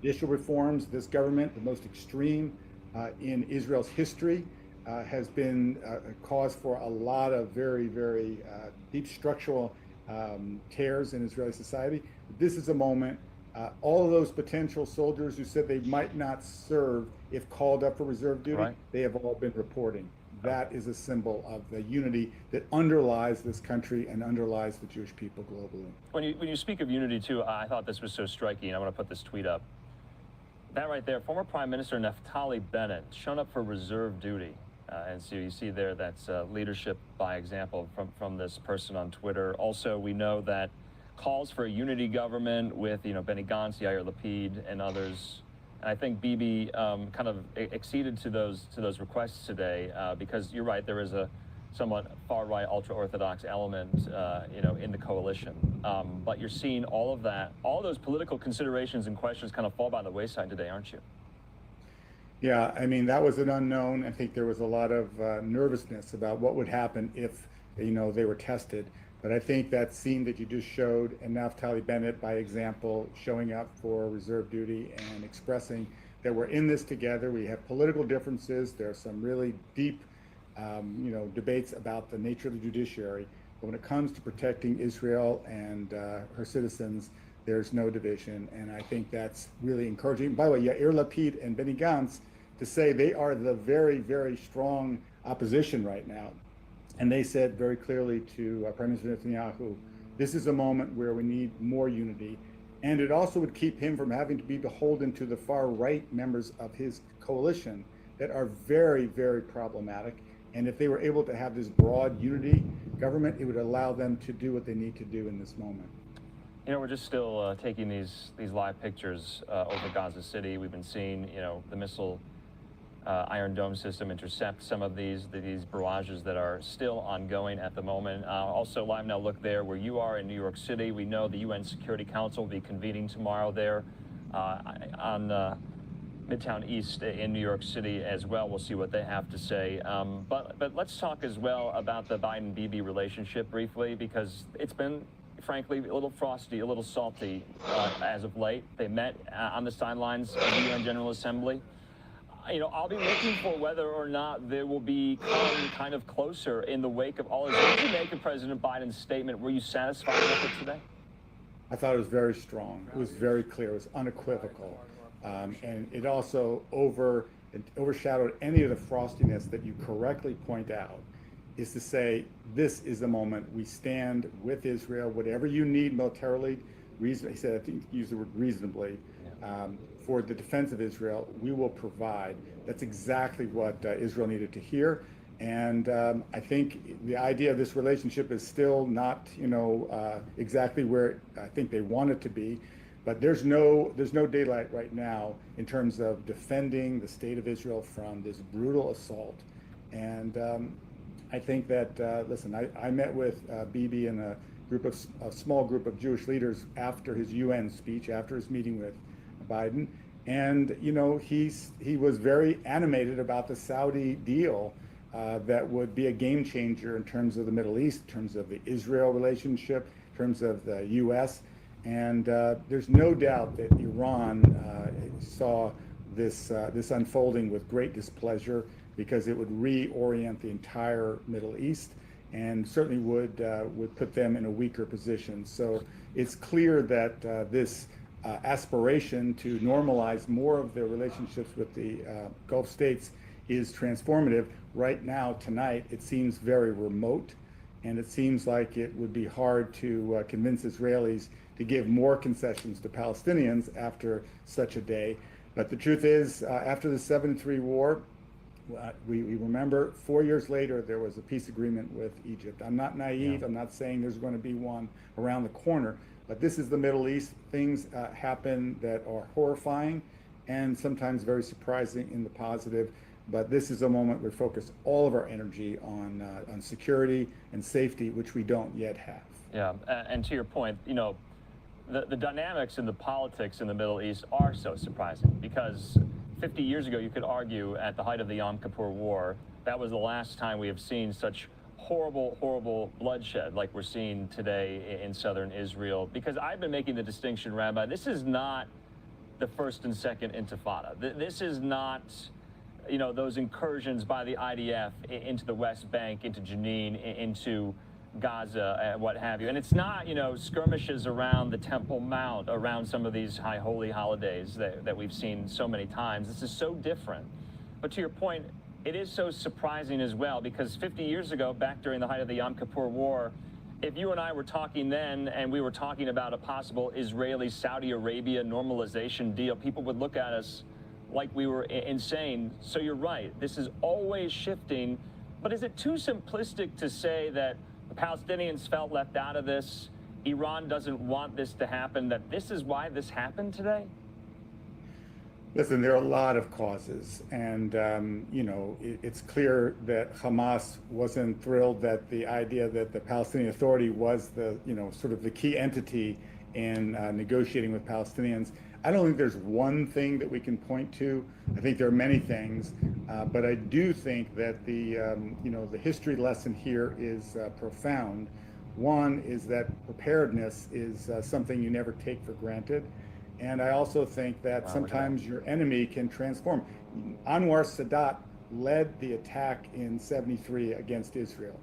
Speaker 26: Judicial reforms, this government, the most extreme in Israel's history, has been a cause for a lot of very, very deep structural tears in Israeli society. This is a moment, all of those potential soldiers who said they might not serve if called up for reserve duty,
Speaker 8: right,
Speaker 26: they have all been reporting. That is a symbol of the unity that underlies this country and underlies the Jewish people globally.
Speaker 8: When you speak of unity, too, I thought this was so striking. I want to put this tweet up. That right there, former Prime Minister Naftali Bennett shown up for reserve duty. And so you see there, that's leadership by example from this person on Twitter. Also, we know that calls for a unity government with, Benny Gantz, Yair Lapid, and others. And I think Bibi kind of acceded to those requests today because you're right, there is a somewhat far-right, ultra-Orthodox element, in the coalition. But you're seeing all of that, all those political considerations and questions kind of fall by the wayside today, aren't you?
Speaker 26: Yeah, I mean, that was an unknown. I think there was a lot of nervousness about what would happen if, they were tested. But I think that scene that you just showed, and Naftali Bennett, by example, showing up for reserve duty and expressing that we're in this together. We have political differences. There are some really deep, debates about the nature of the judiciary. But when it comes to protecting Israel and her citizens, there's no division. And I think that's really encouraging. By the way, Yair Lapid and Benny Gantz, to say they are the very, very strong opposition right now. And they said very clearly to Prime Minister Netanyahu, this is a moment where we need more unity. And it also would keep him from having to be beholden to the far right members of his coalition that are very, very problematic. And if they were able to have this broad unity government, it would allow them to do what they need to do in this moment.
Speaker 8: We're just still taking these live pictures over Gaza City. We've been seeing, the missile Iron Dome system intercept some of these barrages that are still ongoing at the moment. Also, live now, look there where you are in New York City. We know the UN Security Council will be convening tomorrow there on Midtown East in New York City as well. We'll see what they have to say. But let's talk as well about the Biden-Bibi relationship briefly, because it's been, frankly, a little frosty, a little salty as of late. They met on the sidelines of the UN General Assembly. I'll be looking for whether or not there will be kind of closer in the wake of all this. What did you make of President Biden's statement? Were you satisfied with it today?
Speaker 26: I thought it was very strong. It was very clear. It was unequivocal. And it also overshadowed any of the frostiness that you correctly point out. is to say, this is the moment we stand with Israel, whatever you need militarily, he said, I think he used the word reasonably, for the defense of Israel, we will provide. That's exactly what Israel needed to hear. And I think the idea of this relationship is still not, exactly where I think they want it to be. But there's no daylight right now in terms of defending the state of Israel from this brutal assault. And I think that, listen, I met with Bibi and a small group of Jewish leaders after his UN speech, after his meeting with Biden. And, he was very animated about the Saudi deal that would be a game changer in terms of the Middle East, in terms of the Israel relationship, in terms of the U.S. And there's no doubt that Iran saw this unfolding with great displeasure, because it would reorient the entire Middle East and certainly would put them in a weaker position. So it's clear that this aspiration to normalize more of their relationships with the Gulf states is transformative. Right now, tonight, it seems very remote, and it seems like it would be hard to convince Israelis to give more concessions to Palestinians after such a day. But the truth is, after the 7-3 war, we remember 4 years later, there was a peace agreement with Egypt. I'm not naive. Yeah. I'm not saying there's going to be one around the corner, but this is the Middle East. Things happen that are horrifying and sometimes very surprising in the positive. But this is a moment we focus all of our energy on security and safety, which we don't yet have.
Speaker 8: Yeah, and to your point, the dynamics and the politics in the Middle East are so surprising, because 50 years ago, you could argue at the height of the Yom Kippur War, that was the last time we have seen such horrible, horrible bloodshed like we're seeing today in southern Israel. Because I've been making the distinction, Rabbi, this is not the first and second intifada. This is not, those incursions by the IDF into the West Bank, into Jenin, into Gaza, and what have you. And it's not, skirmishes around the Temple Mount, around some of these high holy holidays that we've seen so many times. This is so different. But to your point, it is so surprising as well, because 50 years ago, back during the height of the Yom Kippur War, if you and I were talking then and we were talking about a possible Israeli-Saudi Arabia normalization deal, people would look at us like we were insane. So you're right, this is always shifting. But is it too simplistic to say that the Palestinians felt left out of this, Iran doesn't want this to happen, that this is why this happened today?
Speaker 26: Listen, there are a lot of causes, and it's clear that Hamas wasn't thrilled that the idea that the Palestinian Authority was the, sort of the key entity in negotiating with Palestinians. I don't think there's one thing that we can point to. I think there are many things, but I do think that the history lesson here is profound. One is that preparedness is something you never take for granted. And I also think that sometimes your enemy can transform. Anwar Sadat led the attack in '73 against Israel.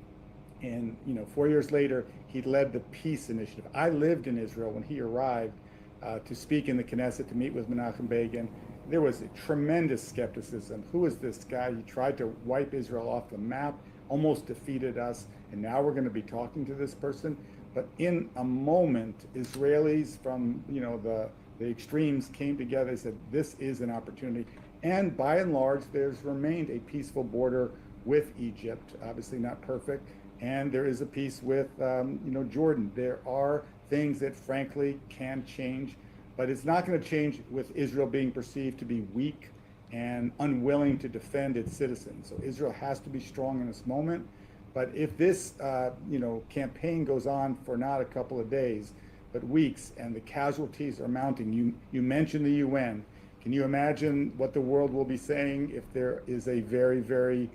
Speaker 26: And 4 years later, he led the peace initiative. I lived in Israel when he arrived to speak in the Knesset, to meet with Menachem Begin. There was a tremendous skepticism. Who is this guy? He tried to wipe Israel off the map, almost defeated us, and now we're going to be talking to this person. But in a moment, Israelis from the extremes came together and said, this is an opportunity. And by and large, there's remained a peaceful border with Egypt, obviously not perfect. And there is a peace with, Jordan. There are things that frankly can change, but it's not going to change with Israel being perceived to be weak and unwilling to defend its citizens. So Israel has to be strong in this moment. But if this, campaign goes on for not a couple of days, but weeks, and the casualties are mounting. You mentioned the UN. Can you imagine what the world will be saying if there is a very, very,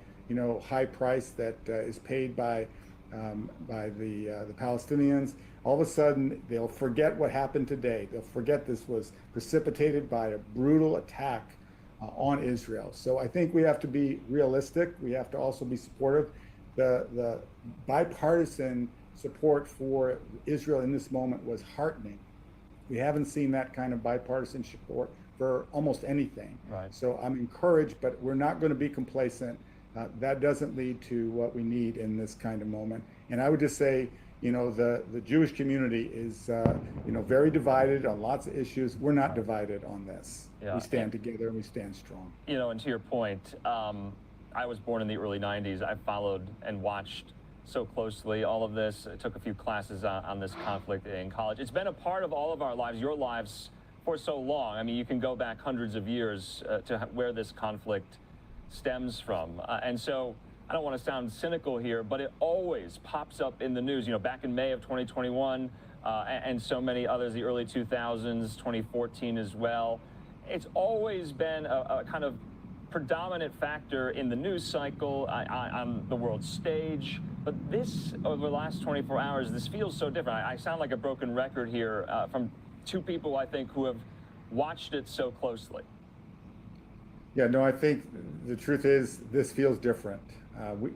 Speaker 26: high price that is paid by the Palestinians? All of a sudden, they'll forget what happened today. They'll forget this was precipitated by a brutal attack on Israel. So I think we have to be realistic. We have to also be supportive. The bipartisan support for Israel in this moment was heartening. We haven't seen that kind of bipartisan support for almost anything.
Speaker 8: Right.
Speaker 26: So I'm encouraged, but we're not going to be complacent. that doesn't lead to what we need in this kind of moment. And I would just say, the Jewish community is, very divided on lots of issues. We're not divided on this.
Speaker 8: Yeah.
Speaker 26: We stand together and we stand strong.
Speaker 8: And to your point, I was born in the early 90s. I followed and watched so closely all of this. I took a few classes on this conflict in college. It's been a part of all of our lives, your lives, for so long. I mean, you can go back hundreds of years to where this conflict stems from. And so I don't want to sound cynical here, but it always pops up in the news. Back in May of 2021 and so many others, the early 2000s, 2014 as well. It's always been a kind of predominant factor in the news cycle, on the world stage. But this, over the last 24 hours, this feels so different. I sound like a broken record here from two people, I think, who have watched it so closely.
Speaker 26: Yeah, no, I think the truth is this feels different.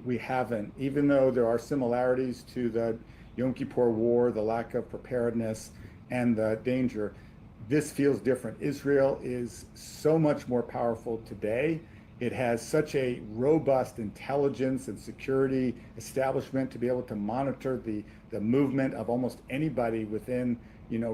Speaker 26: We haven't, even though there are similarities to the Yom Kippur War, the lack of preparedness and the danger, this feels different. Israel is so much more powerful today. It has such a robust intelligence and security establishment to be able to monitor the movement of almost anybody within,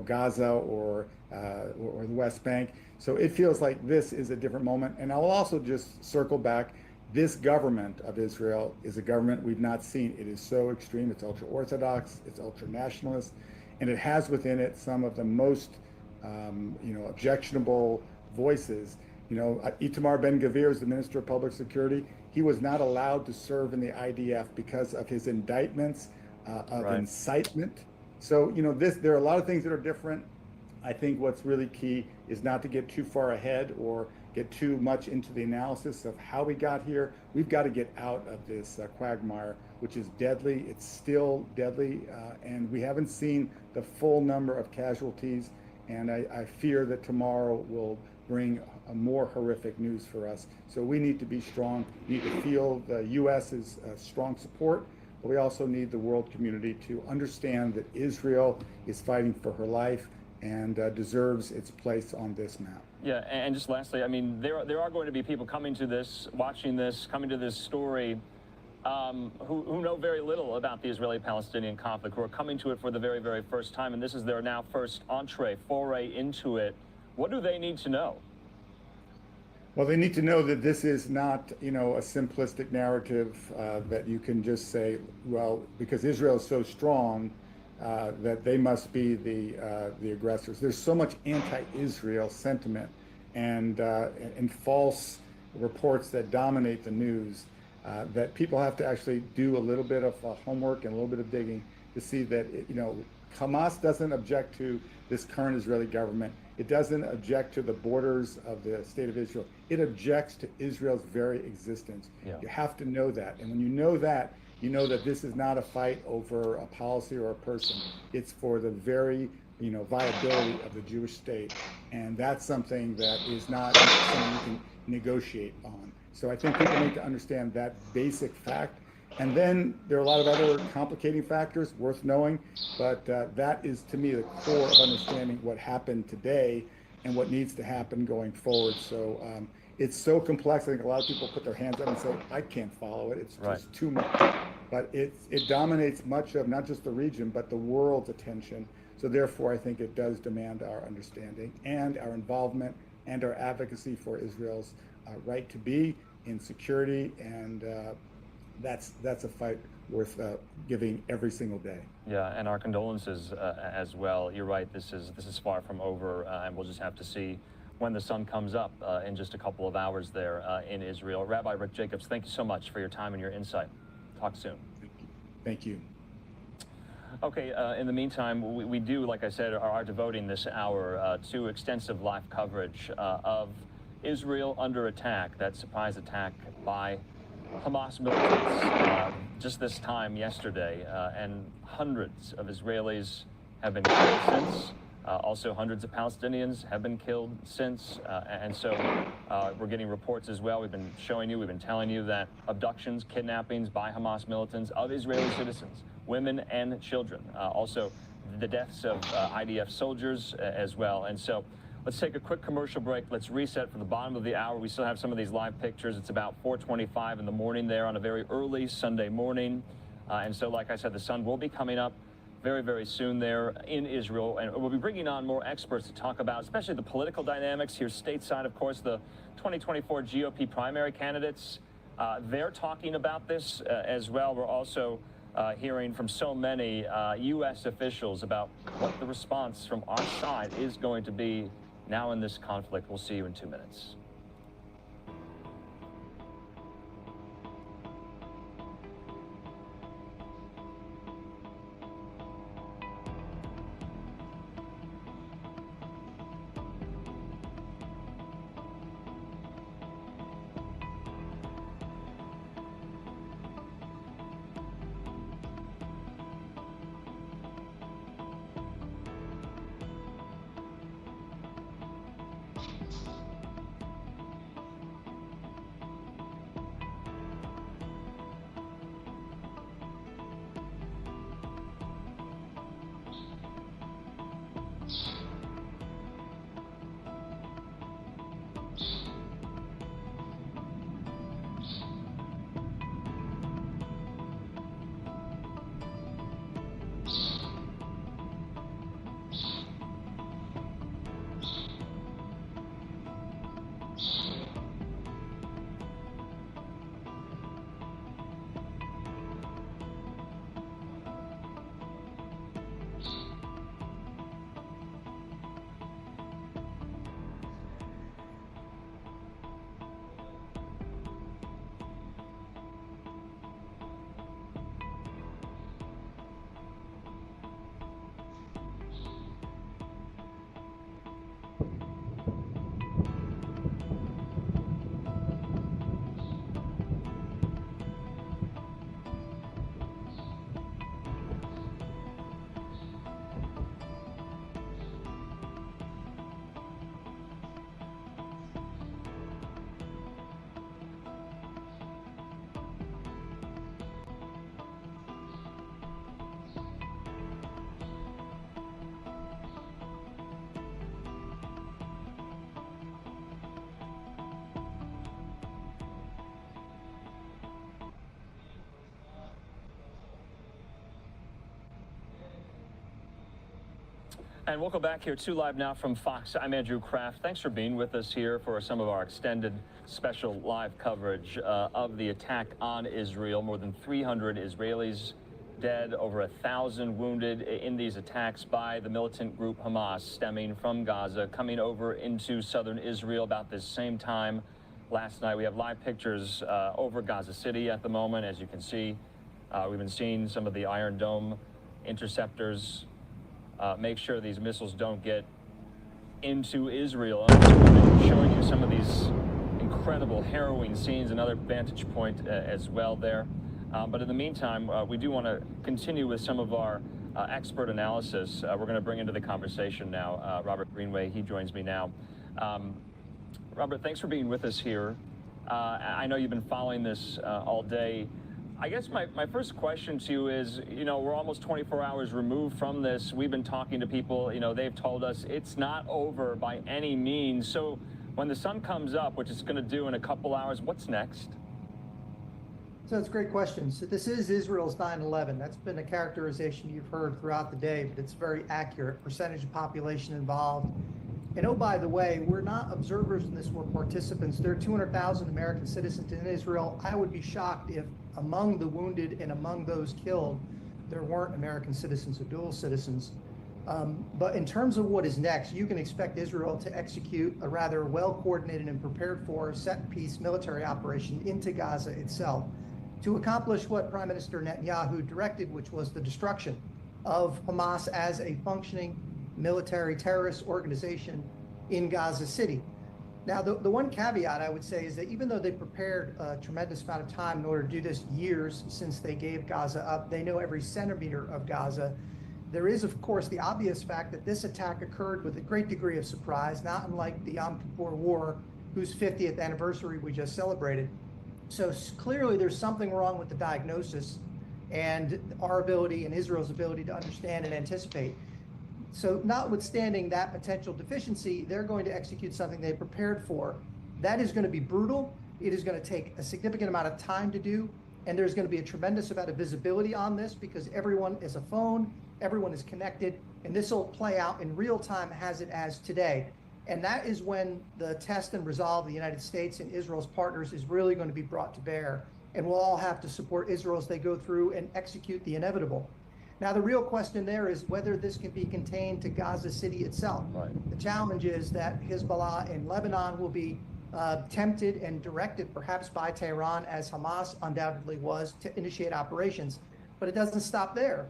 Speaker 26: Gaza or the West Bank. So it feels like this is a different moment. And I'll also just circle back. This government of Israel is a government we've not seen. It is so extreme. It's ultra-Orthodox, it's ultra-nationalist, and it has within it some of the most, objectionable voices. Itamar Ben-Gvir is the Minister of Public Security. He was not allowed to serve in the IDF because of his indictments of incitement. So, there are a lot of things that are different. I think what's really key is not to get too far ahead or get too much into the analysis of how we got here. We've got to get out of this quagmire, which is deadly. It's still deadly, and we haven't seen the full number of casualties. And I fear that tomorrow will bring a more horrific news for us. So we need to be strong. We need to feel the U.S.'s strong support, but we also need the world community to understand that Israel is fighting for her life and deserves its place on this map.
Speaker 8: Yeah, and just lastly, I mean, there are going to be people coming to this, watching this, coming to this story, who know very little about the Israeli-Palestinian conflict, who are coming to it for the very, very first time, and this is their now first foray into it. What do they need to know?
Speaker 26: Well, they need to know that this is not, a simplistic narrative that you can just say, well, because Israel is so strong, that they must be the aggressors. There's so much anti-Israel sentiment and false reports that dominate the news that people have to actually do a little bit of homework and a little bit of digging to see that Hamas doesn't object to this current Israeli government. It doesn't object to the borders of the state of Israel. It objects to Israel's very existence.
Speaker 8: Yeah.
Speaker 26: You have to know that, and when you know that this is not a fight over a policy or a person. It's for the very, viability of the Jewish state. And that's something that is not something you can negotiate on. So I think people need to understand that basic fact. And then there are a lot of other complicating factors worth knowing, but that is, to me, the core of understanding what happened today and what needs to happen going forward. So it's so complex. I think a lot of people put their hands up and say, I can't follow it. It's just too much. But it dominates much of not just the region, but the world's attention. So therefore, I think it does demand our understanding and our involvement and our advocacy for Israel's right to be in security. And that's a fight worth giving every single day.
Speaker 8: Yeah, and our condolences as well. You're right. This is far from over, and we'll just have to see when the sun comes up in just a couple of hours there in Israel. Rabbi Rick Jacobs, thank you so much for your time and your insight. Talk soon.
Speaker 26: Thank you.
Speaker 8: Okay, in the meantime, we do, like I said, are devoting this hour to extensive live coverage of Israel under attack, that surprise attack by Hamas militants just this time yesterday, and hundreds of Israelis have been killed since. Also, hundreds of Palestinians have been killed since, and so we're getting reports as well. We've been showing you, we've been telling you that abductions, kidnappings by Hamas militants of Israeli citizens, women and children. Also, the deaths of IDF soldiers as well. And so Let's take a quick commercial break. Let's reset for the bottom of the hour. We still have some of these live pictures. It's about 4:25 in the morning there on a very early Sunday morning. And so, like I said, the sun will be coming up very, very soon there in Israel. And we'll be bringing on more experts to talk about, especially the political dynamics here stateside. Of course, the 2024 GOP primary candidates, they're talking about this as well. We're also hearing from so many U.S. officials about what the response from our side is going to be now in this conflict. We'll see you in 2 minutes. And welcome back here to Live Now from Fox. I'm Andrew Kraft. Thanks for being with us here for some of our extended special live coverage of the attack on Israel. More than 300 Israelis dead, over 1,000 wounded in these attacks by the militant group Hamas, stemming from Gaza, coming over into southern Israel about this same time last night. We have live pictures over Gaza City at the moment. As you can see, we've been seeing some of the Iron Dome interceptors make sure these missiles don't get into Israel. I'm showing you some of these incredible, harrowing scenes, another vantage point as well there. But in the meantime, we do want to continue with some of our expert analysis. We're going to bring into the conversation now Robert Greenway. He joins me now. Robert, thanks for being with us here. I know you've been following this all day. I guess my first question to you is, we're almost 24 hours removed from this. We've been talking to people, they've told us it's not over by any means. So when the sun comes up, which it's going to do in a couple hours, what's next?
Speaker 7: So it's a great question. So this is Israel's 9/11. That's been a characterization you've heard throughout the day, but it's very accurate. Percentage of population involved. And oh, by the way, we're not observers in this, we're participants. There are 200,000 American citizens in Israel. I would be shocked if among the wounded and among those killed, there weren't American citizens or dual citizens. But in terms of what is next, you can expect Israel to execute a rather well-coordinated and prepared for set-piece military operation into Gaza itself to accomplish what Prime Minister Netanyahu directed, which was the destruction of Hamas as a functioning military terrorist organization in Gaza City. Now, the one caveat I would say is that even though they prepared a tremendous amount of time in order to do this, years since they gave Gaza up, they know every centimeter of Gaza. There is, of course, the obvious fact that this attack occurred with a great degree of surprise, not unlike the Yom Kippur War, whose 50th anniversary we just celebrated. So clearly there's something wrong with the diagnosis and our ability and Israel's ability to understand and anticipate. So notwithstanding that potential deficiency, they're going to execute something they prepared for. That is going to be brutal. It is going to take a significant amount of time to do. And there's going to be a tremendous amount of visibility on this because everyone is a phone, everyone is connected, and this will play out in real time as it has today. And that is when the test and resolve of the United States and Israel's partners is really going to be brought to bear. And we'll all have to support Israel as they go through and execute the inevitable. Now, the real question there is whether this can be contained to Gaza City itself. Right. The challenge is that Hezbollah in Lebanon will be tempted and directed perhaps by Tehran, as Hamas undoubtedly was, to initiate operations. But it doesn't stop there.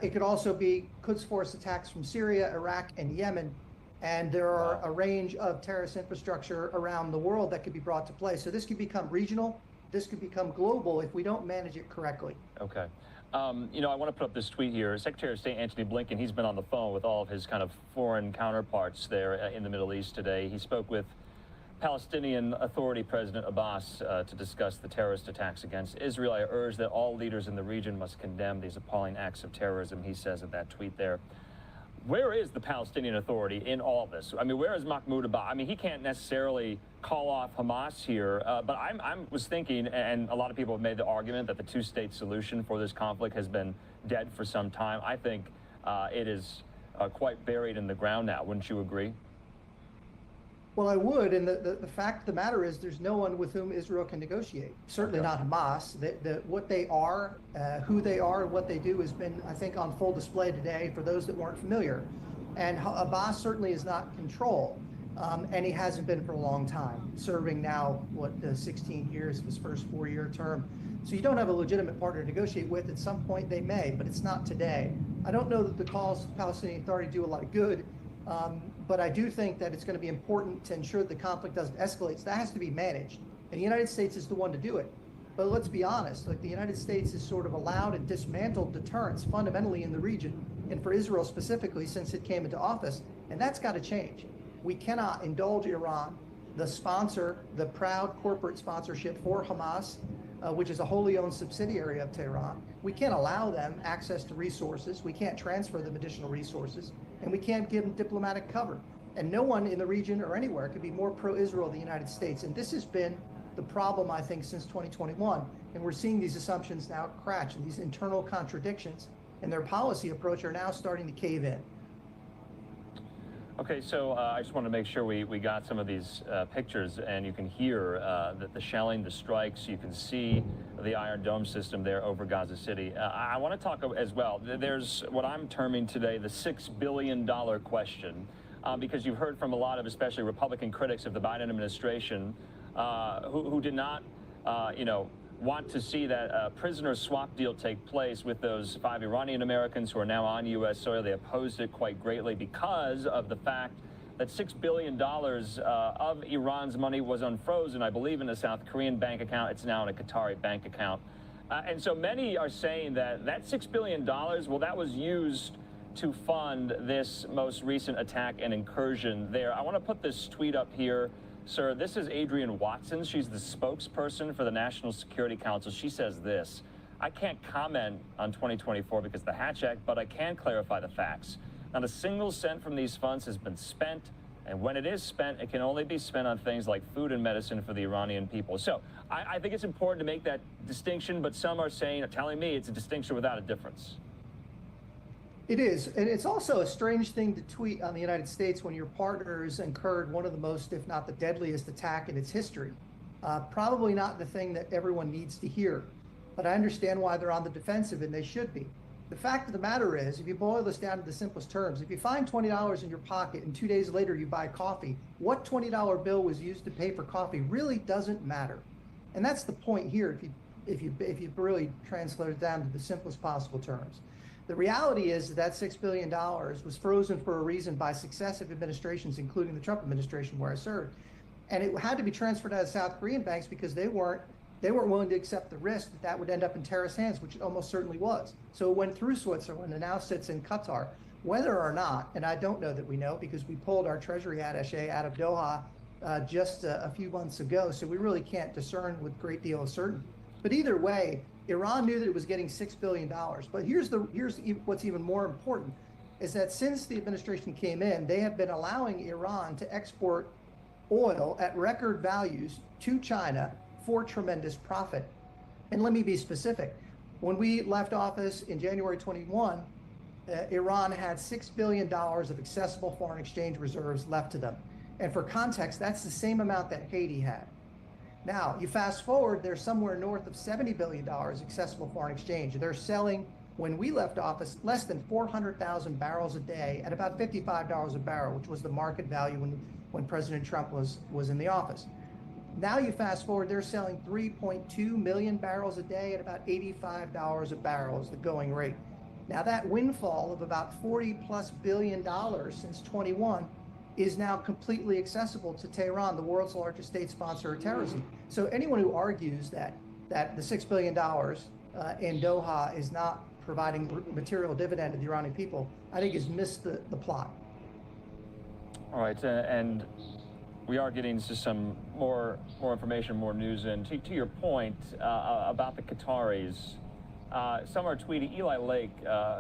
Speaker 7: It could also be Quds Force attacks from Syria, Iraq, and Yemen. And there are a range of terrorist infrastructure around the world that could be brought to play. So this could become regional. This could become global if we don't manage it correctly.
Speaker 8: Okay. You know, I want to put up this tweet here. Secretary of State Antony Blinken, he's been on the phone with all of his kind of foreign counterparts there in the Middle East today. He spoke with Palestinian Authority President Abbas to discuss the terrorist attacks against Israel. I urge that all leaders in the region must condemn these appalling acts of terrorism, he says in that tweet there. Where is the Palestinian Authority in all of this? I mean, where is Mahmoud Abbas? I mean, he can't necessarily call off Hamas here, but I was thinking, and a lot of people have made the argument that the two-state solution for this conflict has been dead for some time. I think it is quite buried in the ground now. Wouldn't you agree?
Speaker 7: Well, I would, and the fact of the matter is there's no one with whom Israel can negotiate. Certainly not Hamas. What they are, who they are, and what they do has been, I think, on full display today for those that weren't familiar. And Abbas certainly is not in control, and he hasn't been for a long time, serving now, 16 years of his first 4-year term. So you don't have a legitimate partner to negotiate with. At some point they may, but it's not today. I don't know that the calls to the Palestinian Authority do a lot of good. But I do think that it's going to be important to ensure that the conflict doesn't escalate. So that has to be managed. And the United States is the one to do it. But let's be honest, like the United States has sort of allowed and dismantled deterrence fundamentally in the region, and for Israel specifically since it came into office. And that's got to change. We cannot indulge Iran, the proud corporate sponsorship for Hamas, which is a wholly owned subsidiary of Tehran. We can't allow them access to resources. We can't transfer them additional resources. And we can't give them diplomatic cover. And no one in the region or anywhere could be more pro-Israel than the United States. And this has been the problem, I think, since 2021. And we're seeing these assumptions now crash, and these internal contradictions in their policy approach are now starting to cave in.
Speaker 8: Okay, so I just want to make sure we got some of these pictures, and you can hear the shelling, the strikes. You can see the Iron Dome system there over Gaza City. I want to talk as well. There's what I'm terming today the $6 billion question, because you've heard from a lot of especially Republican critics of the Biden administration who did not, want to see that prisoner swap deal take place with those 5 Iranian Americans who are now on U.S. soil. They opposed it quite greatly because of the fact that $6 billion of Iran's money was unfrozen, I believe, in a South Korean bank account. It's now in a Qatari bank account. And so many are saying that $6 billion, well, that was used to fund this most recent attack and incursion there. I want to put this tweet up here. Sir, this is Adrienne Watson. She's the spokesperson for the National Security Council. She says this: I can't comment on 2024 because of the Hatch Act, but I can clarify the facts. Not a single cent from these funds has been spent, and when it is spent, it can only be spent on things like food and medicine for the Iranian people. So I think it's important to make that distinction, but some are telling me it's a distinction without a difference.
Speaker 7: It is, and it's also a strange thing to tweet on the United States when your partners incurred one of the most, if not the deadliest attack in its history. Probably not the thing that everyone needs to hear, but I understand why they're on the defensive, and they should be. The fact of the matter is, if you boil this down to the simplest terms, if you find $20 in your pocket and 2 days later you buy coffee, what $20 bill was used to pay for coffee really doesn't matter. And that's the point here if you really translate it down to the simplest possible terms. The reality is that $6 billion was frozen for a reason by successive administrations, including the Trump administration where I served. And it had to be transferred out of South Korean banks because they weren't willing to accept the risk that would end up in terrorist hands, which it almost certainly was. So it went through Switzerland and now sits in Qatar. Whether or not, and I don't know that we know because we pulled our treasury attaché out of Doha just a few months ago, so we really can't discern with a great deal of certainty. But either way, Iran knew that it was getting $6 billion. But here's what's even more important. is that since the administration came in, they have been allowing Iran to export oil at record values to China for tremendous profit. And let me be specific. When we left office in January 21, Iran had $6 billion of accessible foreign exchange reserves left to them. And for context, that's the same amount that Haiti had. Now, you fast forward, they're somewhere north of $70 billion accessible foreign exchange. They're selling, when we left office, less than 400,000 barrels a day at about $55 a barrel, which was the market value when President Trump was in the office. Now you fast forward, they're selling 3.2 million barrels a day at about $85 a barrel is the going rate. Now that windfall of about $40+ billion since 21 is now completely accessible to Tehran, the world's largest state sponsor of terrorism. So anyone who argues that the $6 billion in Doha is not providing material dividend to the Iranian people, I think has missed the plot.
Speaker 8: All right, and we are getting to some more information, more news. And to your point about the Qataris, some are tweeting, Eli Lake,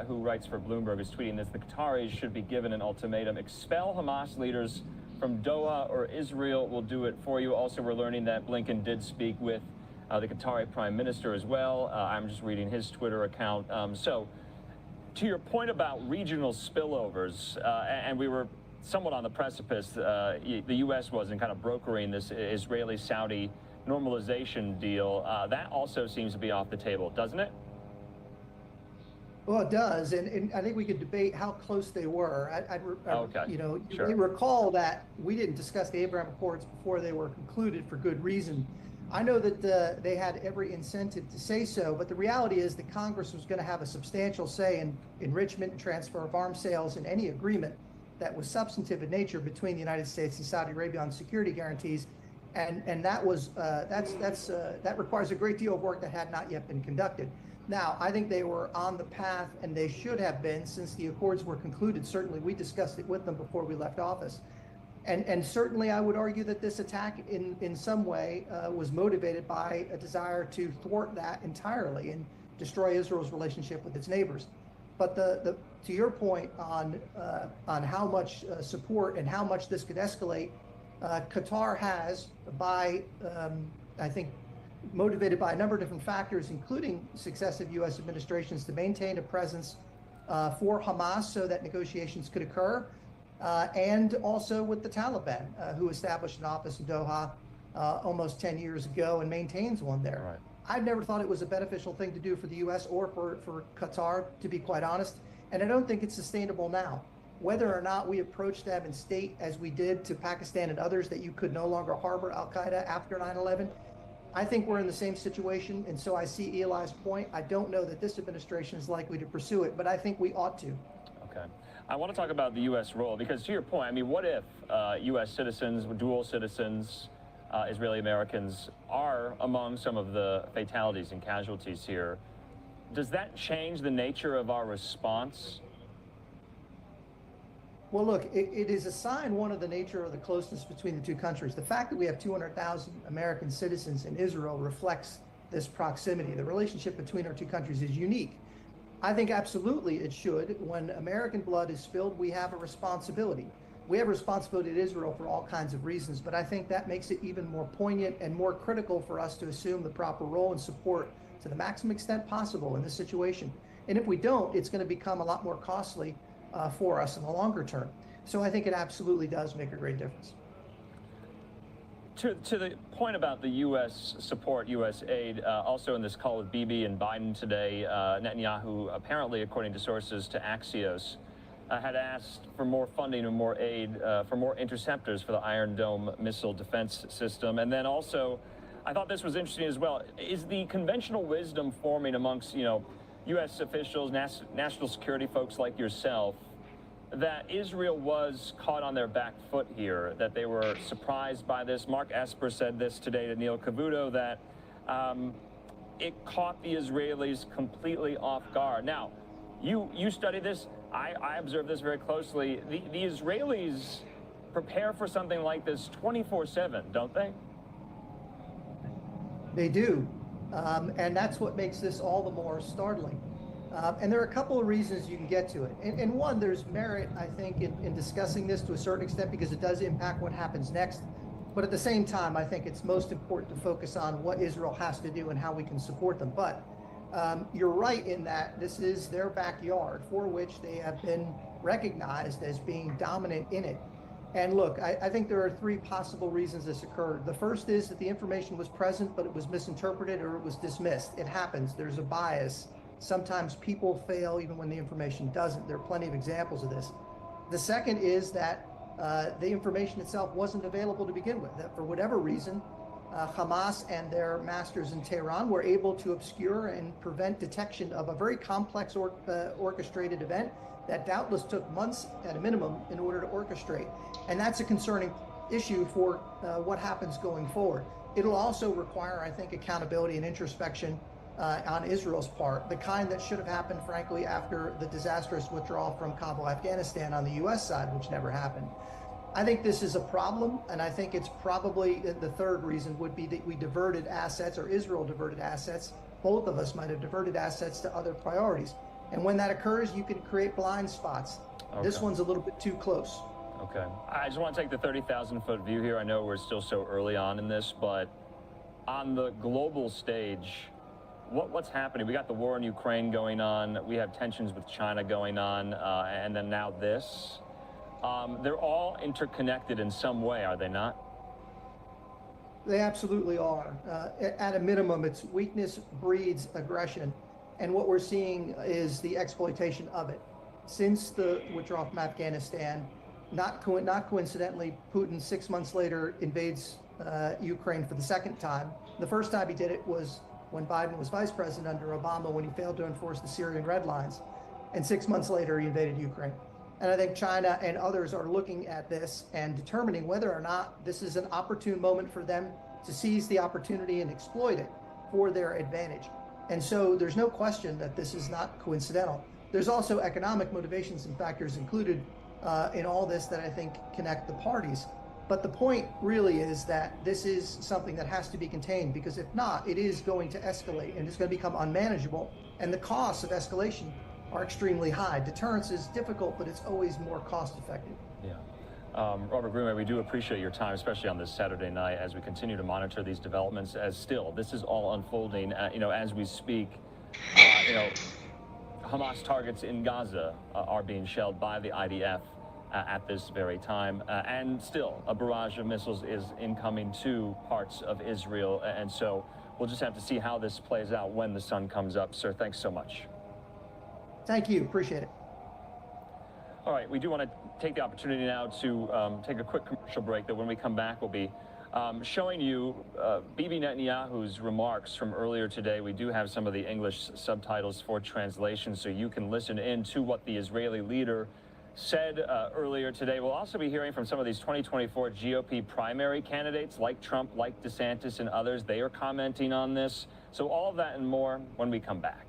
Speaker 8: who writes for Bloomberg, is tweeting this: the Qataris should be given an ultimatum. Expel Hamas leaders from Doha or Israel will do it for you. Also, we're learning that Blinken did speak with the Qatari Prime Minister as well. I'm just reading his Twitter account. So to your point about regional spillovers, and we were somewhat on the precipice, the U.S. was in kind of brokering this Israeli-Saudi normalization deal. That also seems to be off the table, doesn't it?
Speaker 7: Well, it does, and I think we could debate how close they were.
Speaker 8: Okay.
Speaker 7: You know,
Speaker 8: Sure.
Speaker 7: you recall that we didn't discuss the Abraham Accords before they were concluded for good reason. I know that they had every incentive to say so, but the reality is that Congress was going to have a substantial say in enrichment and transfer of arms sales in any agreement that was substantive in nature between the United States and Saudi Arabia on security guarantees, and that was that requires a great deal of work that had not yet been conducted. Now, I think they were on the path, and they should have been since the accords were concluded. Certainly, we discussed it with them before we left office. And certainly, I would argue that this attack in some way was motivated by a desire to thwart that entirely and destroy Israel's relationship with its neighbors. But to your point on how much support and how much this could escalate, Qatar has, by I think, motivated by a number of different factors, including successive U.S. administrations, to maintain a presence for Hamas so that negotiations could occur, and also with the Taliban, who established an office in Doha almost 10 years ago and maintains one there.
Speaker 8: Right.
Speaker 7: I've never thought it was a beneficial thing to do for the U.S. or for Qatar, to be quite honest, and I don't think it's sustainable now. Whether or not we approach them and state, as we did to Pakistan and others, that you could no longer harbor al-Qaeda after 9/11, I think we're in the same situation, and so I see Eli's point. I don't know that this administration is likely to pursue it, but I think we ought to.
Speaker 8: Okay. I want to talk about the U.S. role, because to your point, I mean, what if U.S. citizens, dual citizens, Israeli Americans are among some of the fatalities and casualties here? Does that change the nature of our response?
Speaker 7: Well, look, it is a sign, one, of the nature of the closeness between the two countries. The fact that we have 200,000 American citizens in Israel reflects this proximity. The relationship between our two countries is unique. I think absolutely it should. When American blood is spilled, we have a responsibility. We have a responsibility to Israel for all kinds of reasons, but I think that makes it even more poignant and more critical for us to assume the proper role and support to the maximum extent possible in this situation. And if we don't, it's going to become a lot more costly for us in the longer term. So I think it absolutely does make a great difference.
Speaker 8: To the point about the U.S. support, U.S. aid, also in this call with Bibi and Biden today, Netanyahu, apparently, according to sources to Axios, had asked for more funding and more aid for more interceptors for the Iron Dome missile defense system. And then also, I thought this was interesting as well, is the conventional wisdom forming amongst, U.S. officials, national security folks like yourself, that Israel was caught on their back foot here, that they were surprised by this. Mark Esper said this today to Neil Cavuto, that it caught the Israelis completely off guard. Now, you study this. I observe this very closely. The Israelis prepare for something like this 24/7, don't they?
Speaker 7: They do. And that's what makes this all the more startling. And there are a couple of reasons you can get to it. And one, there's merit, I think, in discussing this to a certain extent because it does impact what happens next. But at the same time, I think it's most important to focus on what Israel has to do and how we can support them. But you're right in that this is their backyard for which they have been recognized as being dominant in it. And look, I think there are three possible reasons this occurred. The first is that the information was present, but it was misinterpreted or it was dismissed. It happens. There's a bias. Sometimes people fail even when the information doesn't. There are plenty of examples of this. The second is that the information itself wasn't available to begin with, that for whatever reason, Hamas and their masters in Tehran were able to obscure and prevent detection of a very complex orchestrated event that doubtless took months at a minimum in order to orchestrate. And that's a concerning issue for what happens going forward. It'll also require, I think, accountability and introspection on Israel's part, the kind that should have happened, frankly, after the disastrous withdrawal from Kabul, Afghanistan on the US side, which never happened. I think this is a problem, and I think it's probably the third reason would be that we diverted assets, or Israel diverted assets. Both of us might have diverted assets to other priorities. And when that occurs, you can create blind spots. Okay. This one's a little bit too close.
Speaker 8: Okay. I just want to take the 30,000-foot view here. I know we're still so early on in this, but on the global stage, what's happening? We got the war in Ukraine going on. We have tensions with China going on, and then now this. They're all interconnected in some way, are they not?
Speaker 7: They absolutely are. At a minimum, it's weakness breeds aggression. And what we're seeing is the exploitation of it. Since the withdrawal from Afghanistan, not coincidentally, Putin 6 months later invades Ukraine for the second time. The first time he did it was when Biden was vice president under Obama, when he failed to enforce the Syrian red lines. And 6 months later, he invaded Ukraine. And I think China and others are looking at this and determining whether or not this is an opportune moment for them to seize the opportunity and exploit it for their advantage. And so there's no question that this is not coincidental. There's also economic motivations and factors included in all this that I think connect the parties. But the point really is that this is something that has to be contained, because if not, it is going to escalate and it's going to become unmanageable. And the costs of escalation are extremely high. Deterrence is difficult, but it's always more cost effective.
Speaker 8: Yeah. Robert Grumer, we do appreciate your time, especially on this Saturday night, as we continue to monitor these developments. As still, this is all unfolding, as we speak. Hamas targets in Gaza are being shelled by the IDF at this very time, and still a barrage of missiles is incoming to parts of Israel, and so we'll just have to see how this plays out when the sun comes up. Sir, thanks so much.
Speaker 7: Thank you. Appreciate it.
Speaker 8: All right, we do want to take the opportunity now to take a quick commercial break, that when we come back, we'll be showing you Bibi Netanyahu's remarks from earlier today. We do have some of the English subtitles for translation, so you can listen in to what the Israeli leader said earlier today. We'll also be hearing from some of these 2024 GOP primary candidates, like Trump, like DeSantis, and others. They are commenting on this. So all of that and more when we come back.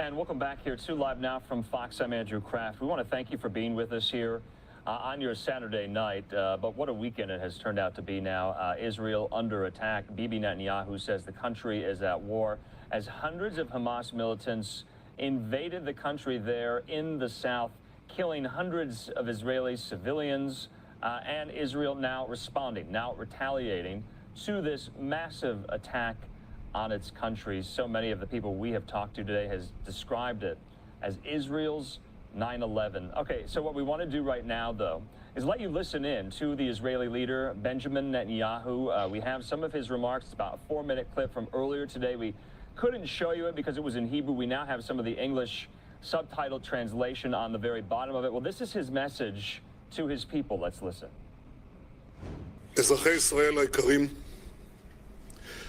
Speaker 8: And welcome back here to Live Now from Fox. I'm Andrew Kraft. We want to thank you for being with us here on your Saturday night. But what a weekend it has turned out to be now. Israel under attack. Bibi Netanyahu says the country is at war as hundreds of Hamas militants invaded the country there in the south, killing hundreds of Israeli civilians. And Israel now responding, now retaliating to this massive attack on its country. So many of the people we have talked to today has described it as Israel's 9/11. Okay, so what we want to do right now, though, is let you listen in to the Israeli leader, Benjamin Netanyahu. We have some of his remarks. It's about a 4-minute clip from earlier today. We couldn't show you it because it was in Hebrew. We now have some of the English subtitle translation on the very bottom of it. Well, this is his message to his people. Let's listen.
Speaker 25: אזרחי ישראל היקרים,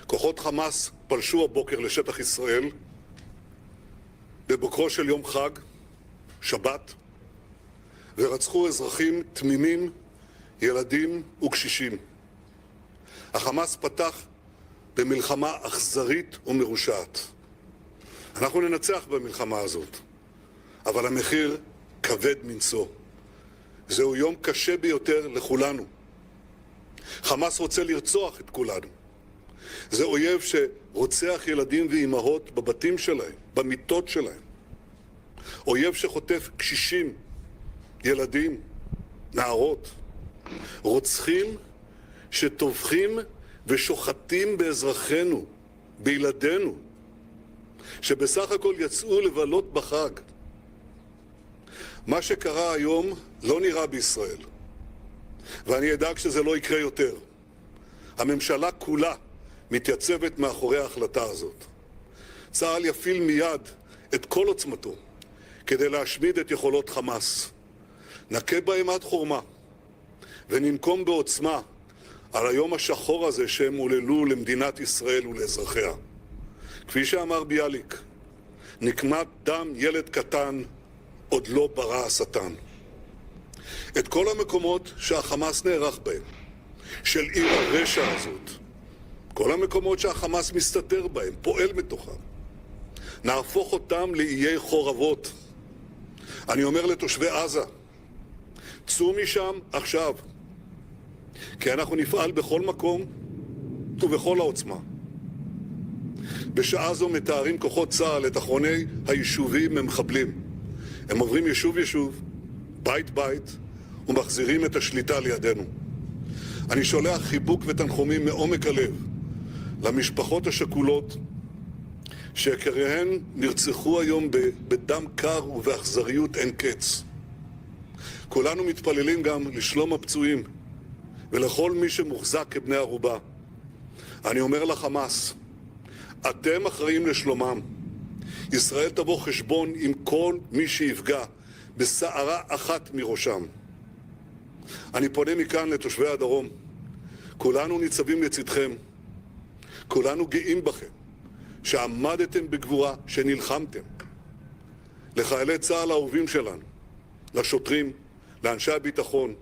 Speaker 25: כוחות חמאס פלשו הבוקר לשטח ישראל בבוקרו של יום חג, שבת, ורצחו אזרחים תמימים, ילדים וקשישים. החמאס פתח במלחמה אכזרית ומרושעת. אנחנו ננצח במלחמה הזאת, אבל המחיר כבד מנשוא. זהו יום קשה ביותר לכולנו. חמאס רוצה לרצוח את כולנו. זה אויב שרוצח ילדים ואימהות בבתים שלהם, במיטות שלהם. אויב שחוטף קשישים, ילדים, נערות. רוצחים שטובחים ושוחטים באזרחינו, בילדינו, שבסך הכל יצאו לבלות בחג. מה שקרה היום לא נראה בישראל, ואני אדאג שזה לא יקרה יותר. הממשלה כולה מתייצבת מאחורי ההחלטה הזאת. צה"ל יפעיל מיד את כל עוצמתו כדי להשמיד את יכולות חמאס. נכה בהם עד חורמה וננקום בעוצמה על היום השחור הזה שהם עוללו למדינת ישראל ולאזרחיה. כפי שאמר ביאליק, נקמת דם ילד קטן עוד לא ברא השטן. את כל המקומות שהחמאס נערך בהם, של עיר הרשע הזאת, כל המקומות שהחמאס מסתתר בהם, פועל מתוכם, נהפוך אותם לאיי חורבות. אני אומר לתושבי עזה, צאו משם עכשיו, כי אנחנו נפעל בכל מקום ובכל העוצמה. בשעה זו מתארים כוחות צה"ל את אחרוני היישובים ממחבלים. הם עוברים יישוב יישוב, בית בית, ומחזירים את השליטה לידינו. אני שולח חיבוק ותנחומים מעומק הלב למשפחות השכולות שיקיריהן נרצחו היום בדם קר ובאכזריות אין קץ. כולנו מתפללים גם לשלום הפצועים ולכל מי שמוחזק כבני ערובה. אני אומר לחמאס, אתם אחראים לשלומם. ישראל תבוא חשבון עם כל מי שיפגע בסערה אחת מראשם. אני פונה מכאן לתושבי הדרום. כולנו ניצבים לצדכם. כולנו גאים בכם, שעמדתם בגבורה, שנלחמתם. לחיילי צה"ל האהובים שלנו, לשוטרים, לאנשי הביטחון,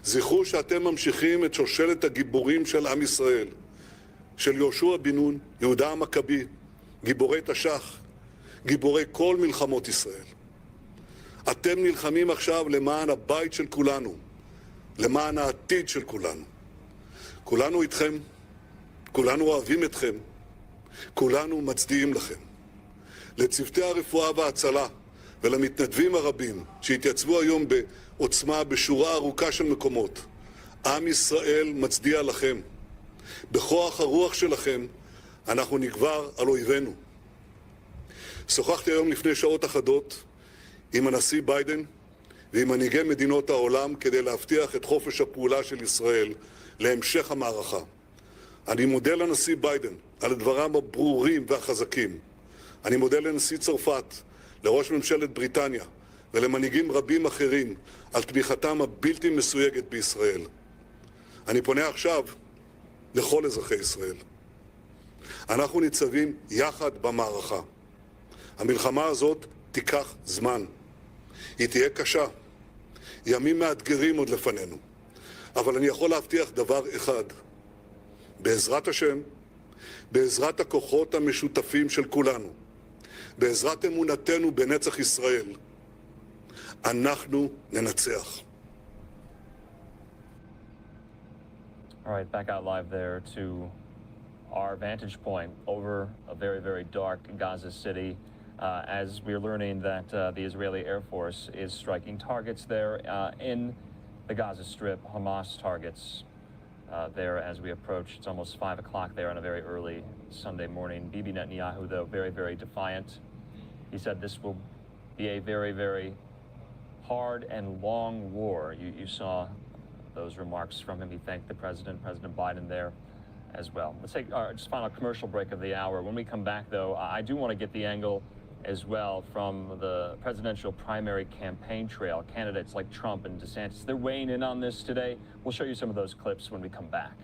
Speaker 25: זכרו שאתם ממשיכים את שושלת הגיבורים של עם ישראל, של יהושע בן נון, יהודה המכבי, גיבורי תש"ח, גיבורי כל מלחמות ישראל. אתם נלחמים עכשיו למען הבית של כולנו, למען העתיד של כולנו. כולנו איתכם, כולנו אוהבים אתכם, כולנו מצדיעים לכם. לצוותי הרפואה וההצלה ולמתנדבים הרבים שהתייצבו היום בעוצמה בשורה ארוכה של מקומות, עם ישראל מצדיע לכם. בכוח הרוח שלכם אנחנו נגבר על אויבינו. שוחחתי היום לפני שעות אחדות עם הנשיא ביידן ועם מנהיגי מדינות העולם כדי להבטיח את חופש הפעולה של ישראל להמשך המערכה. אני מודה לנשיא ביידן על דבריו הברורים והחזקים. אני מודה לנשיא צרפת, לראש ממשלת בריטניה ולמנהיגים רבים אחרים על תמיכתם הבלתי מסויגת בישראל. אני פונה עכשיו לכל אזרחי ישראל. אנחנו ניצבים יחד במערכה. המלחמה הזאת תיקח זמן. היא תהיה קשה. ימים מאתגרים עוד לפנינו. אבל אני יכול להבטיח דבר אחד. בעזרת השם, בעזרת הכוחות המשותפים של כולנו, בעזרת אמונתנו בנצח ישראל, אנחנו ננצח.
Speaker 8: All right, back out live there to our vantage point over a very, very dark Gaza City. As we're learning that the Israeli Air Force is striking targets there in the Gaza Strip, Hamas targets there as we approach. It's almost 5 o'clock there on a very early Sunday morning. Bibi Netanyahu, though, very, very defiant. He said this will be a very, very hard and long war. You saw those remarks from him. He thanked the president, President Biden there as well. Let's take our just final commercial break of the hour. When we come back, though, I do want to get the angle as well from the presidential primary campaign trail. Candidates like Trump and DeSantis, they're weighing in on this today. We'll show you some of those clips when we come back.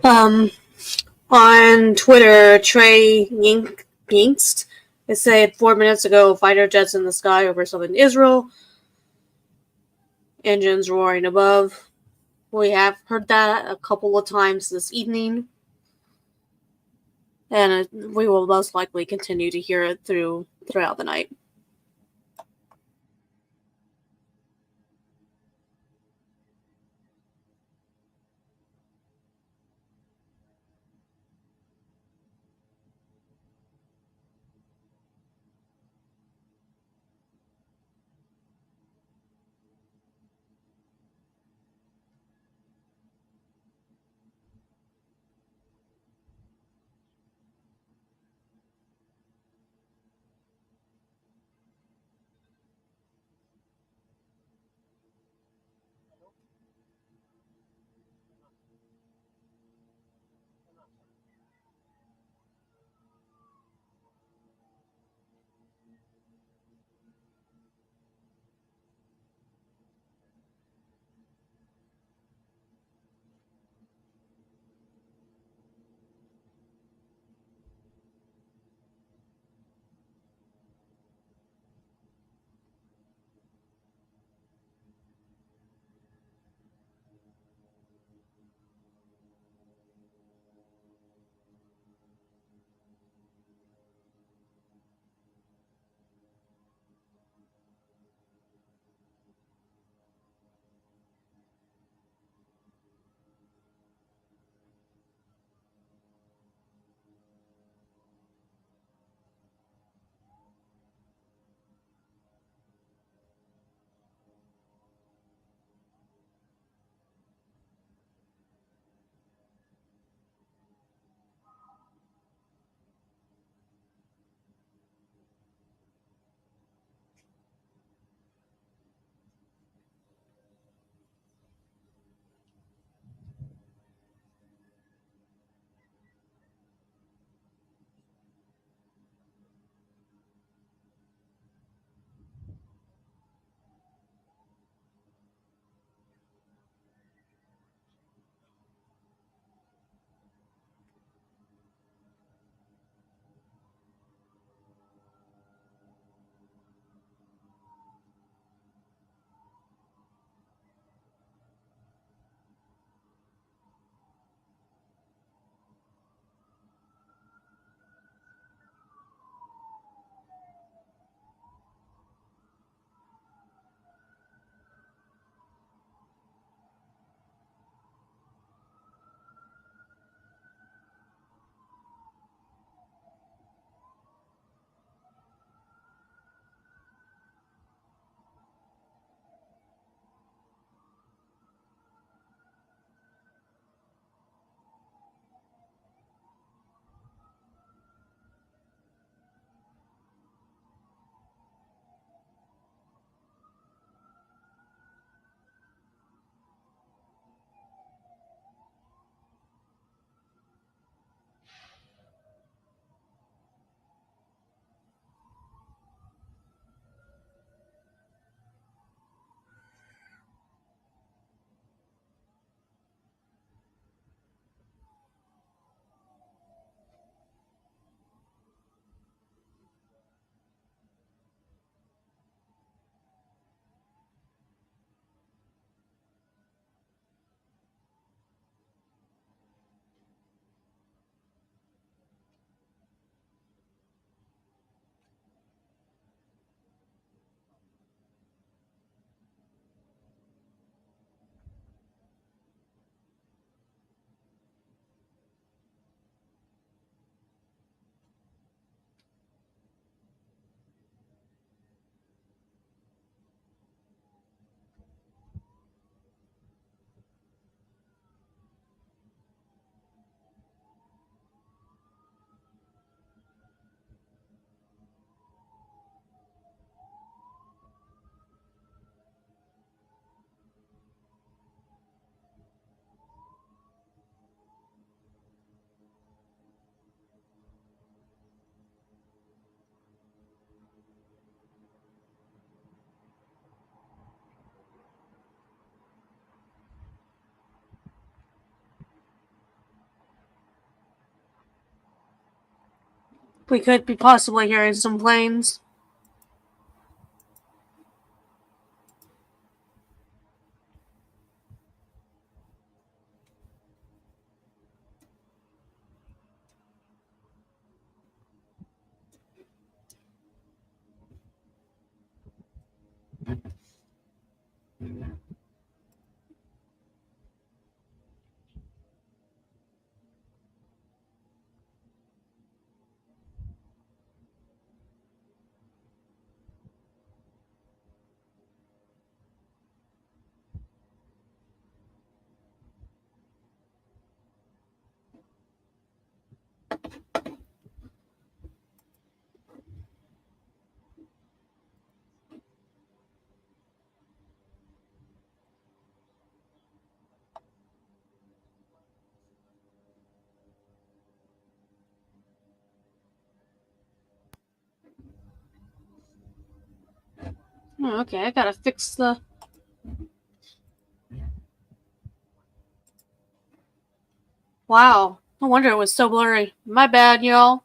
Speaker 1: Um, on Twitter, Trey Yinkst, it said 4 minutes ago, fighter jets in the sky over southern Israel, engines roaring above. We have heard that a couple of times this evening, and we will most likely continue to hear it throughout the night. We could be possibly hearing some planes. Oh, okay, I gotta fix the... Wow, no wonder it was so blurry. My bad, y'all.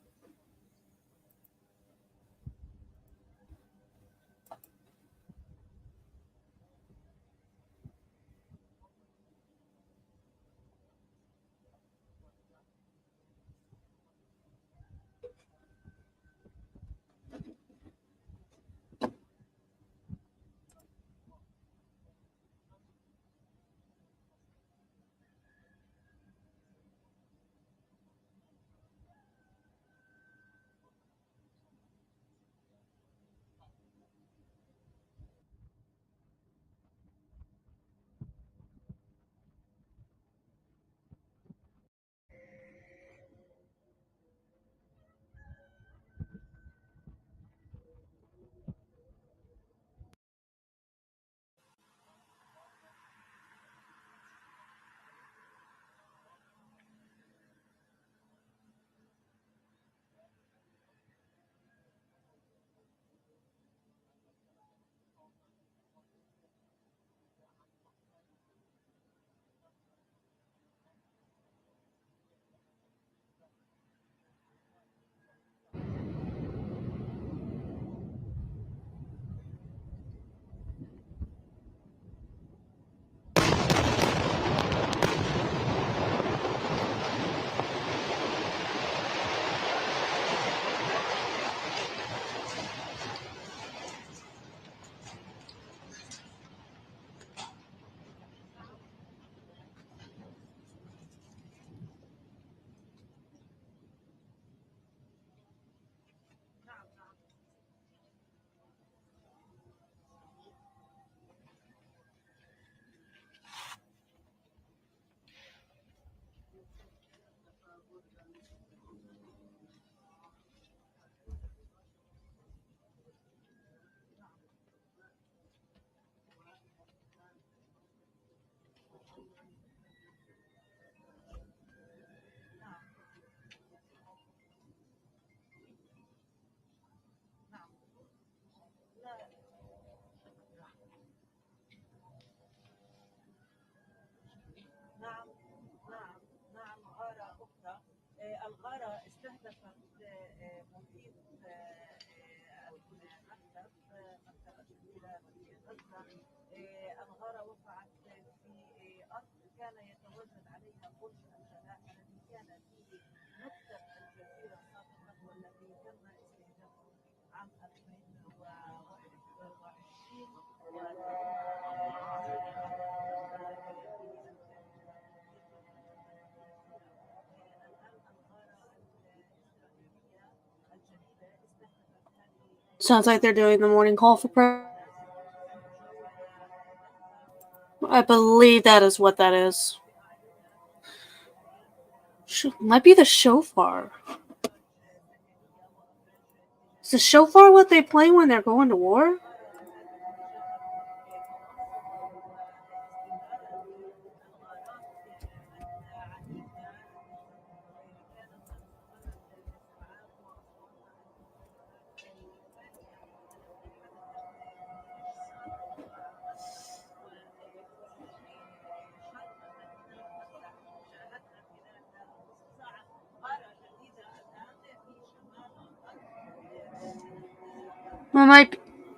Speaker 1: Sounds like they're doing the morning call for prayer. I believe that is what that is. Might be the shofar. Is the shofar what they play when they're going to war?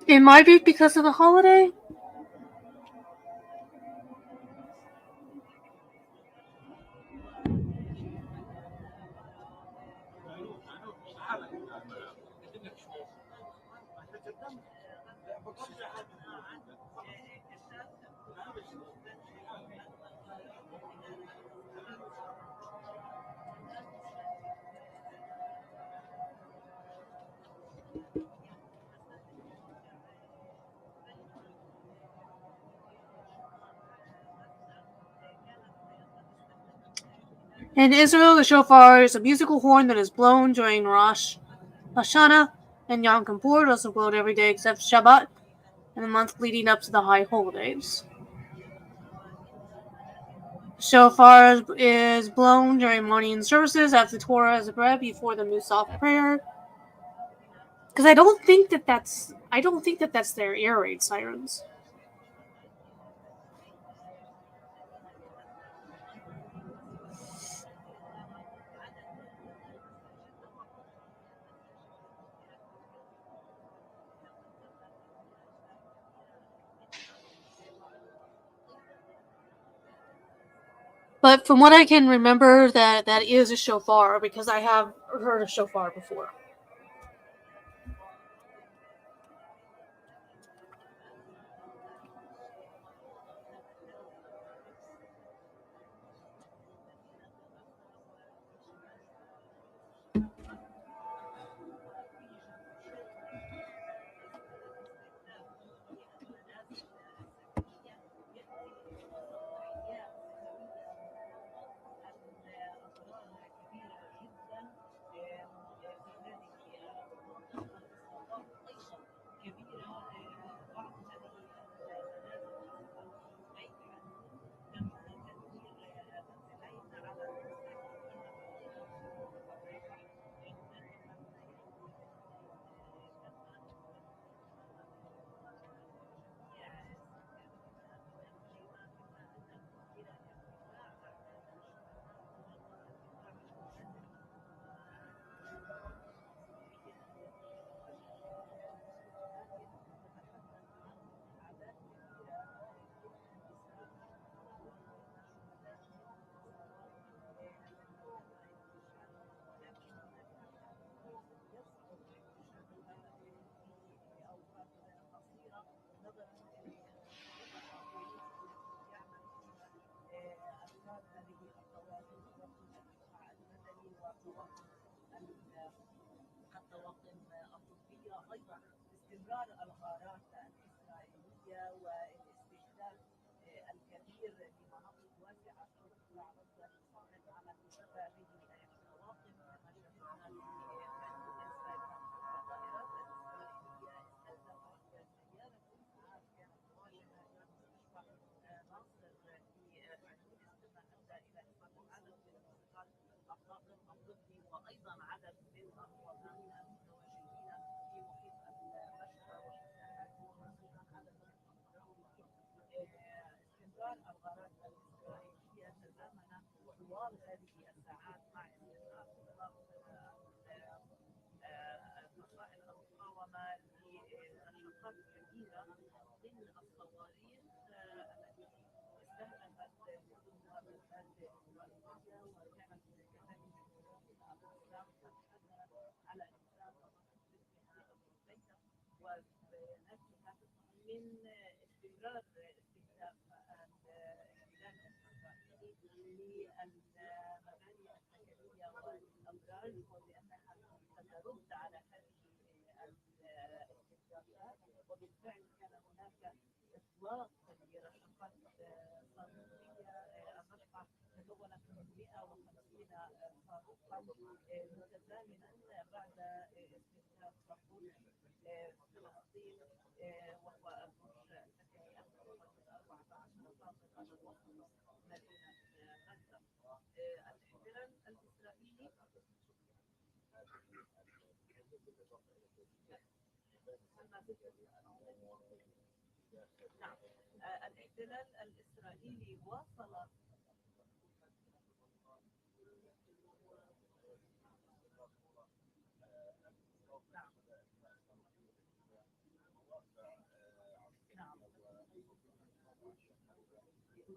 Speaker 1: It might be because of the holiday. In Israel, the shofar is a musical horn that is blown during Rosh Hashanah and Yom Kippur. It is also blown every day except Shabbat and the month leading up to the high holidays. Shofar is blown during morning services after Torah is read before the Musaf prayer. Because I don't think that's their air raid sirens. But from what I can remember, that is a shofar because I have heard a shofar before.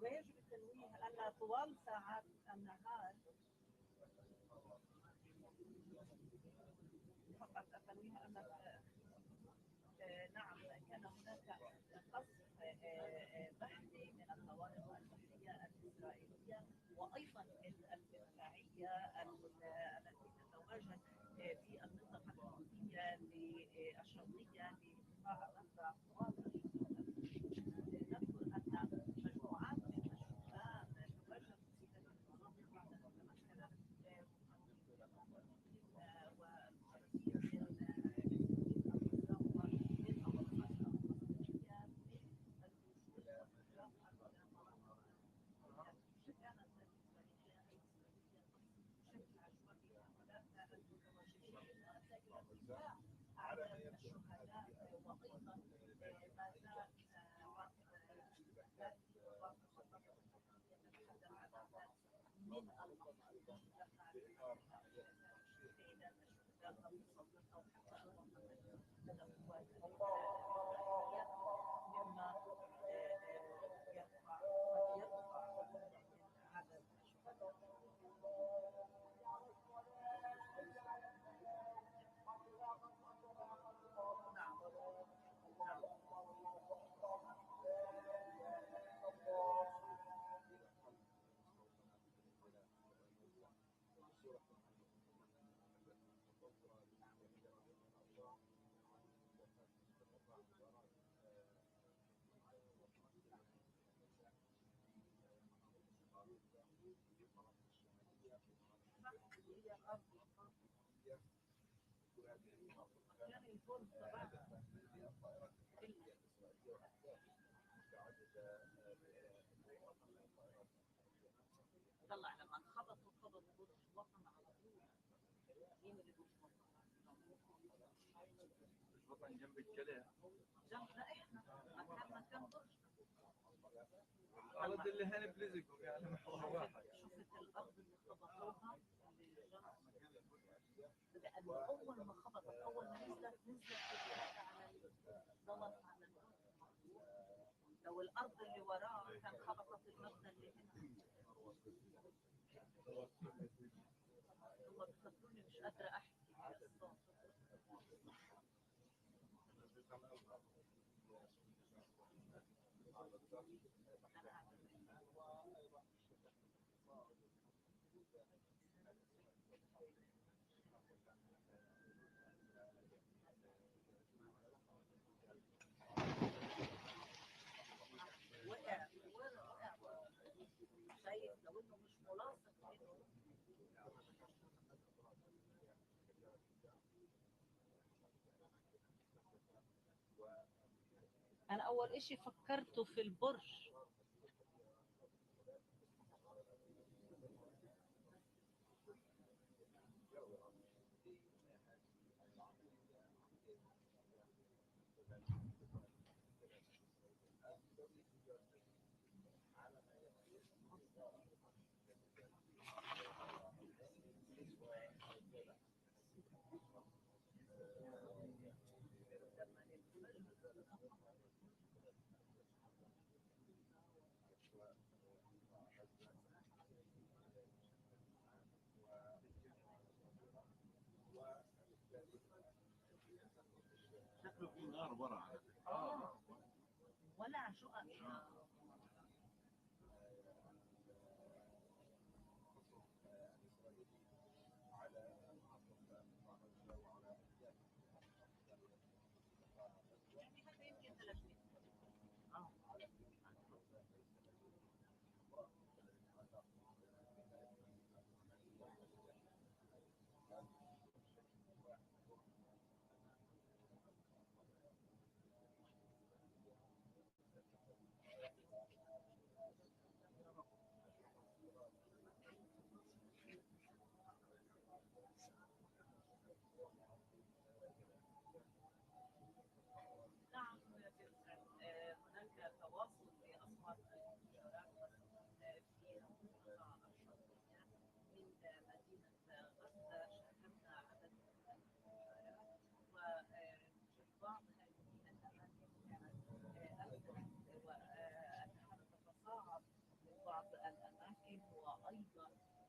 Speaker 9: ويجب التنويه أن طوال ساعات النهار فقط التنويه أن نعم كان هناك قصف بحري من القوارب البحرية الإسرائيلية وأيضا المدفعية التي تتواجد في المنطقة الحدودية الشرقية لدفاع الأسرى طوال نذكر أن مجموعات من الشبان تواجد في هذه المناطق بعد أن تمكن أعداد الشهداء وأيضا ما زال من المقصود تعداد الشهداء أو حتى من القوات الإسرائيلية مما يرفع من عدد الشهداء. طلع لما انخبطوا برج الوطن على طول. مين اللي برج الوطن جنب الجلال؟ جنبنا احنا مكان برج الارض اللي هنا بلزقوا يعني محور واحد. شفت الارض اللي خبطوها اللي جنب، لانه اول ما خبطت اول ما نزلت على ضغط على الارض. لو الارض اللي وراه كان خبطت المبنى اللي هنا. هم بخبروني مش قادره احكي الصوت. وقع شايف لو انه مش ملاصق منه. انا اول اشي فكرته في البرج. شكله في نار ورا. ولا شقق. يمكن 300.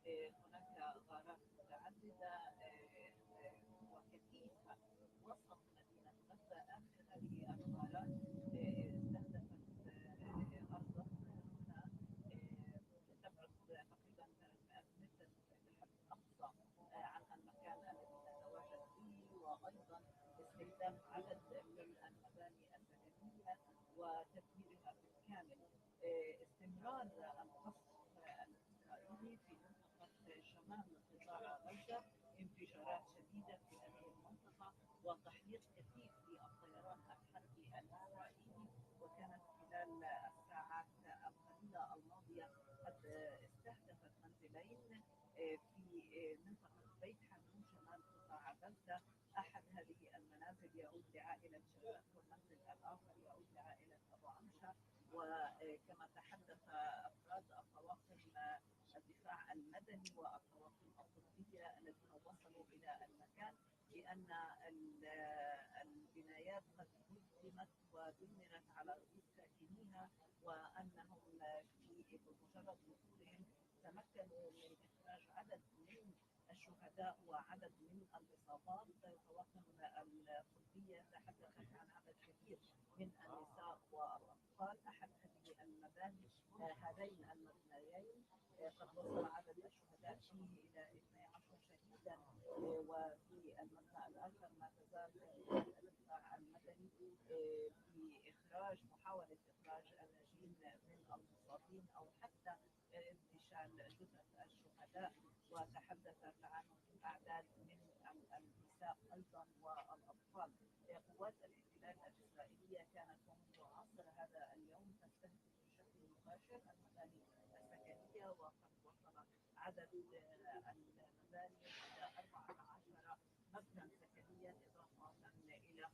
Speaker 9: هناك غارات متعددة وكثيفة وسط مدينة غزة. آخر هذه الغارات استهدفت أرضا هنا تبعد تقريبا 300 متر بالحد الأقصى عن المكان الذي نتواجد فيه، وأيضا استهداف عدد من المباني السكنية وتدميرها بالكامل. استمرار القصف الإسرائيلي في منطقة شمال قطاع غزة، انفجارات شديدة في هذه المنطقة وتحليق كثيف للطيران الحربي الإسرائيلي. وكانت خلال الساعات القليلة الماضية قد استهدفت منزلين في منطقة بيت حنون شمال قطاع غزة. أحد هذه المنازل يعود لعائلة شباب، والمنزل الآخر يعود لعائلة أبو عمشة. وكما تحدث أفراد الطواقم الدفاع المدني والطواقم الطبية الذين وصلوا إلى المكان بأن البنايات قد هدمت ودمرت على رؤوس ساكنيها، وأنهم بمجرد وصولهم تمكنوا من إخراج عدد من الشهداء وعدد من الإصابات. الطواقم الطبية تحدثت عن عدد كبير من النساء والأطفال. أحد هذه المباني هذين المبنيين قد وصل عدد الشهداء فيه إلى 12 شهيدا. وفي المبنى الآخر ما تزال الدفاع المدني محاولة إخراج الناجين من المصابين أو حتى انتشال جثث الشهداء. وتحدثت عن أعداد من النساء أيضا والأطفال. قوات الاحتلال الإسرائيلية كانت منذ عصر هذا اليوم تستهدف بشكل مباشر المباني السكنية، وقد وصل عدد المباني إلى 14 مبنى سكنيا، إضافة إلى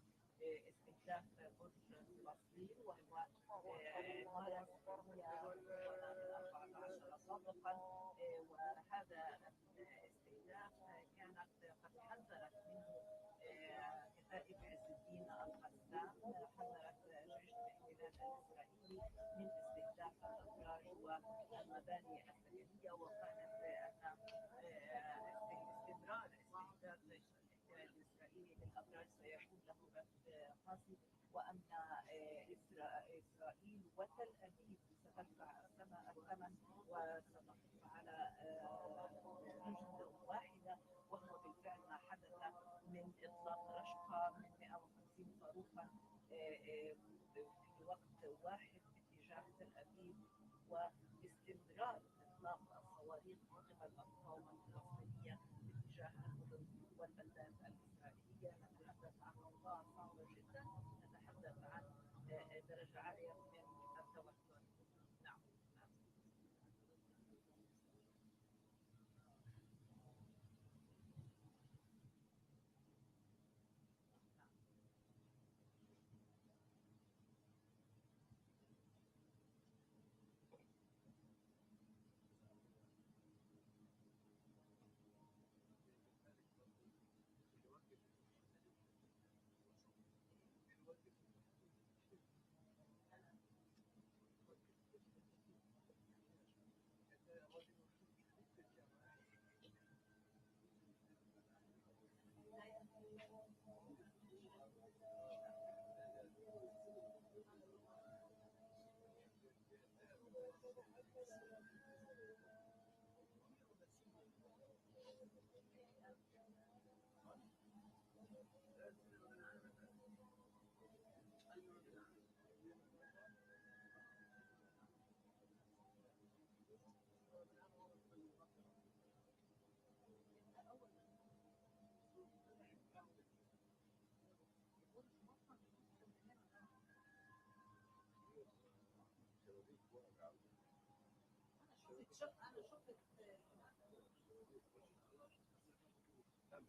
Speaker 9: استهداف برج فلسطين وهو عمارة سكنية مكونة من 14 سابقا. وهذا الاستهداف كانت قد حذرت منه كتائب عز الدين القسام، حذرت جيش الاحتلال الإسرائيلي من استهداف الأبراج والمباني السكنية، وقالت أن استمرار استهداف جيش الاحتلال الإسرائيلي للأبراج سيكون له رد قاسي، وأن إسرائيل وتل أبيب ستدفع الثمن وستقف على رجل واحدة. وهو بالفعل ما حدث من إطلاق رشقة من 150 صاروخا في وقت واحد باتجاه تل أبيب، واستمرار إطلاق الصواريخ من قبل المقاومة الفلسطينية باتجاه المدن والبلدات الإسرائيلية. نتحدث عن أوضاع صعبة جدا، نتحدث عن درجة عالية من التوتر. نعم. أنا شفت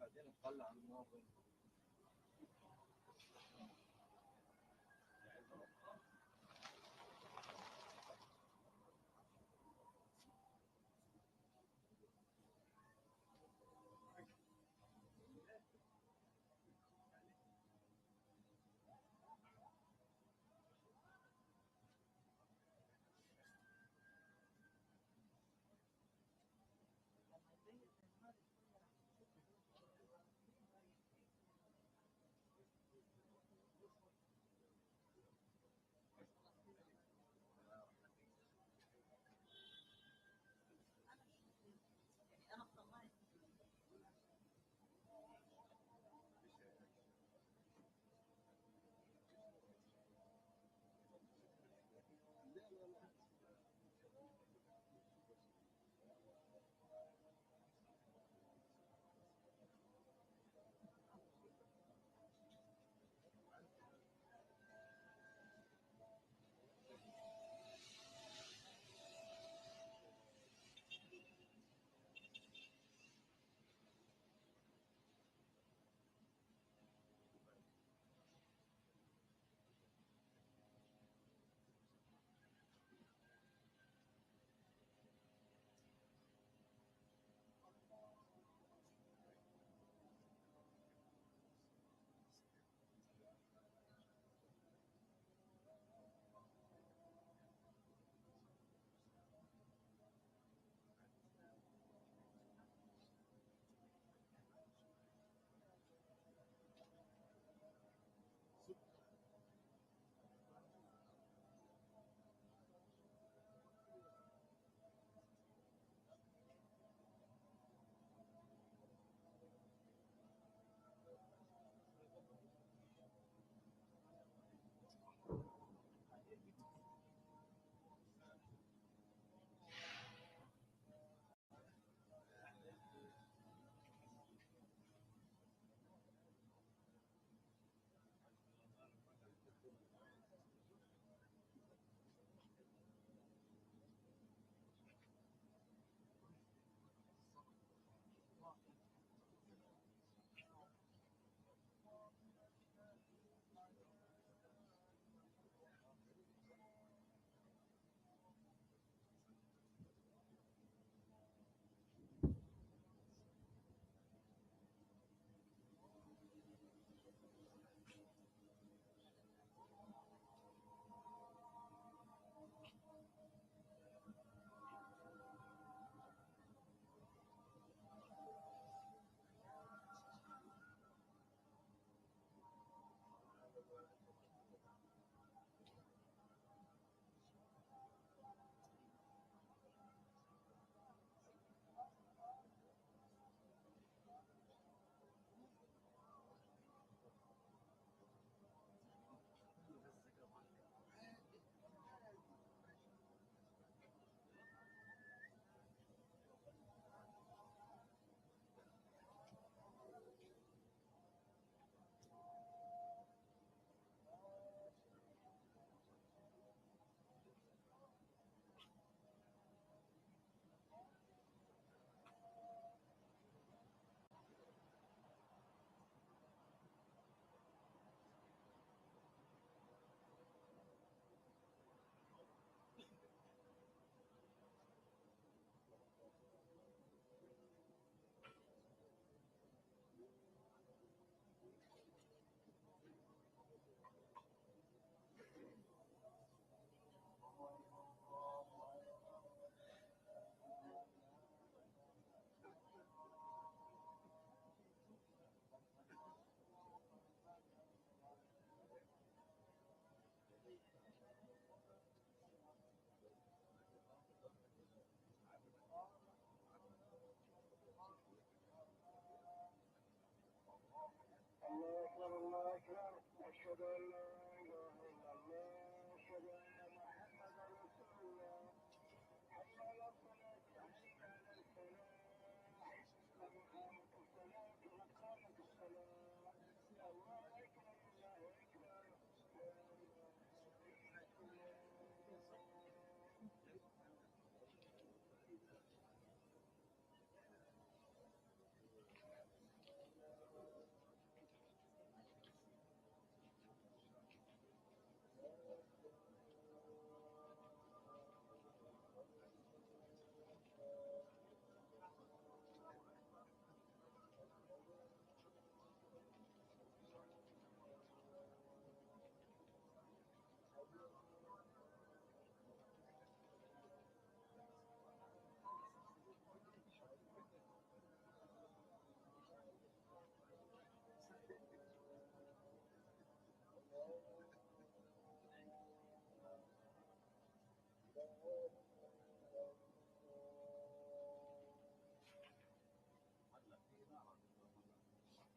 Speaker 10: بعدين نطلع النار.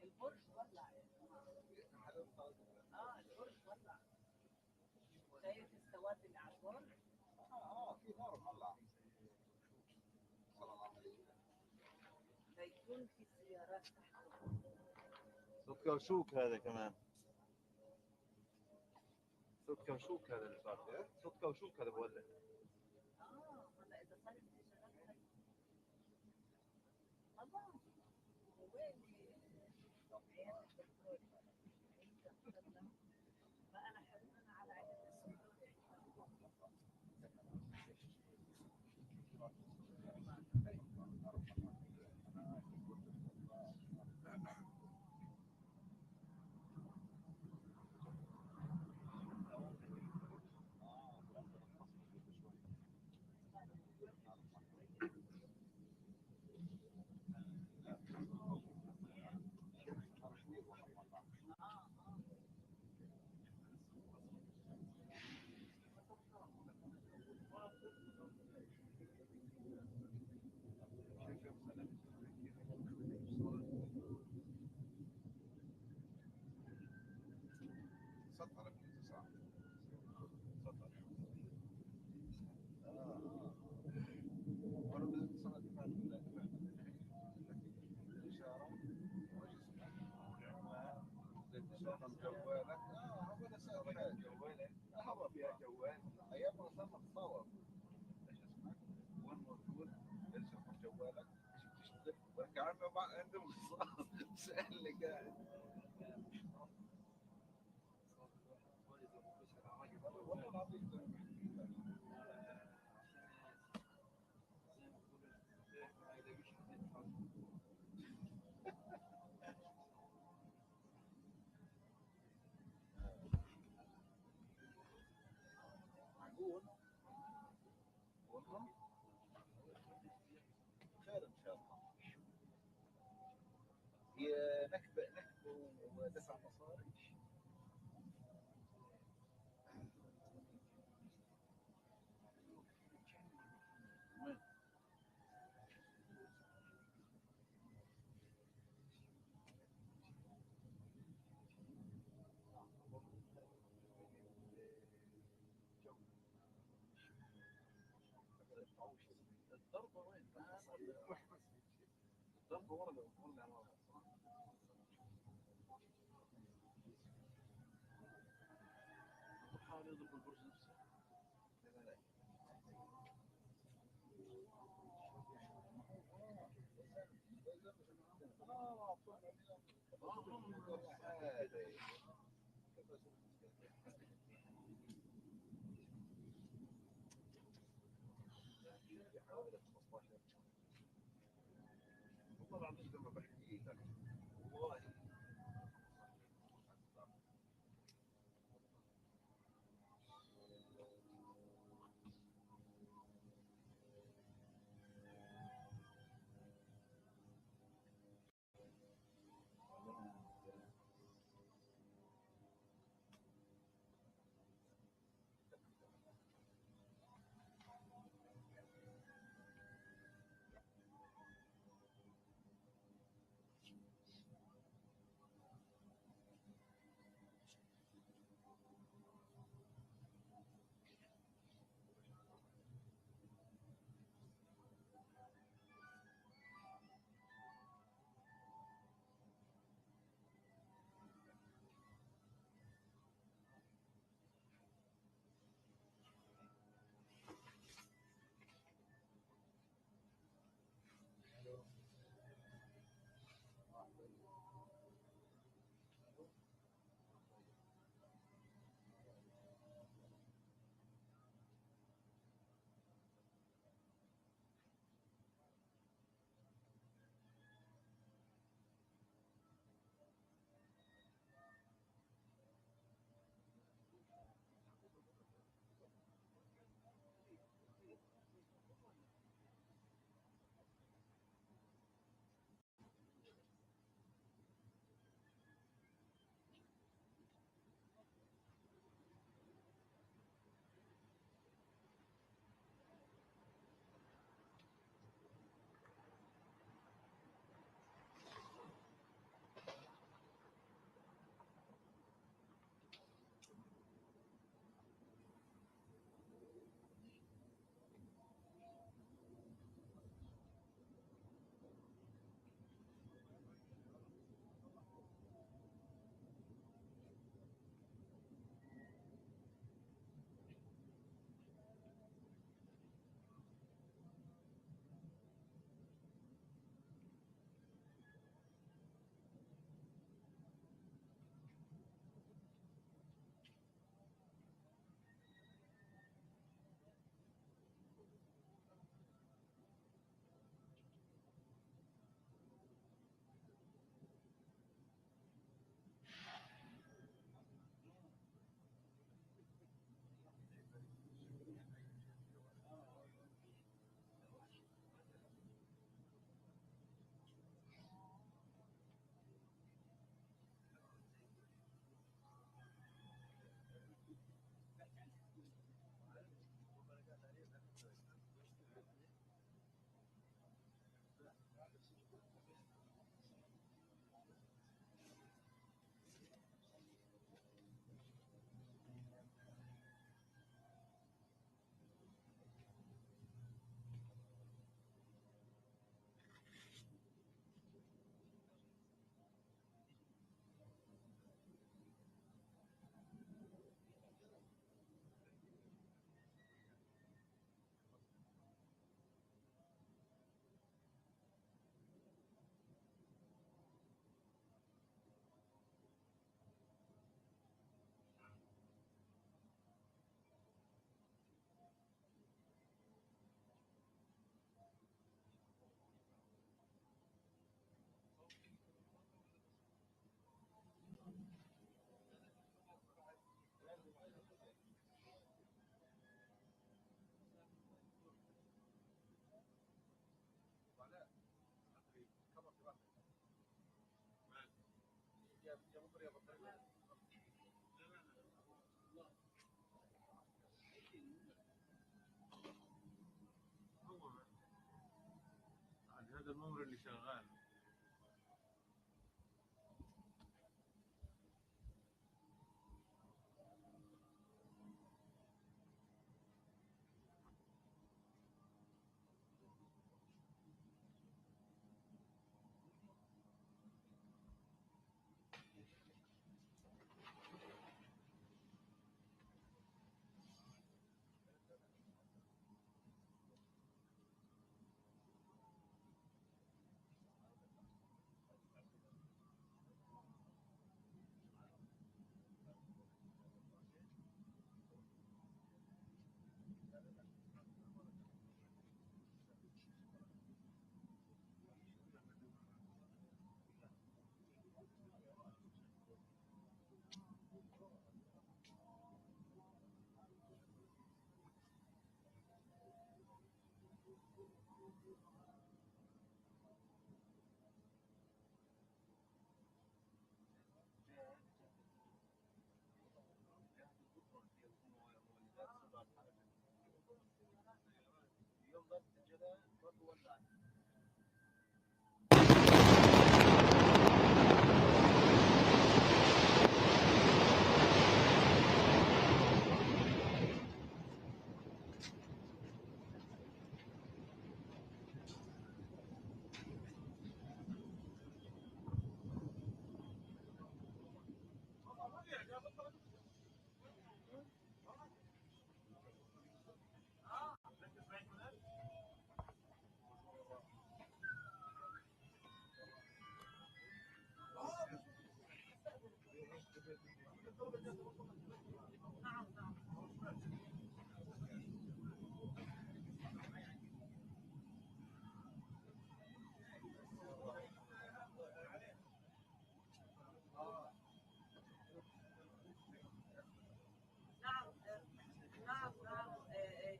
Speaker 9: البرج ولع البرج ولع شايف السواد اللي على البرج في نار مولع صلى الله عليه وسلم زيتون في السيارات تحت
Speaker 10: صوت كوشوك هذا كمان صوت كوشوك هذا اللي صار فيه صوت كوشوك هذا بولع
Speaker 9: هلا اذا صار شغال الله وين عيادة الدكتور ما انا حريصا على عيادة الدكتور
Speaker 10: سطر صح سطر برضه صار الإشارة الإشارة جوالك هو نسأل جوالك هو فيها جوال أيام ما صار تصور ايش اسمك وين موجود ايش اسمك جوالك ايش بتشتغل برجع عنه ما عنده سألني قاعد والله العظيم معقول والله خير ان شاء الله هي نكبه ودفع مصاري الضربه وين؟ الضربه ورا ولا ورا حاول يضرب البرج نفسه والله العظيم لما بحكي لك والله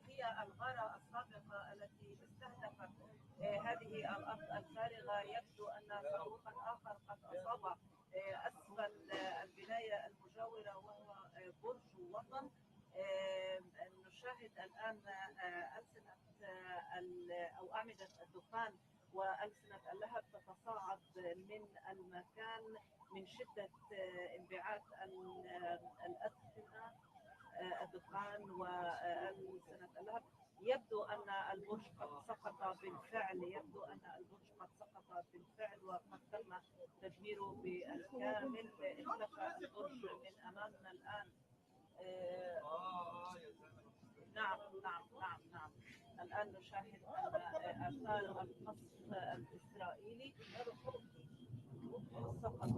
Speaker 9: هي الغارة السابقة التي استهدفت هذه الأرض الفارغة. يبدو أن صاروخا آخر قد أصاب أسفل البناية المجاورة وهو برج وطن. نشاهد الآن ألسنة أو أعمدة الدخان وألسنة اللهب تتصاعد من المكان من شدة انبعاث الأدخنة، الدخان وألسنة اللهب. يبدو أن البرج قد سقط بالفعل، وقد تم تدميره بالكامل. اختفى البرج من أمامنا الآن. نعم. الآن نشاهد أن آثار القصف الإسرائيلي سقط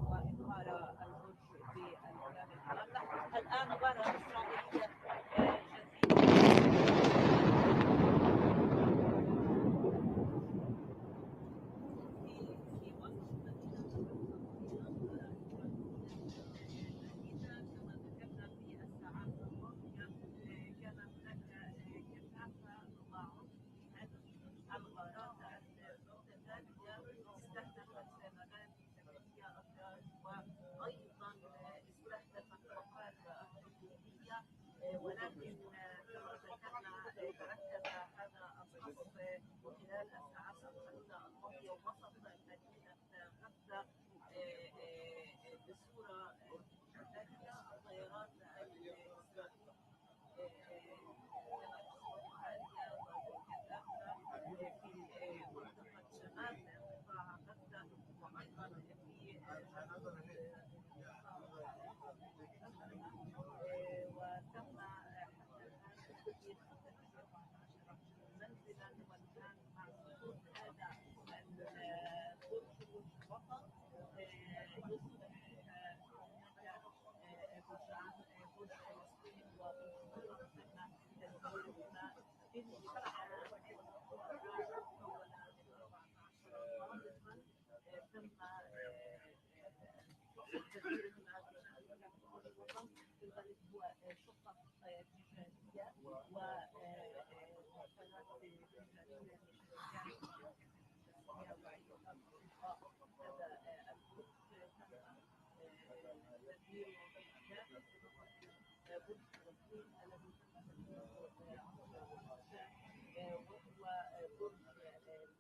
Speaker 9: وانهار البرج بالكامل أمامنا. الآن غارة إسرائيلية استهدفت مباني سكنية وأيضا استهدفت مقر حكومية، ولكن كما ذكرنا تركز هذا القصف خلال الساعات القليلة الماضية وسط مدينة غزة بصورة ثانية. الطيران الإسرائيلي في منطقة شمال قطاع غزة وأيضا في وتم حتى الآن تدمير 14 منزلا. والآن مع سقوط هذا البرج وطن يصبح هناك برجان، برج فلسطين وبرج تدمير ما تم تدميرهما الوطن. في الغالب هو شقق تجارية ومحفلات تجارية لشركات هذا البرج تم تدميره بالكامل، برج فلسطين الذي تم تدميره وهو برج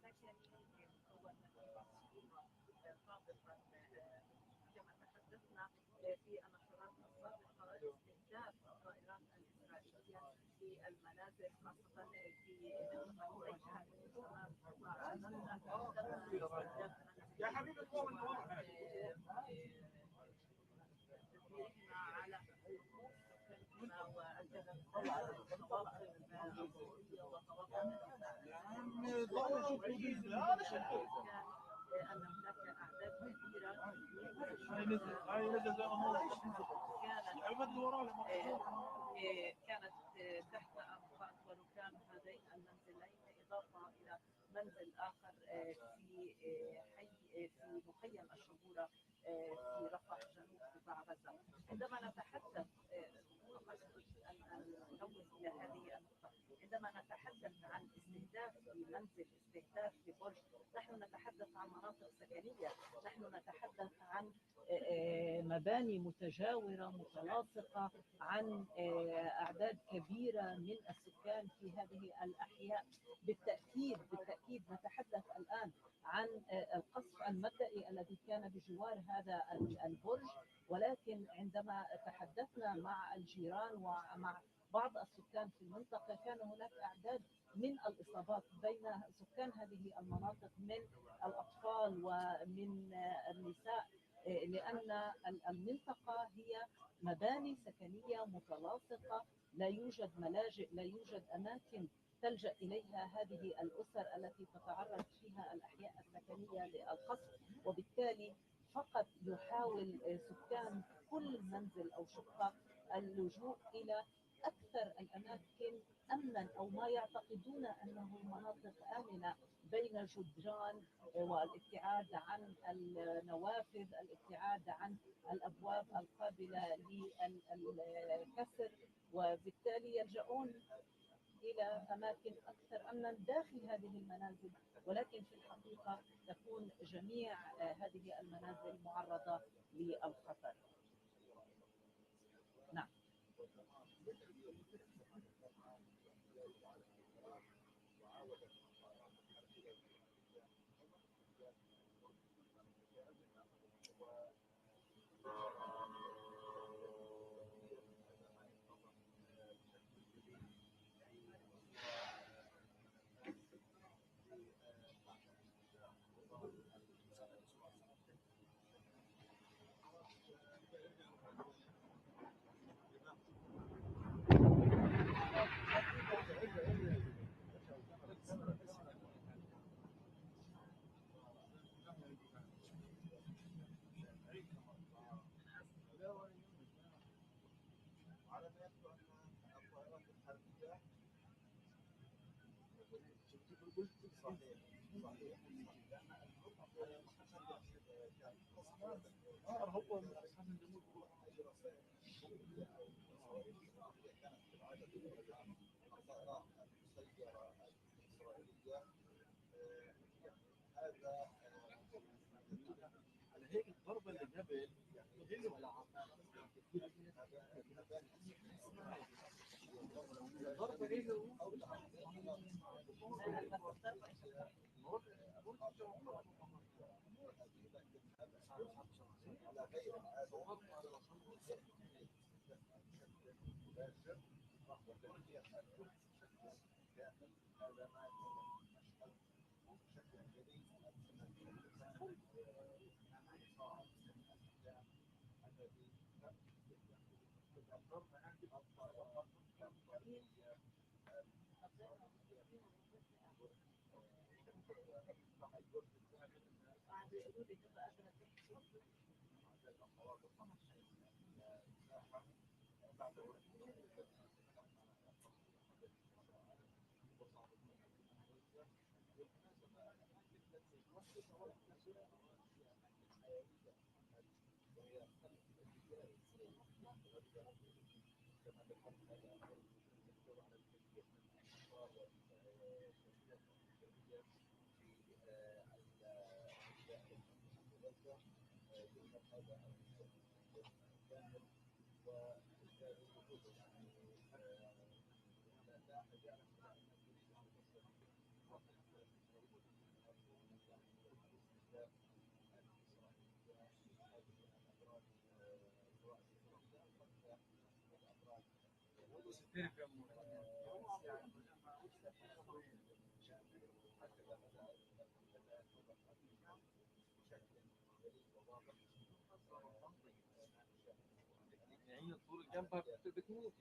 Speaker 9: سكني شفنا في النشرات السابقة استهداف الطائرات الإسرائيلية في المنازل خاصة في منطقة ريحة. يا حبيبي تدميرهما على رؤوس سكانهما وأنها الطواقم الصحية وطواقم أن هناك أعداد كبيرة كانت تحت أنقاض وركام هذين المنزلين، إضافة إلى منزل آخر في مخيم الشبورة في رفح جنوب قطاع غزة. عندما نتحدث أن ننوه إلى هذه النقطة، عندما نتحدث عن استهداف لمنزل، استهداف لبرج، نحن نتحدث عن مناطق سكنية، نحن نتحدث عن مباني متجاورة متلاصقة، عن أعداد كبيرة من السكان في هذه الأحياء. بالتأكيد نتحدث الآن عن القصف المبدئي الذي كان بجوار هذا البرج، ولكن عندما تحدثنا مع الجيران ومع بعض السكان في المنطقة كان هناك أعداد من الإصابات بين سكان هذه المناطق من الأطفال ومن النساء، لأن المنطقة هي مباني سكنية متلاصقة، لا يوجد ملاجئ، لا يوجد أماكن تلجأ إليها هذه الأسر التي تتعرض فيها الأحياء السكنية للقصف، وبالتالي فقط يحاول سكان كل منزل أو شقة اللجوء إلى أكثر الأماكن أمنا أو ما يعتقدون أنه مناطق آمنة بين جدران، والابتعاد عن النوافذ، الابتعاد عن الأبواب القابلة للكسر، وبالتالي يلجؤون إلى أماكن أكثر أمنا داخل هذه المنازل، ولكن في الحقيقة تكون جميع هذه المنازل معرضة للخطر. نعم.
Speaker 10: على هيك الضربه اللي قبل غير الضربه على غير هذا ما بشكل جديد هي الطول جنبها بتموت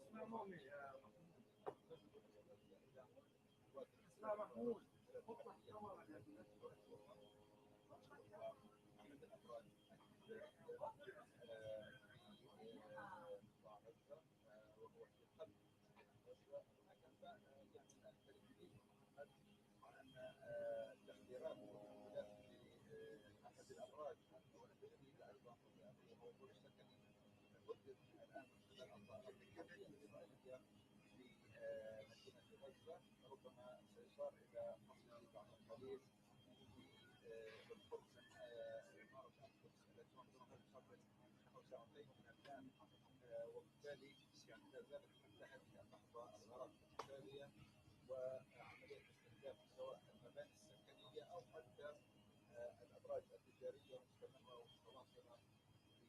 Speaker 10: اسمع مامي اسمع محمود اطلع الكاميرا تحذيرات احد الابراج الجديده ايضا موضوع السكني ضد الان الانظار الامريكيه الاسرائيليه في مدينه غزه ربما سيصار الى فصل بعد قليل في القدس عماره القدس التي تنظر قبل نحو ساعتين من الان وبالتالي يعني لا زالت تنتهي اللحظه الغرق التاليه وعمليه استهداف سواء المباني السكنيه او حتى الابراج التجاريه مستمره ومتواصله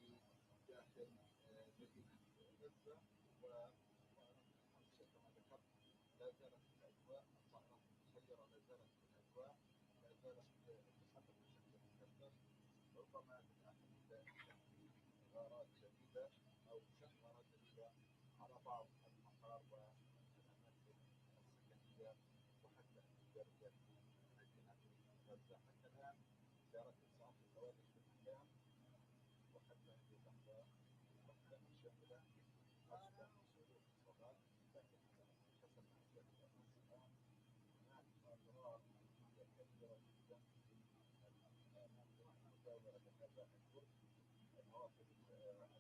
Speaker 10: في داخل مدينه غزه كما ذكرت لا زالت الاجواء الطائرات المسيره لا زالت في الاجواء لا زالت تتحرك بشكل مكثف ربما من غارات جديده او شن غارات جديده على بعض المقار والاماكن السكنيه وحتى التجاريه في مدينه غزه. حتى الان زيارات الاسعاف الحوادث في المكان وحتى هذه اللحظه محكمه شامله حسب صدور اتصالات لكن حسب ما الناس الان هناك اضرار ماديه كبيره جدا في الاماكن المجاوره لهذا البرج. المواقف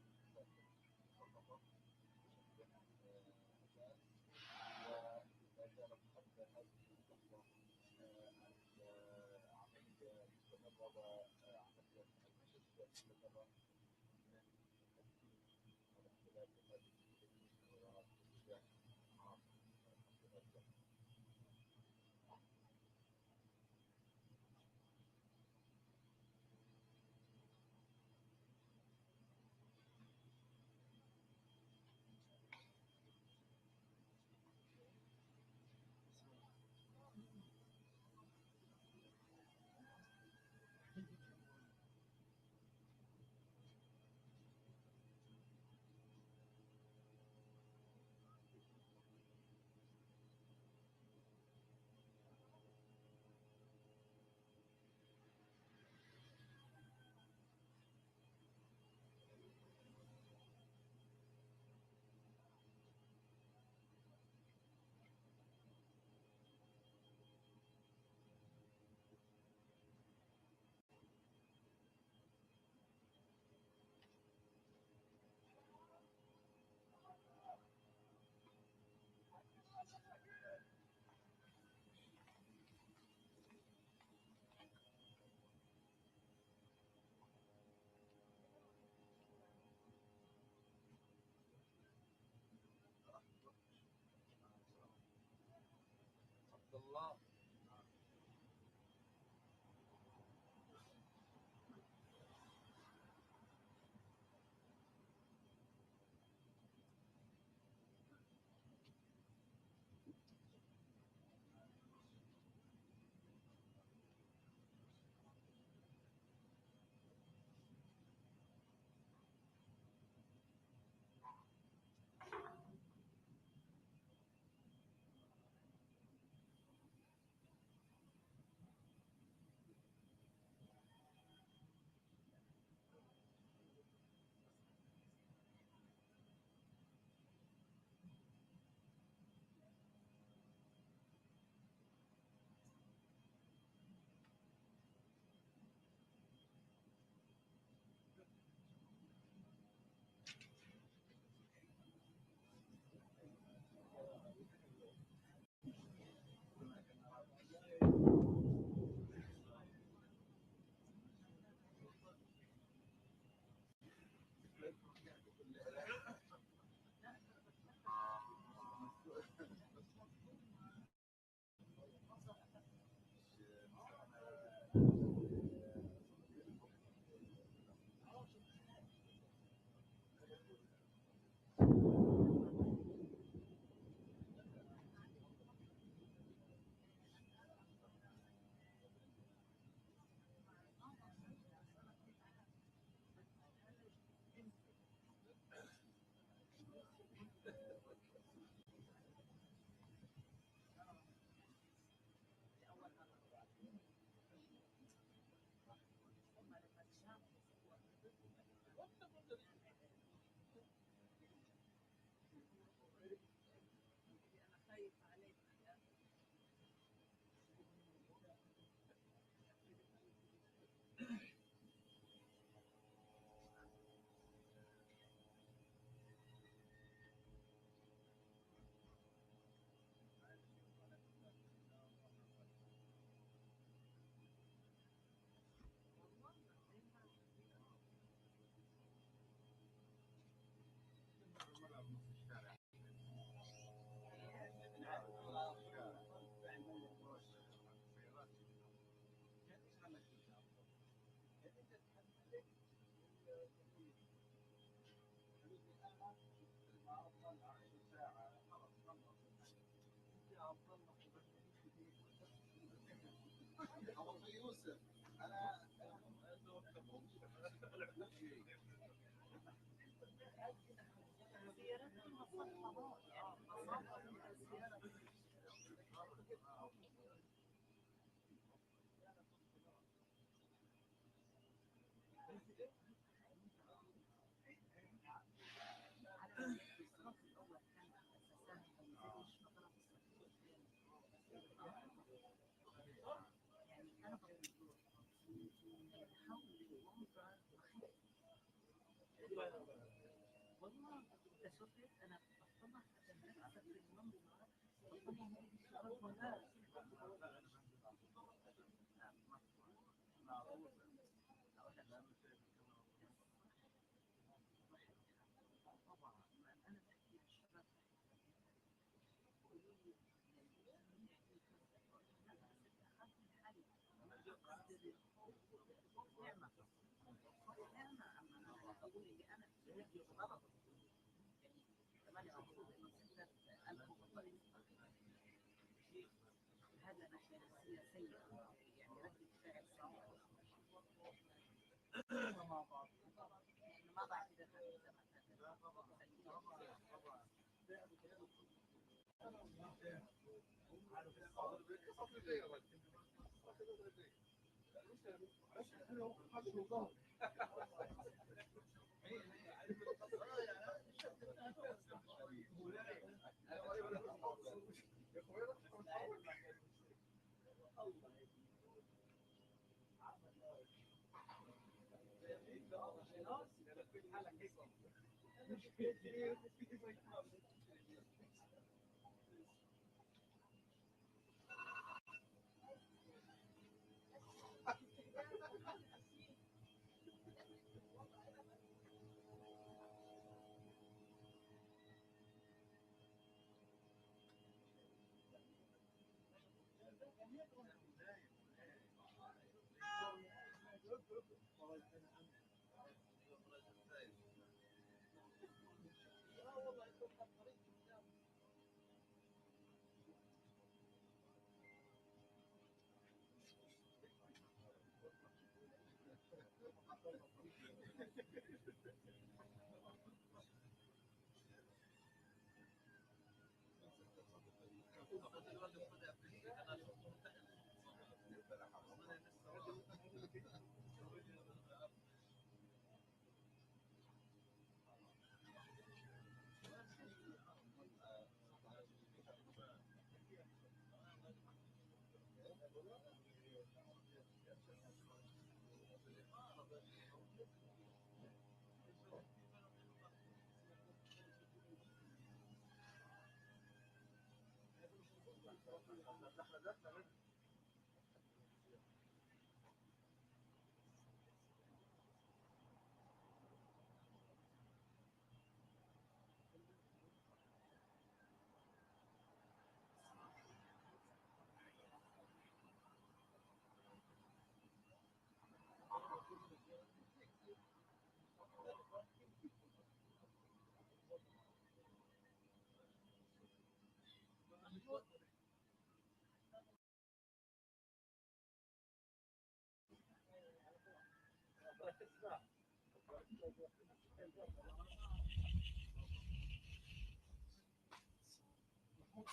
Speaker 10: المساكن مسقطه بشكل اساس ولا زالت حتى هذه اللحظه العمليه مستمره وعمليه المشي مستمره من تنفيذ الاحتلال لهذه القرارات باتجاه مناطق غزه.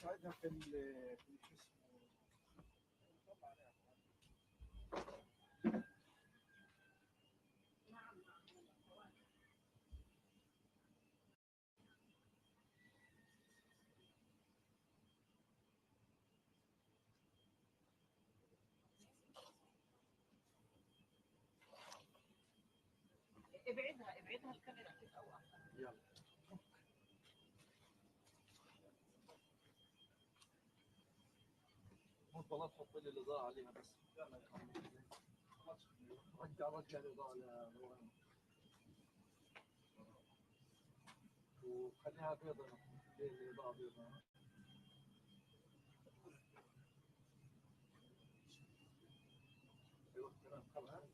Speaker 10: ساعتها في
Speaker 9: ابعدها الكاميرا كده او
Speaker 10: يلا مو تحط لي الاضاءه عليها بس رجع الاضاءه لورا وخليها بيضاء الاضاءه بيضاء ايوه تمام خلاص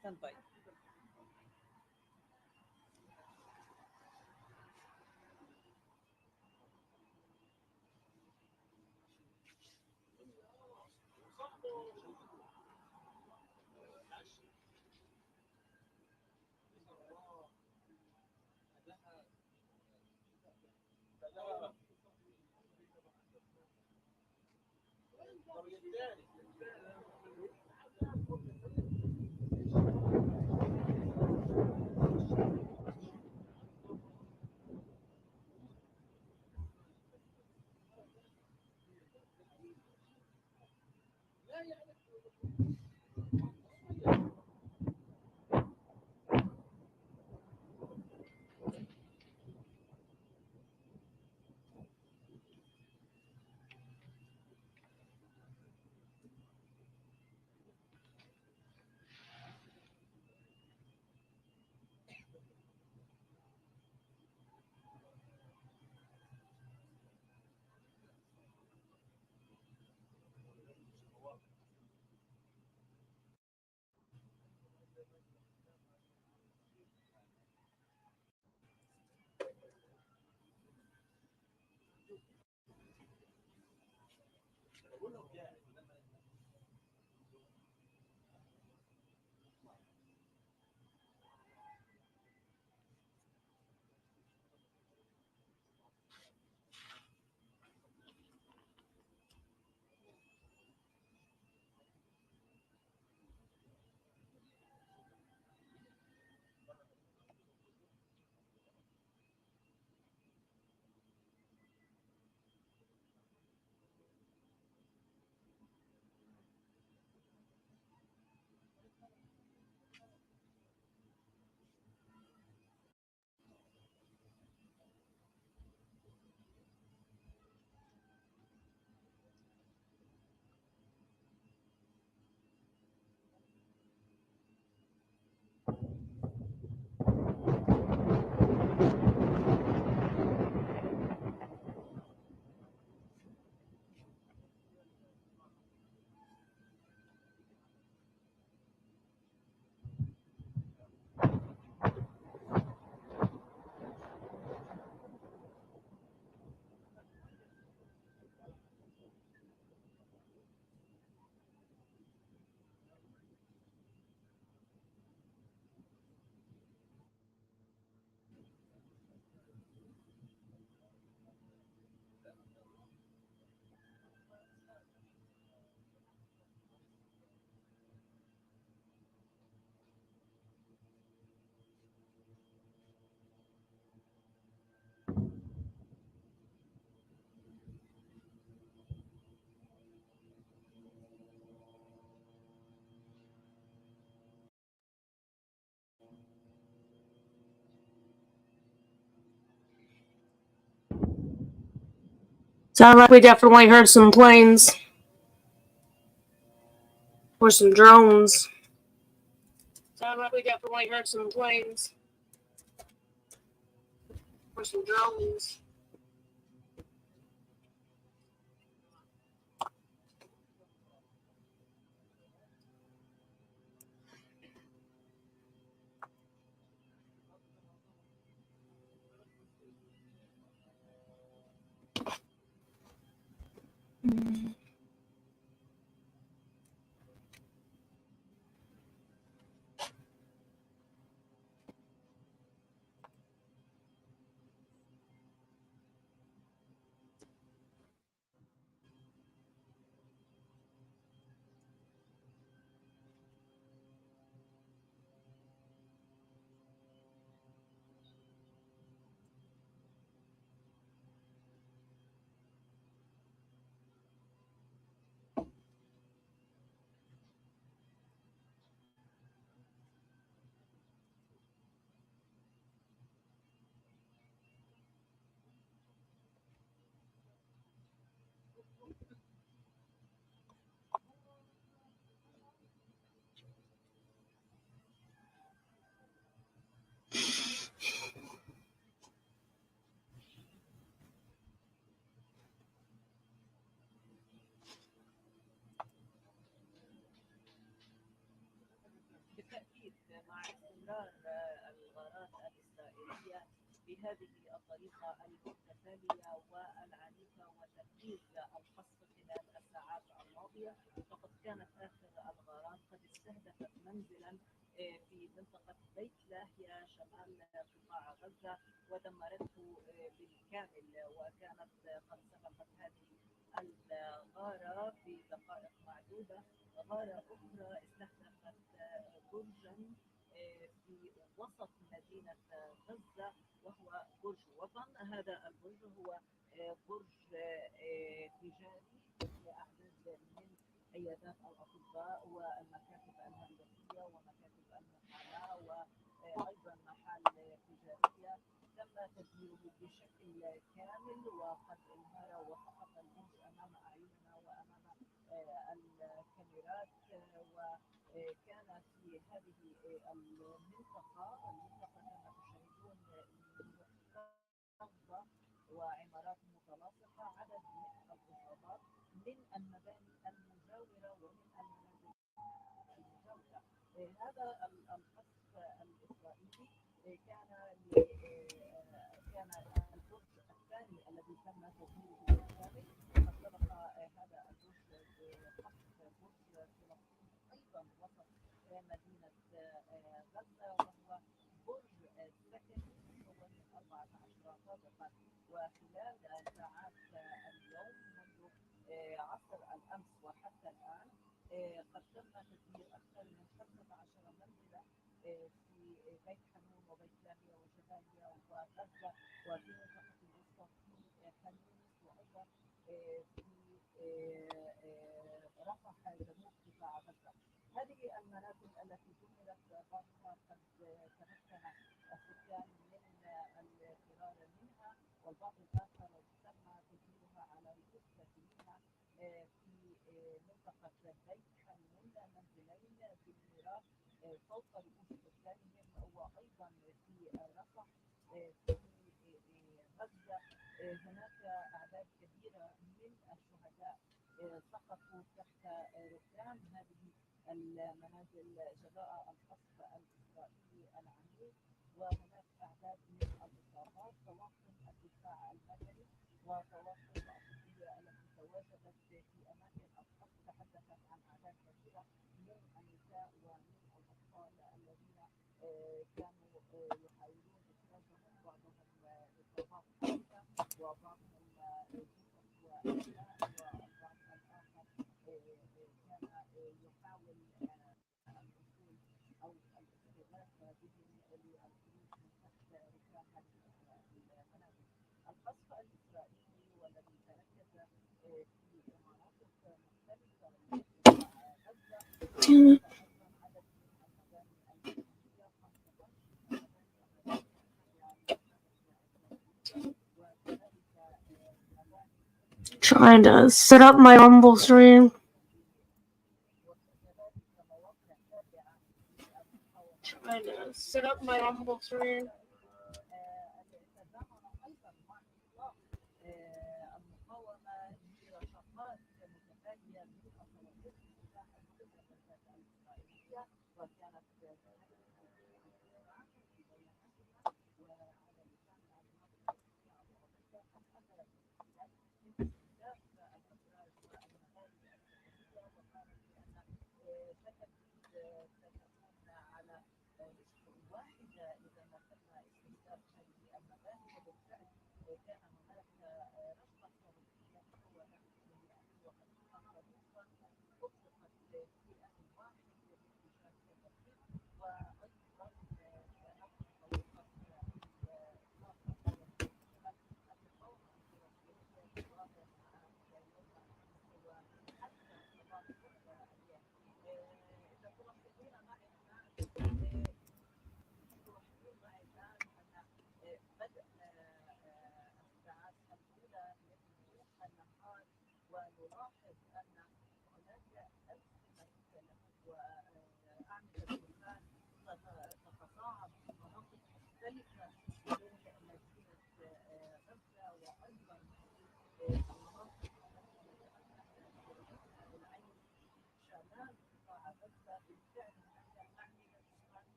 Speaker 6: Stand by.
Speaker 1: Sound like we definitely heard some planes. Or some drones. Sound like we definitely heard some planes. Or some drones.
Speaker 9: بالتأكيد مع استمرار الغارات الإسرائيلية بهذه الطريقة المتتالية والعنيفة وتنفيذ القصف خلال الساعات الماضية، فقد كانت آخر الغارات قد استهدفت منزلا في منطقة بيت لاهيا شمال قطاع غزة ودمرته بالكامل، وكانت قد سبقت هذه الغارة بدقائق معدودة غارة أخرى استهدفت برجا في وسط مدينة غزة وهو برج وطن. هذا البرج هو برج تجاري به أعداد من عيادات الأطباء والمكاتب الهندسية ومكاتب المحاماة وأيضا محال تجارية. تم تدميره بشكل كامل وقد انهار وسقط البرج أمام أعيننا وأمام الكاميرات، وكان في هذه المنطقة كما تشاهدون مكتظة وعمارات متلاصقة، عدد من الإصابات من المباني المجاورة ومن المنازل المجاورة. هذا القصف الإسرائيلي كان البرج الثاني الذي تم تدميره بالكامل. قد سبق هذا البرج بقصف برج فلسطين أيضا وسط مدينة غزة، وهو برج سكني مكون من 14 طابقا. وخلال ساعات اليوم منذ عصر الأمس وحتى الآن قد تم تدمير أكثر من 15 منزلا في بيت حنون وبيت لاهيا وجباليا وغزة وفي منطقة الوسطى في خان يونس، وأيضا في رفح جنوب قطاع غزة. هذه المنازل التي دمرت بعضها قد تمكن السكان من الفرار منها، والبعض الآخر تم تدميرها على رؤوس ساكنيها في منطقة بيت حنون، منزلين بالميراث فوق رؤوس سكانهم، وأيضا في رفح في غزة. هناك أعداد كبيرة من الشهداء سقطوا تحت ركام هذه المنازل جراء القصف الإسرائيلي العنيف، وهناك أعداد من الإصابات. طواقم الدفاع المدني وطواقم الطبية التي تواجدت في أماكن القصف تحدثت عن أعداد كبيرة من النساء ومن الأطفال الذين كانوا يحاولون إخراجهم، بعضهم إصابات خفيفة وبعضهم جثث وأبناء، والبعض الآخر كان يحاول الوصول أو الاستغاثة بهم للخروج من تحت ركام هذه المنازل. القصف الإسرائيلي والذي تركز في مناطق مختلفة من قطاع غزة أصاب أيضا عدد من المباني المدنية، خاصة المباني الرئيسية التابعة للوزارة الداخلية، وكذلك مباني
Speaker 1: Trying to set up my Rumble stream. Trying to set up my Rumble stream.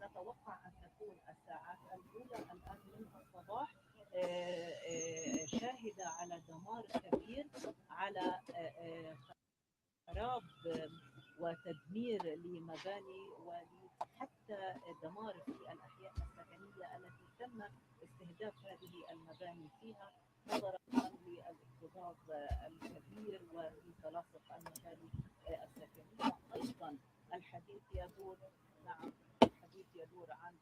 Speaker 9: نتوقع أن تكون الساعات الأولى الآن من الصباح شاهدة على دمار كبير، على خراب وتدمير لمباني وحتى دمار في الأحياء السكنية التي تم استهداف هذه المباني فيها، نظرا للاكتظاظ الكبير وفي تلاصق المباني السكنية. أيضا الحديث يدور عن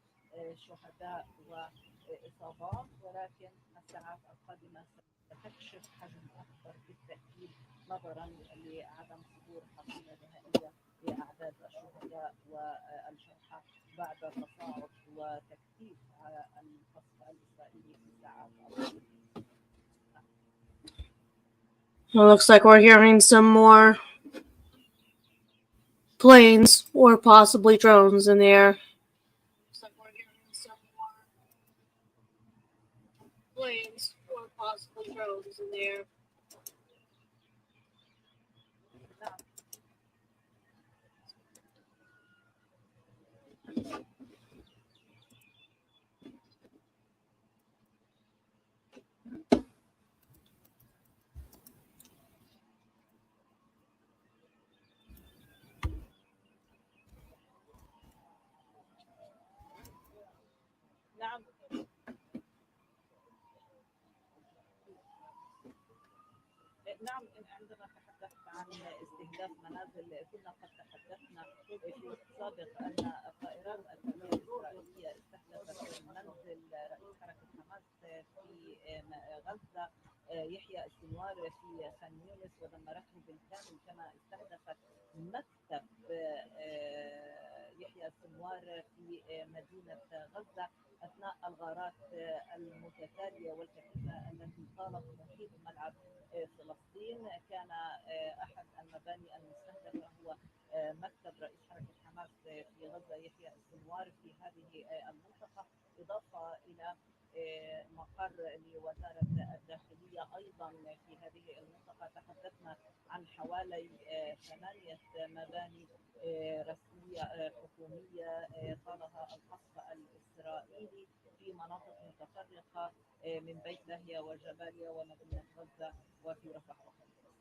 Speaker 9: شهداء وإصابات، ولكن الساعات القادمة ستكشف حجم أكبر بالتأكيد نظرا لعدم صدور حصيلة نهائية لأعداد الشهداء والجرحى بعد تصاعد وتكثيف القصف الإسرائيلي في الساعات القادمة.
Speaker 1: It looks like we're hearing some more planes or possibly drones in the air. Planes or possibly drones in the air.
Speaker 9: نعم، عندما تحدثت عن استهداف منازل كنا قد تحدثنا في السابق أن الطائرات الحربية الإسرائيلية استهدفت منزل رئيس حركة حماس في غزة يحيى السنوار في خان يونس ودمرته بالكامل، كما استهدفت مكتب يحيى السنوار في مدينة غزة أثناء الغارات المتتالية والكثيفة التي طالت محيط ملعب فلسطين. كان أحد المباني المستهدفة هو مكتب رئيس حركة حماس في غزة يحيى السنوار في هذه المنطقة، إضافة إلى مقر لوزارة الداخلية أيضا في هذه المنطقة. تحدثنا عن حوالي 8 مباني رسمية حكومية طالها القصف الإسرائيلي في مناطق متفرقة من بيت لاهيا وجباليا ومدينة غزة وفي رفح وخان يونس.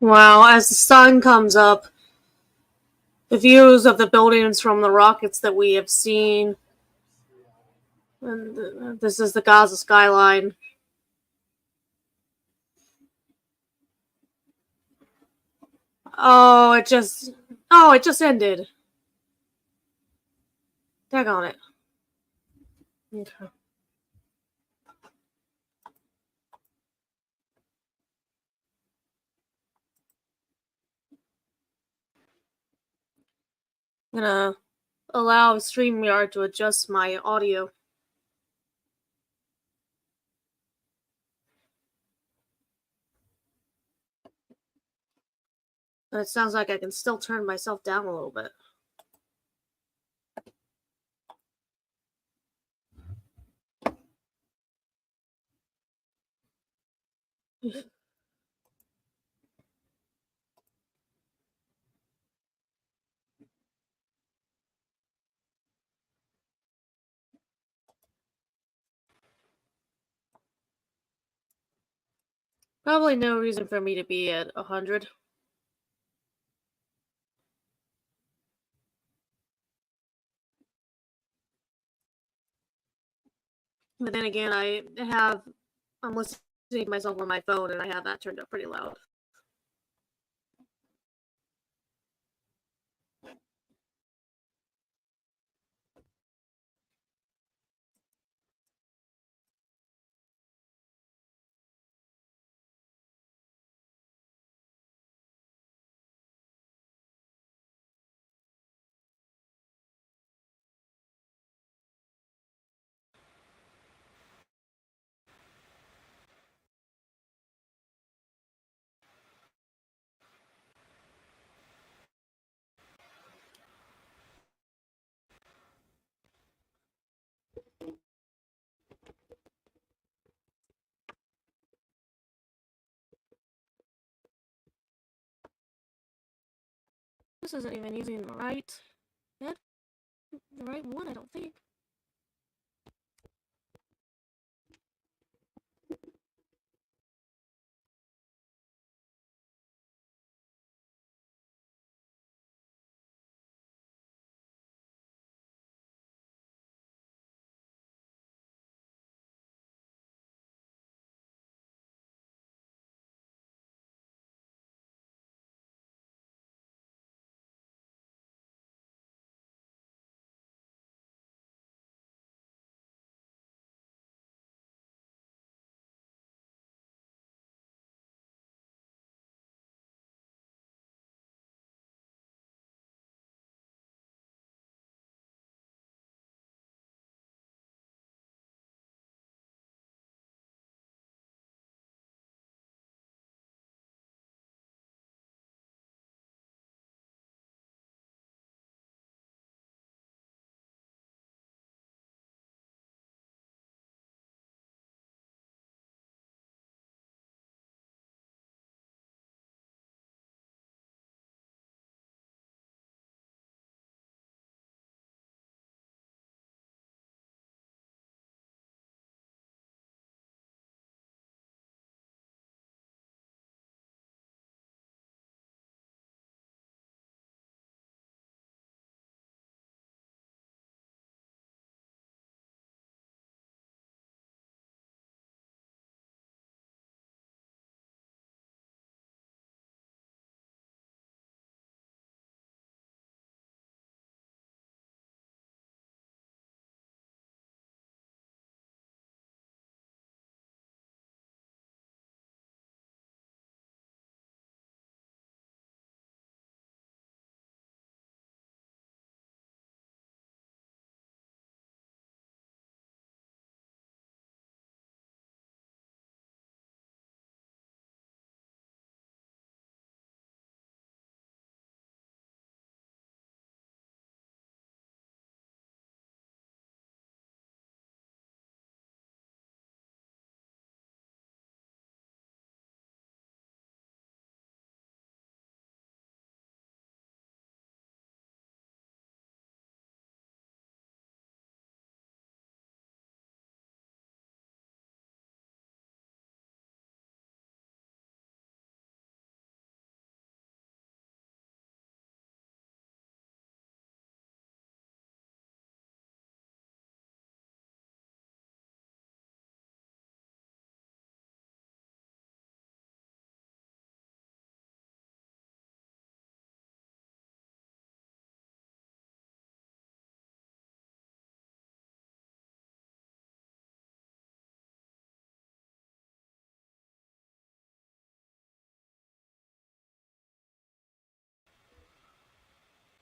Speaker 1: Wow, as the sun comes up, the views of the buildings from the rockets that we have seen. And this is the Gaza skyline. Oh, it just ended. Daggone it. Okay. I'm gonna allow StreamYard to adjust my audio. But it sounds like I can still turn myself down a little bit. Probably no reason for me to be at 100. But then again, I'm listening to myself on my phone and I have that turned up pretty loud. This isn't even using the right one, I don't think.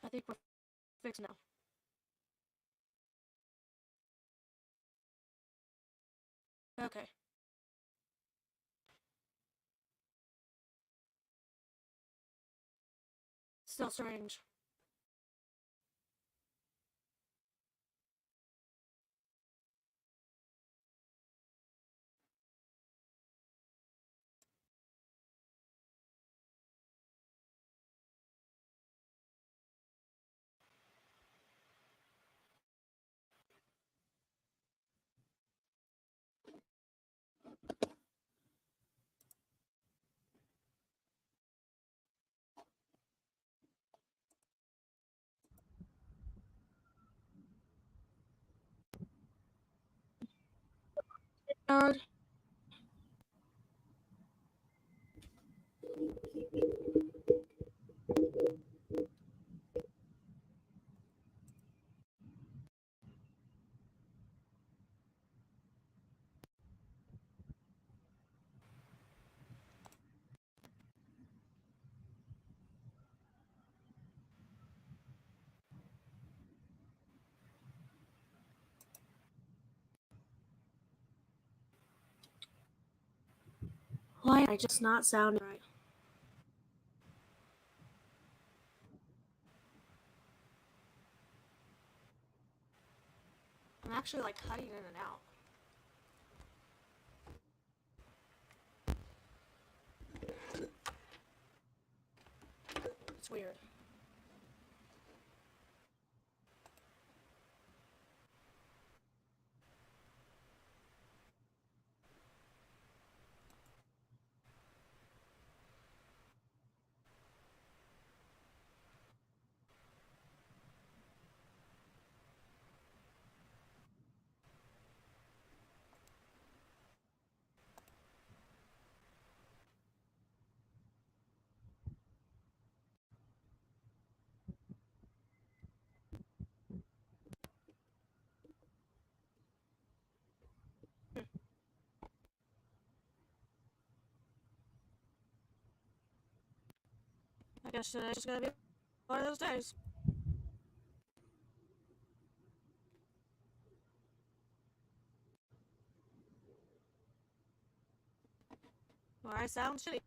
Speaker 1: I think we're fixed now. Okay. Still strange. God. Why am I just not sounding right? I'm actually like cutting in and out. It's weird. I guess today's just gonna be one of those days. Where I sound shitty.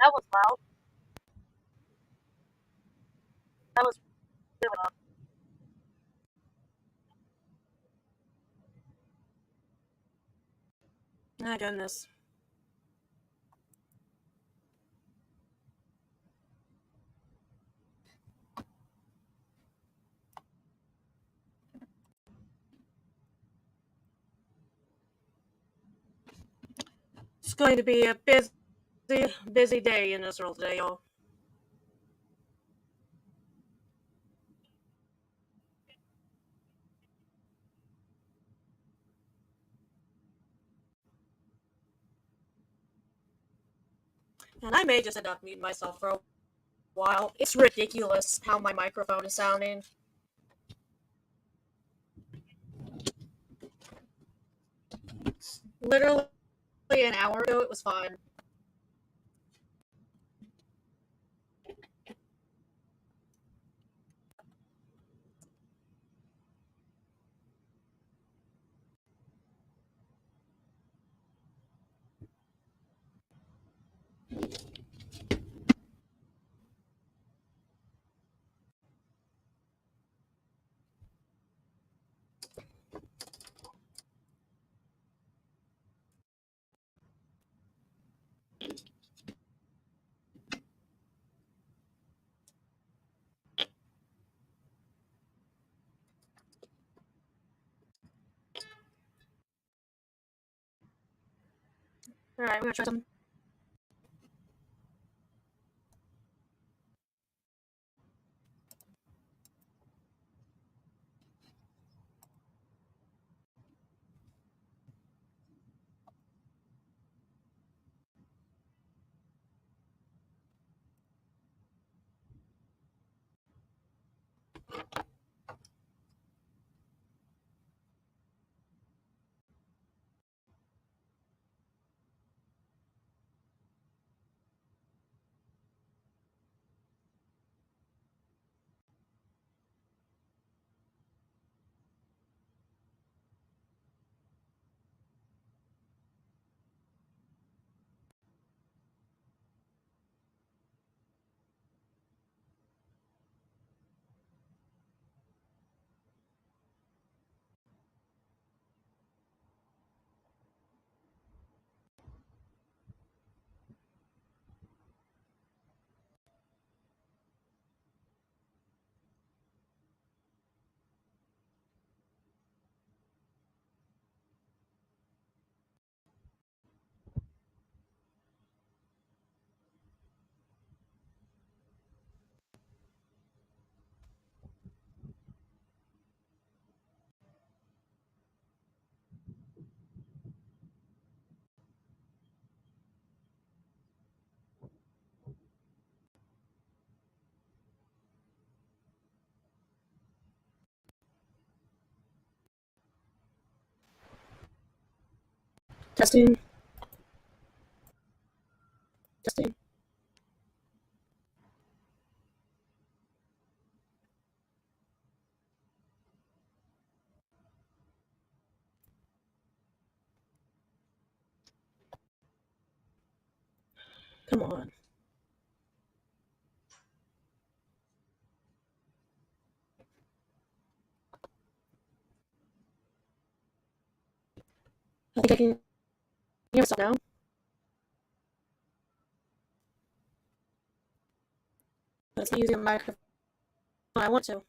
Speaker 1: That was loud. That was really loud. My goodness. It's going to be a busy day in Israel today, y'all. And I may just end up muting myself for a while. It's ridiculous how my microphone is sounding. Literally an hour ago, it was fine. Alright, we're gonna try some. Testing. Testing. Come on. I think I can hear myself now. But it's not using a microphone I want to.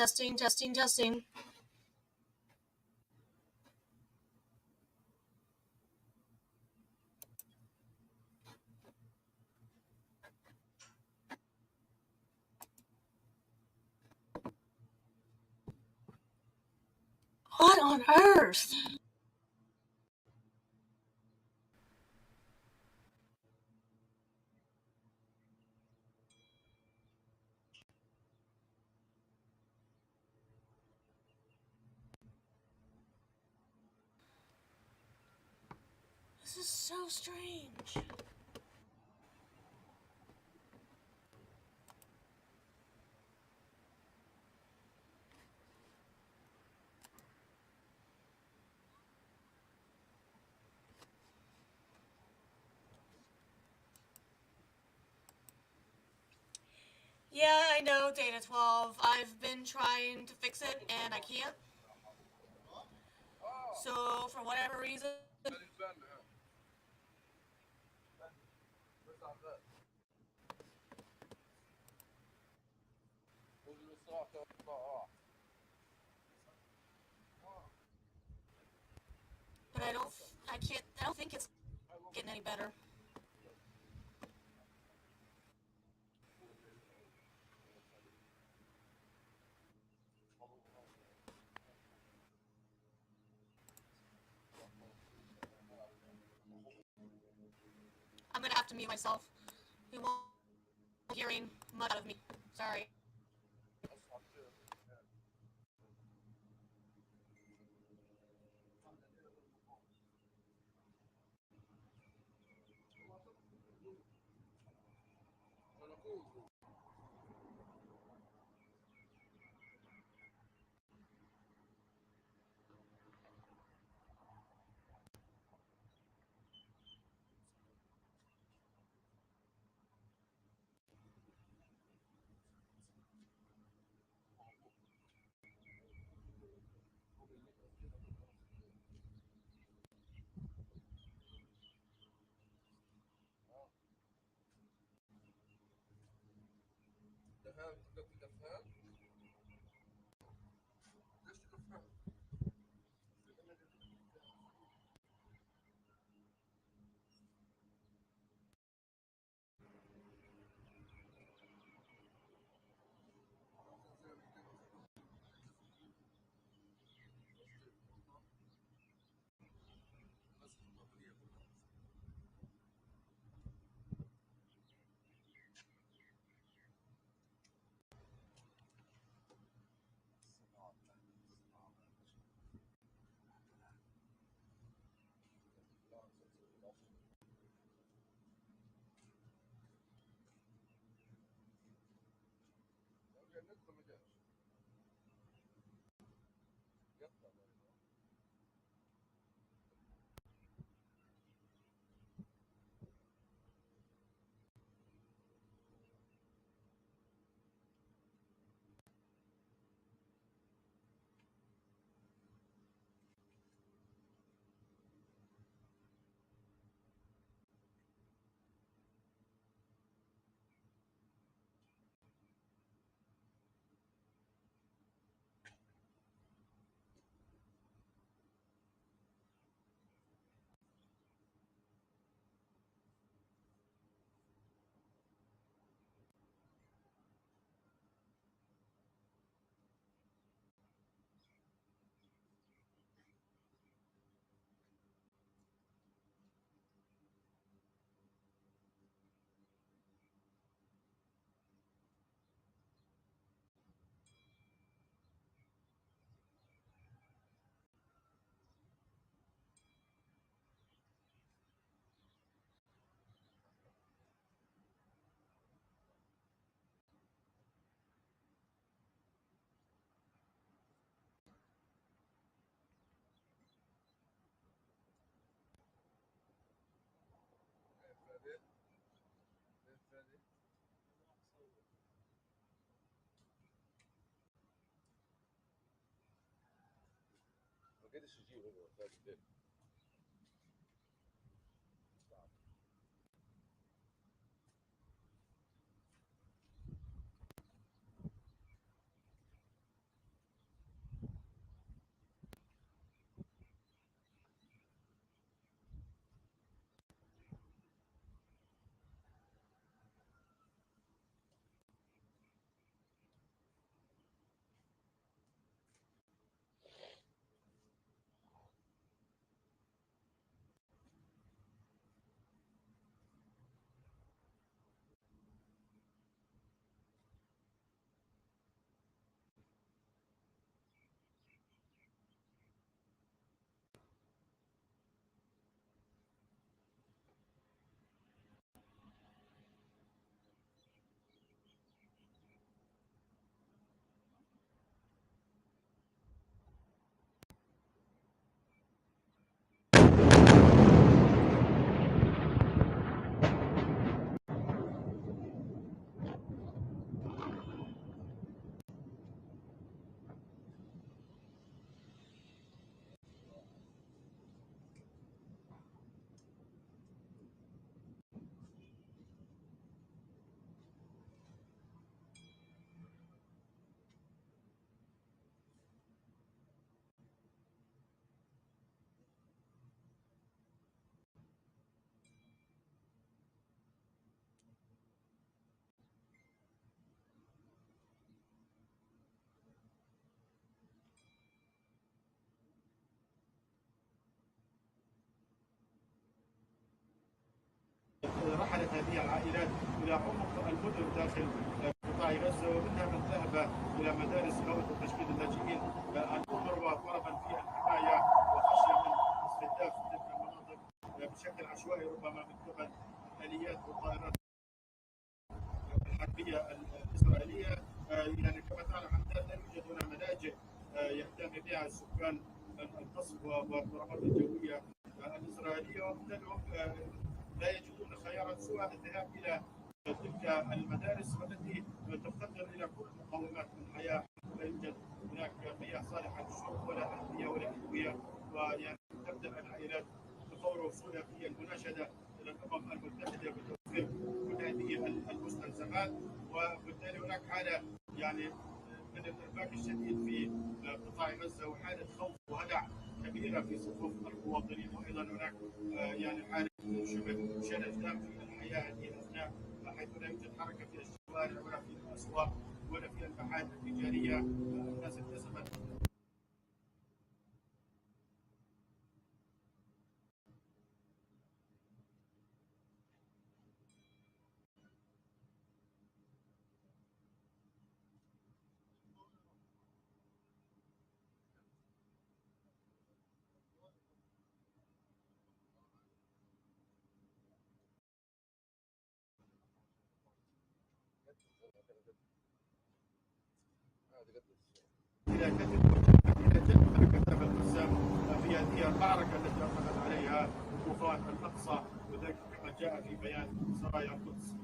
Speaker 1: Testing, testing, testing. What on earth? This is so strange. Yeah, I know, Data 12. I've been trying to fix it and I can't. So, for whatever reason. But I don't think it's getting any better. I'm gonna have to mute myself. You won't hearing much out of me. Sorry.
Speaker 10: هذه العائلات إلى عمق المدن داخل قطاع غزة، ومنها من ذهب إلى مدارس غوث وتشكيل اللاجئين الأمر وطلبا في الحماية وخشية من استهداف تلك المناطق بشكل عشوائي ربما من قبل الآليات والطائرات الحربية الإسرائيلية. يعني كما تعلم عندنا لا يوجد هنا ملاجئ يهتم بها سكان القصف والضربات الجوية الإسرائيلية، وبالتالي هم لا يجدون خيارا سوى الذهاب إلى تلك المدارس التي تفتقر إلى كل مقومات الحياة. لا يوجد هناك مياه صالحة للشرب ولا أحذية ولا أدوية، ويعني تبدأ العائلات بفور وصولها في المناشدة إلى الأمم المتحدة بتوفير كل هذه المستلزمات. وبالتالي هناك حالة يعني من الارباك الشديد في قطاع غزه، وحاله خوف وهلع كبيره في صفوف المواطنين، وايضا هناك يعني حاله شبه شلل تام في الحياه هذه الاثناء، حيث لا يوجد حركه في الشوارع ولا في الاسواق ولا في المحال التجاريه. الناس التزمت الى جذب حركه القسام في هذه المعركه التي اطلقت عليها طوفان الاقصى، وذلك كما جاء في بيان سرايا القدس.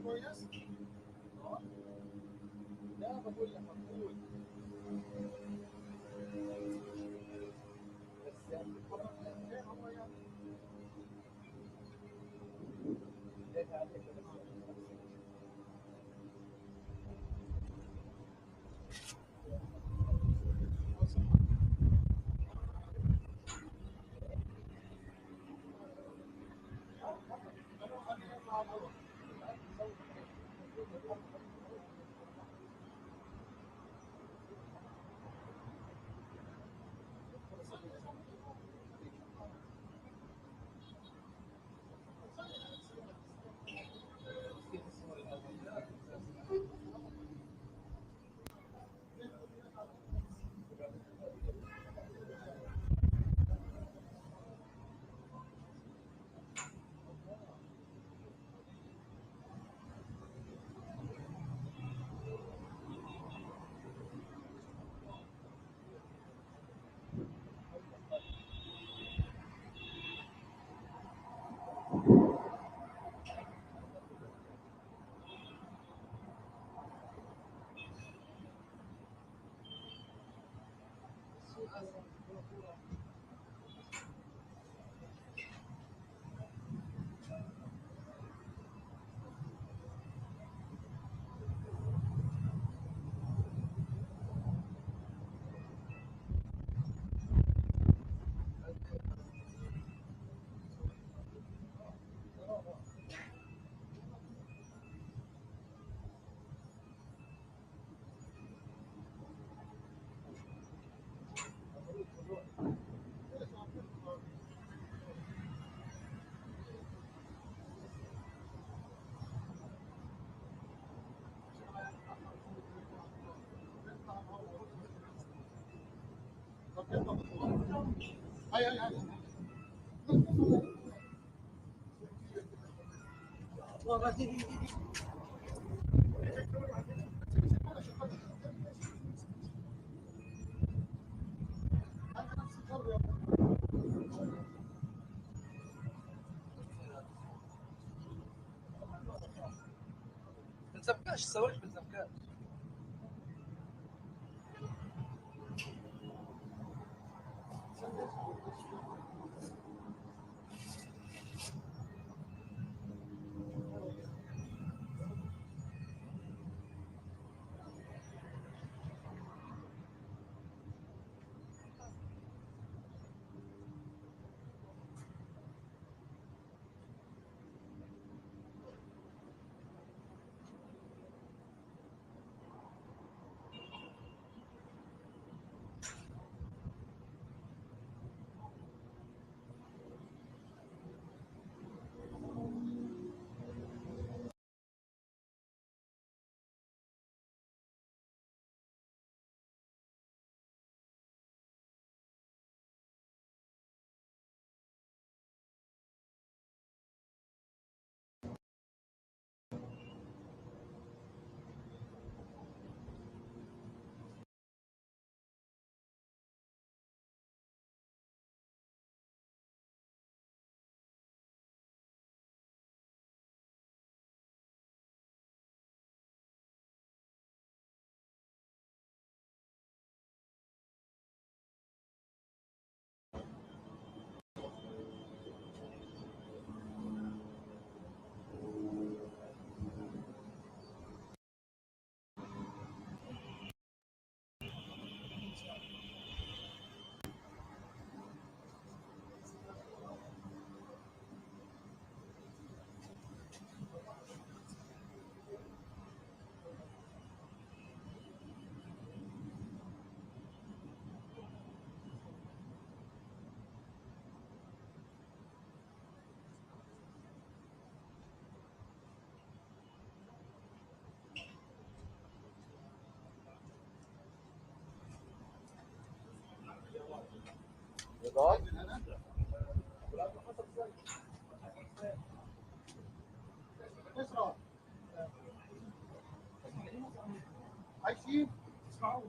Speaker 10: كويس؟ لا بقول لك مقبول. بس يعني هو يعني
Speaker 6: بنزبكاش الصواريخ بنزبكاش.
Speaker 10: عايشين اسمعوا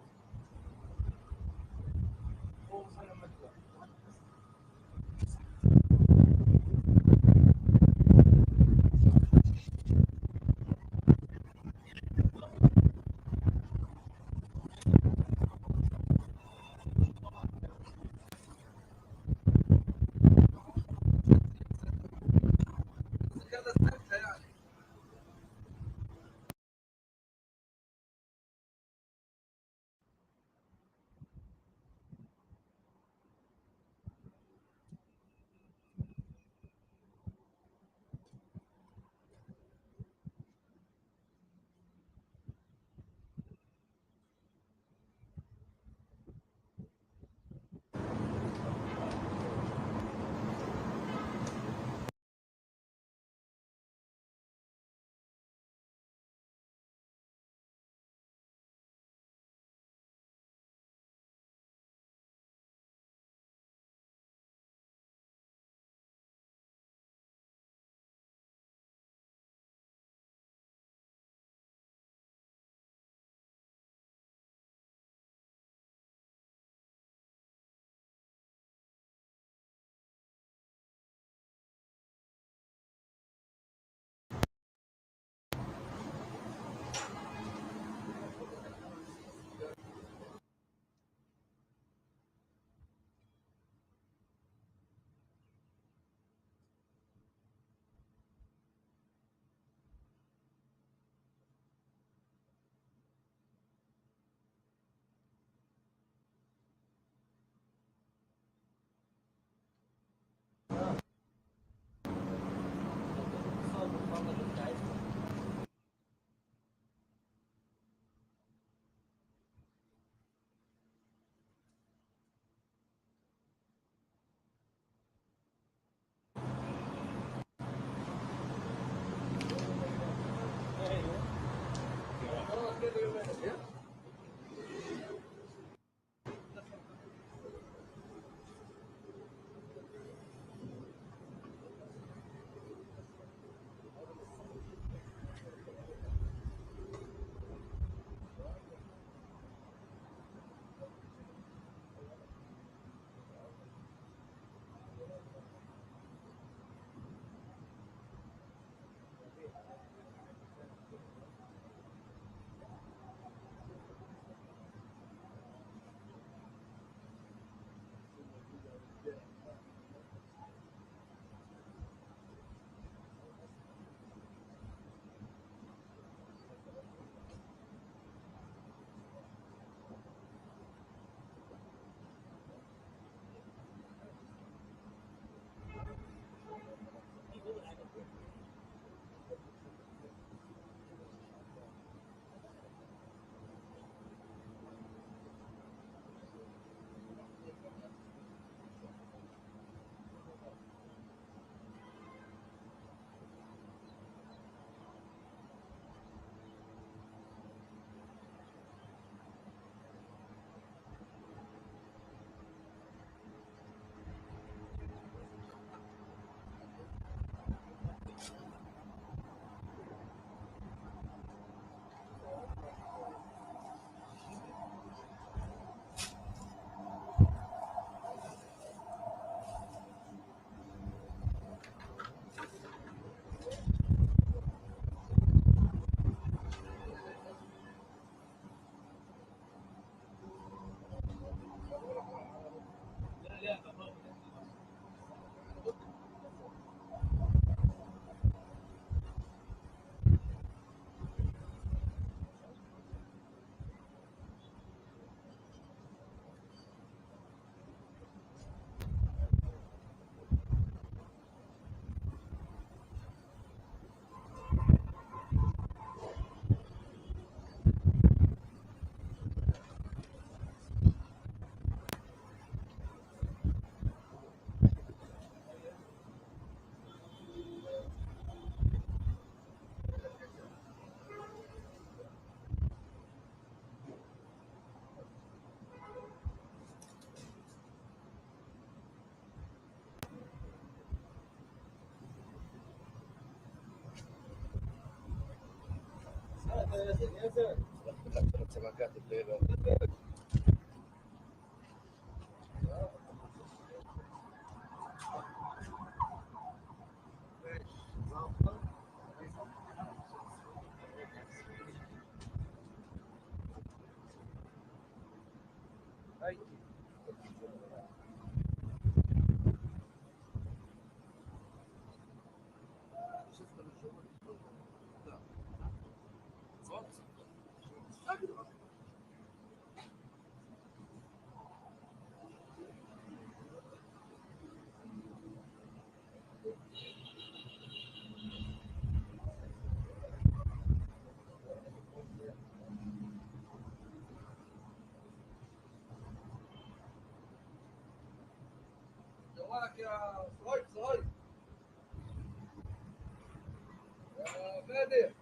Speaker 6: جوالك يا صهيب يا فادي.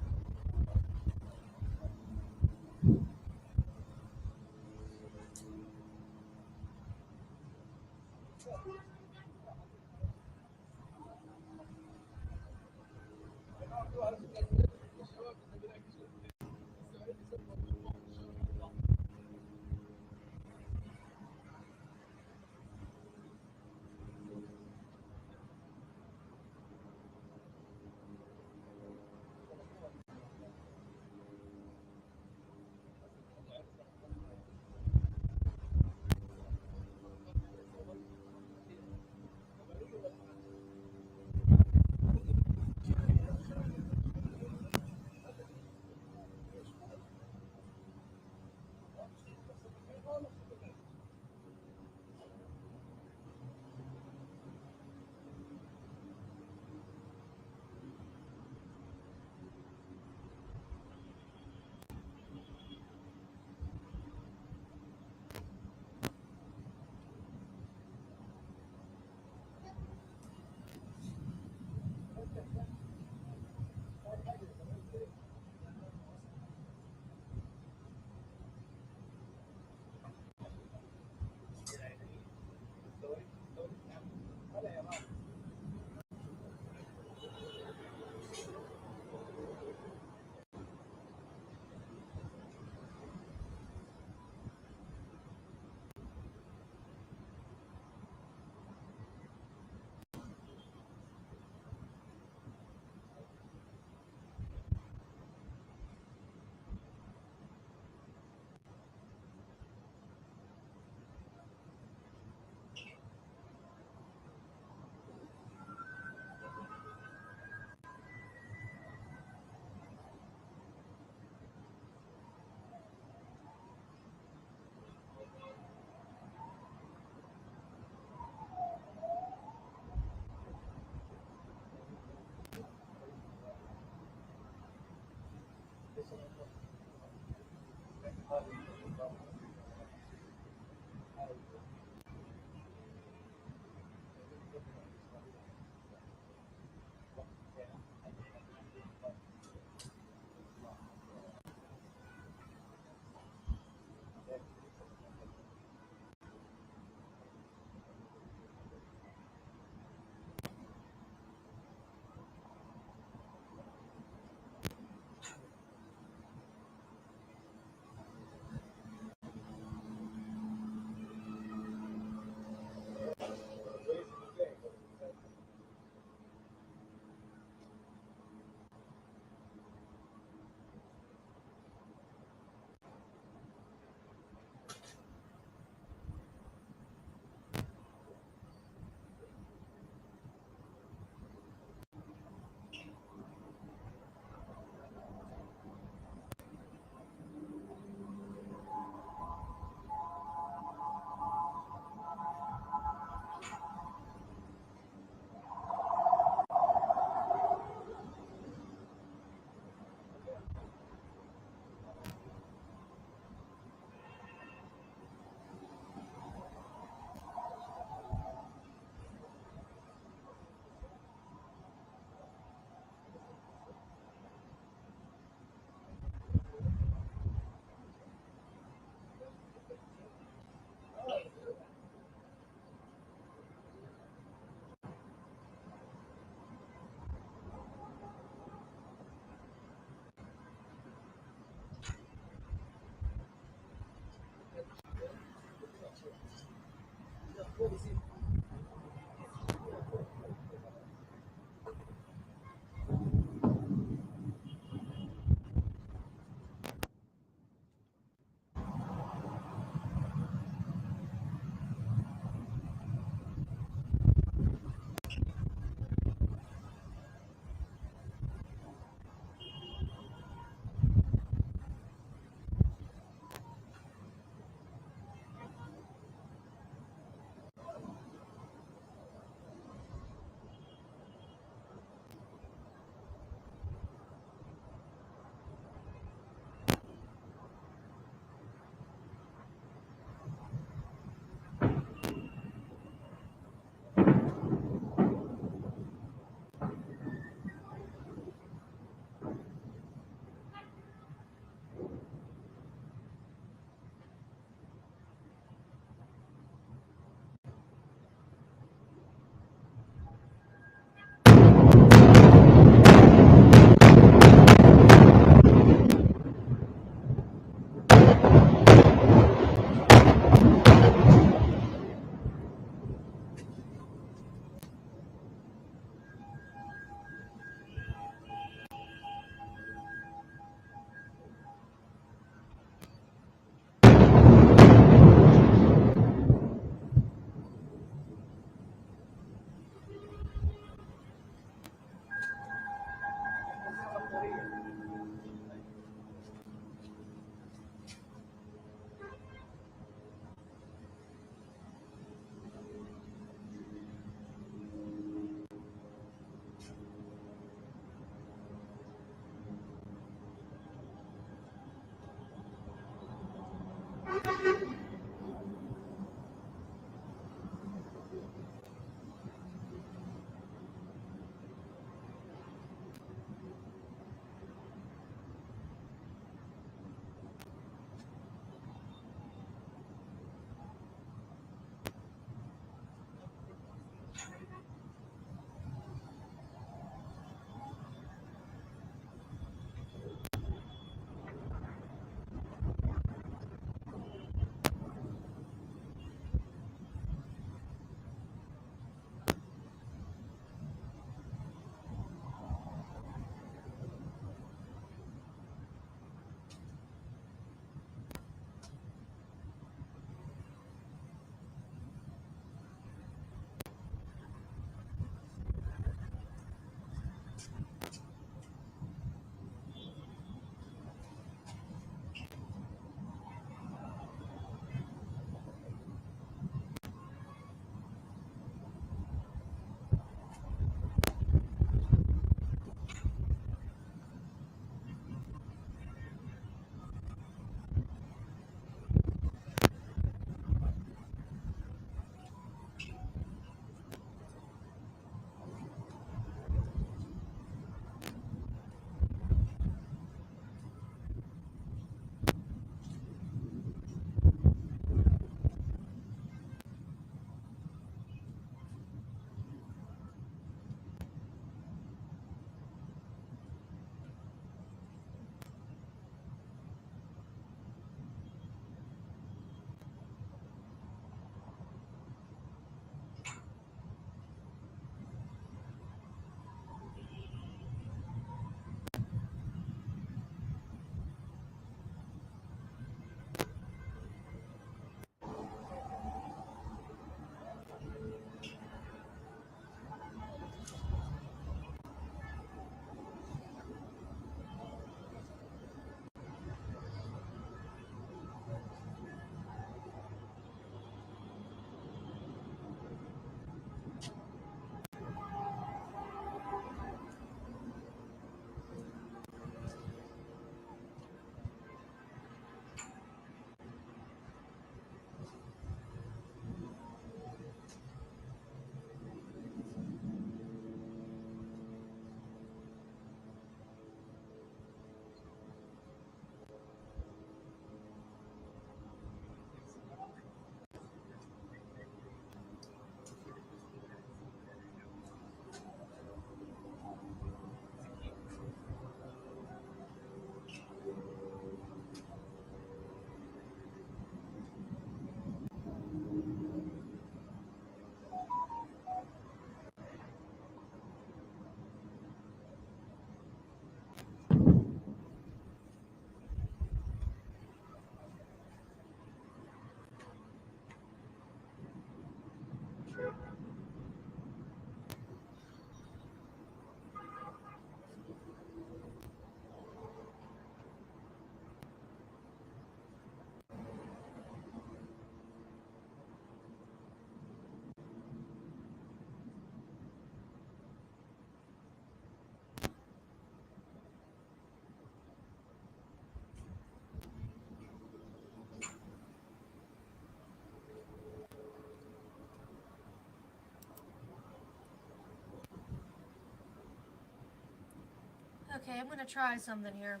Speaker 1: Okay, I'm gonna try something here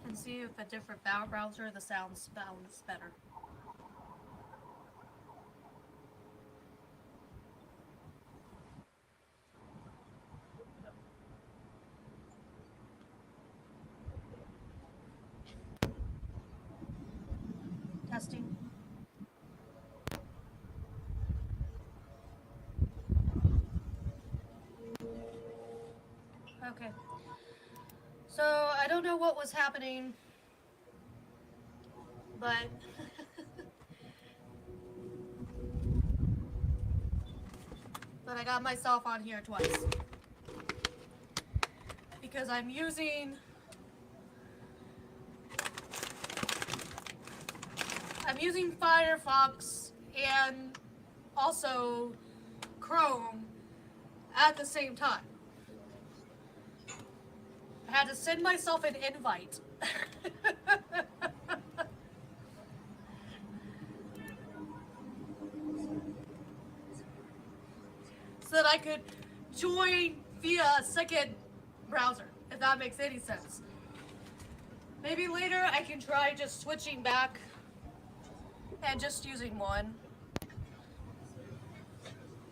Speaker 1: and see if a different browser the sounds better. Testing. Okay. So I don't know what was happening, but but I got myself on here twice because I'm using Firefox and also Chrome at the same time. I had to send myself an invite. so that I could join via a second browser, if that makes any sense. Maybe later I can try just switching back and just using one.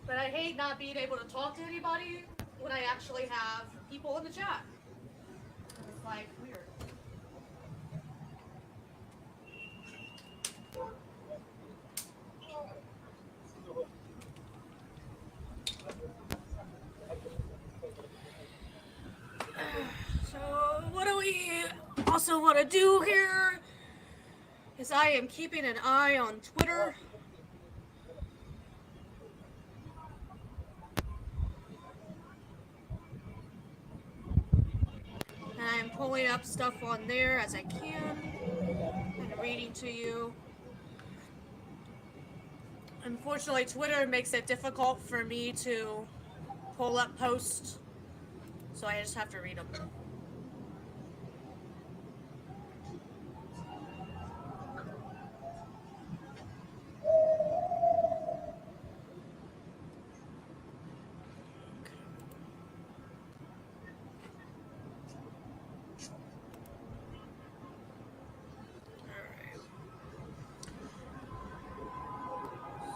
Speaker 1: But I hate not being able to talk to anybody when I actually have people in the chat. It's like weird. So what do we also want to do here is I am keeping an eye on Twitter. And I'm pulling up stuff on there as I can and reading to you. Unfortunately, Twitter makes it difficult for me to pull up posts, so I just have to read them.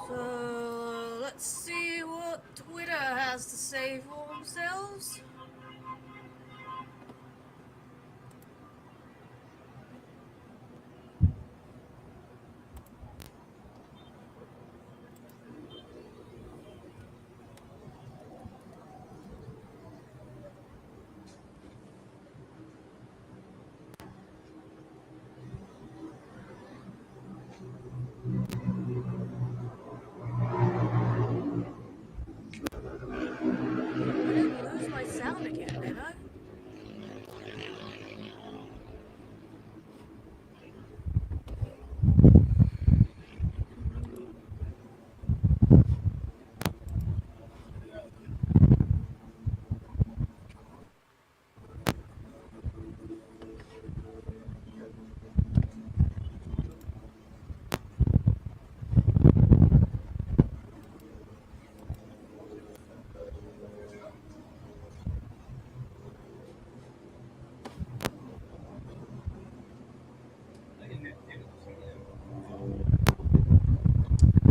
Speaker 1: So let's see what Twitter has to say for themselves. I didn't lose my sound again, did I?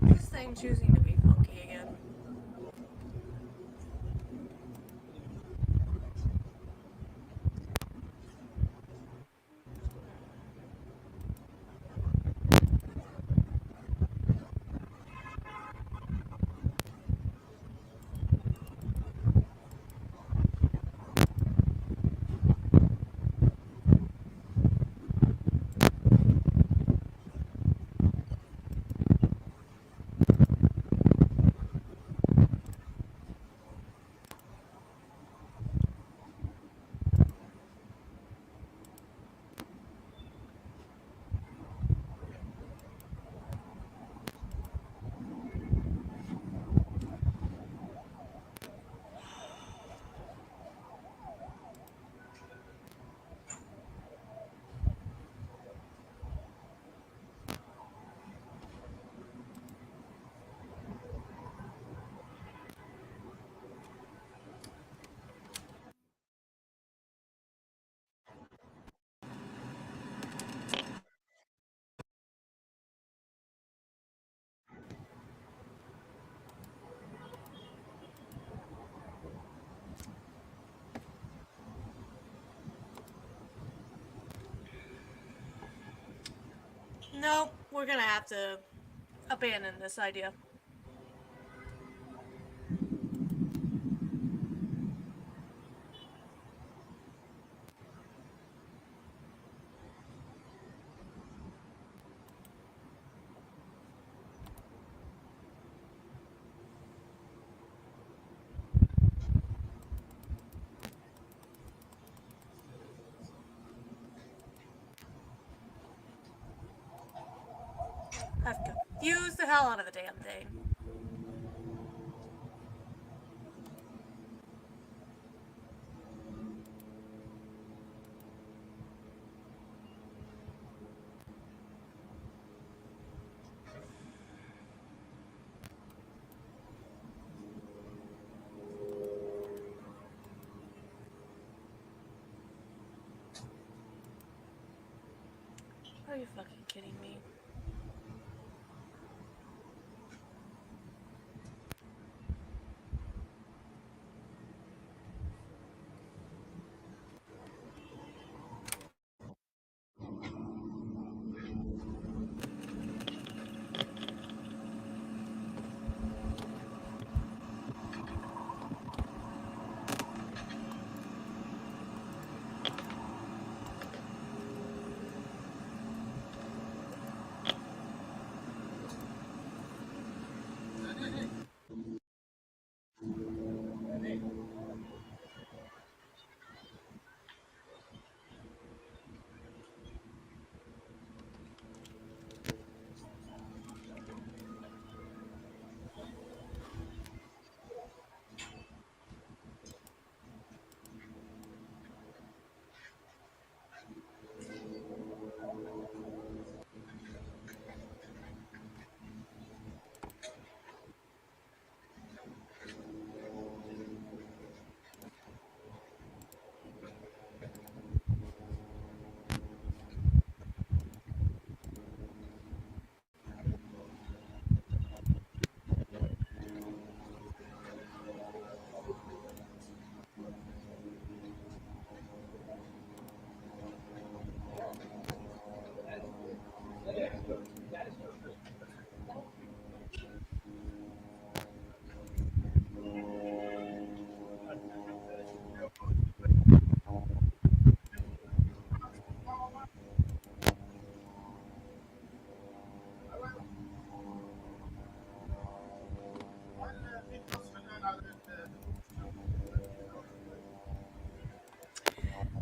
Speaker 1: This thing choosing to be funky again. No, we're gonna have to abandon this idea. I've confused the hell out of the damn thing. Are you fucking kidding me?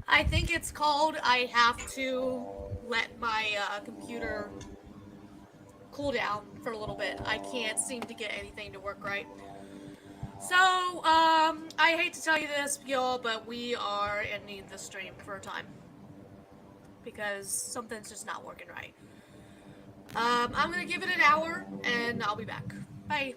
Speaker 1: I think it's called I have to let my computer cool down for a little bit. I can't seem to get anything to work right. So, I hate to tell you this, y'all, but we are ending the stream for a time. Because something's just not working right. I'm gonna give it an hour, and I'll be back. Bye.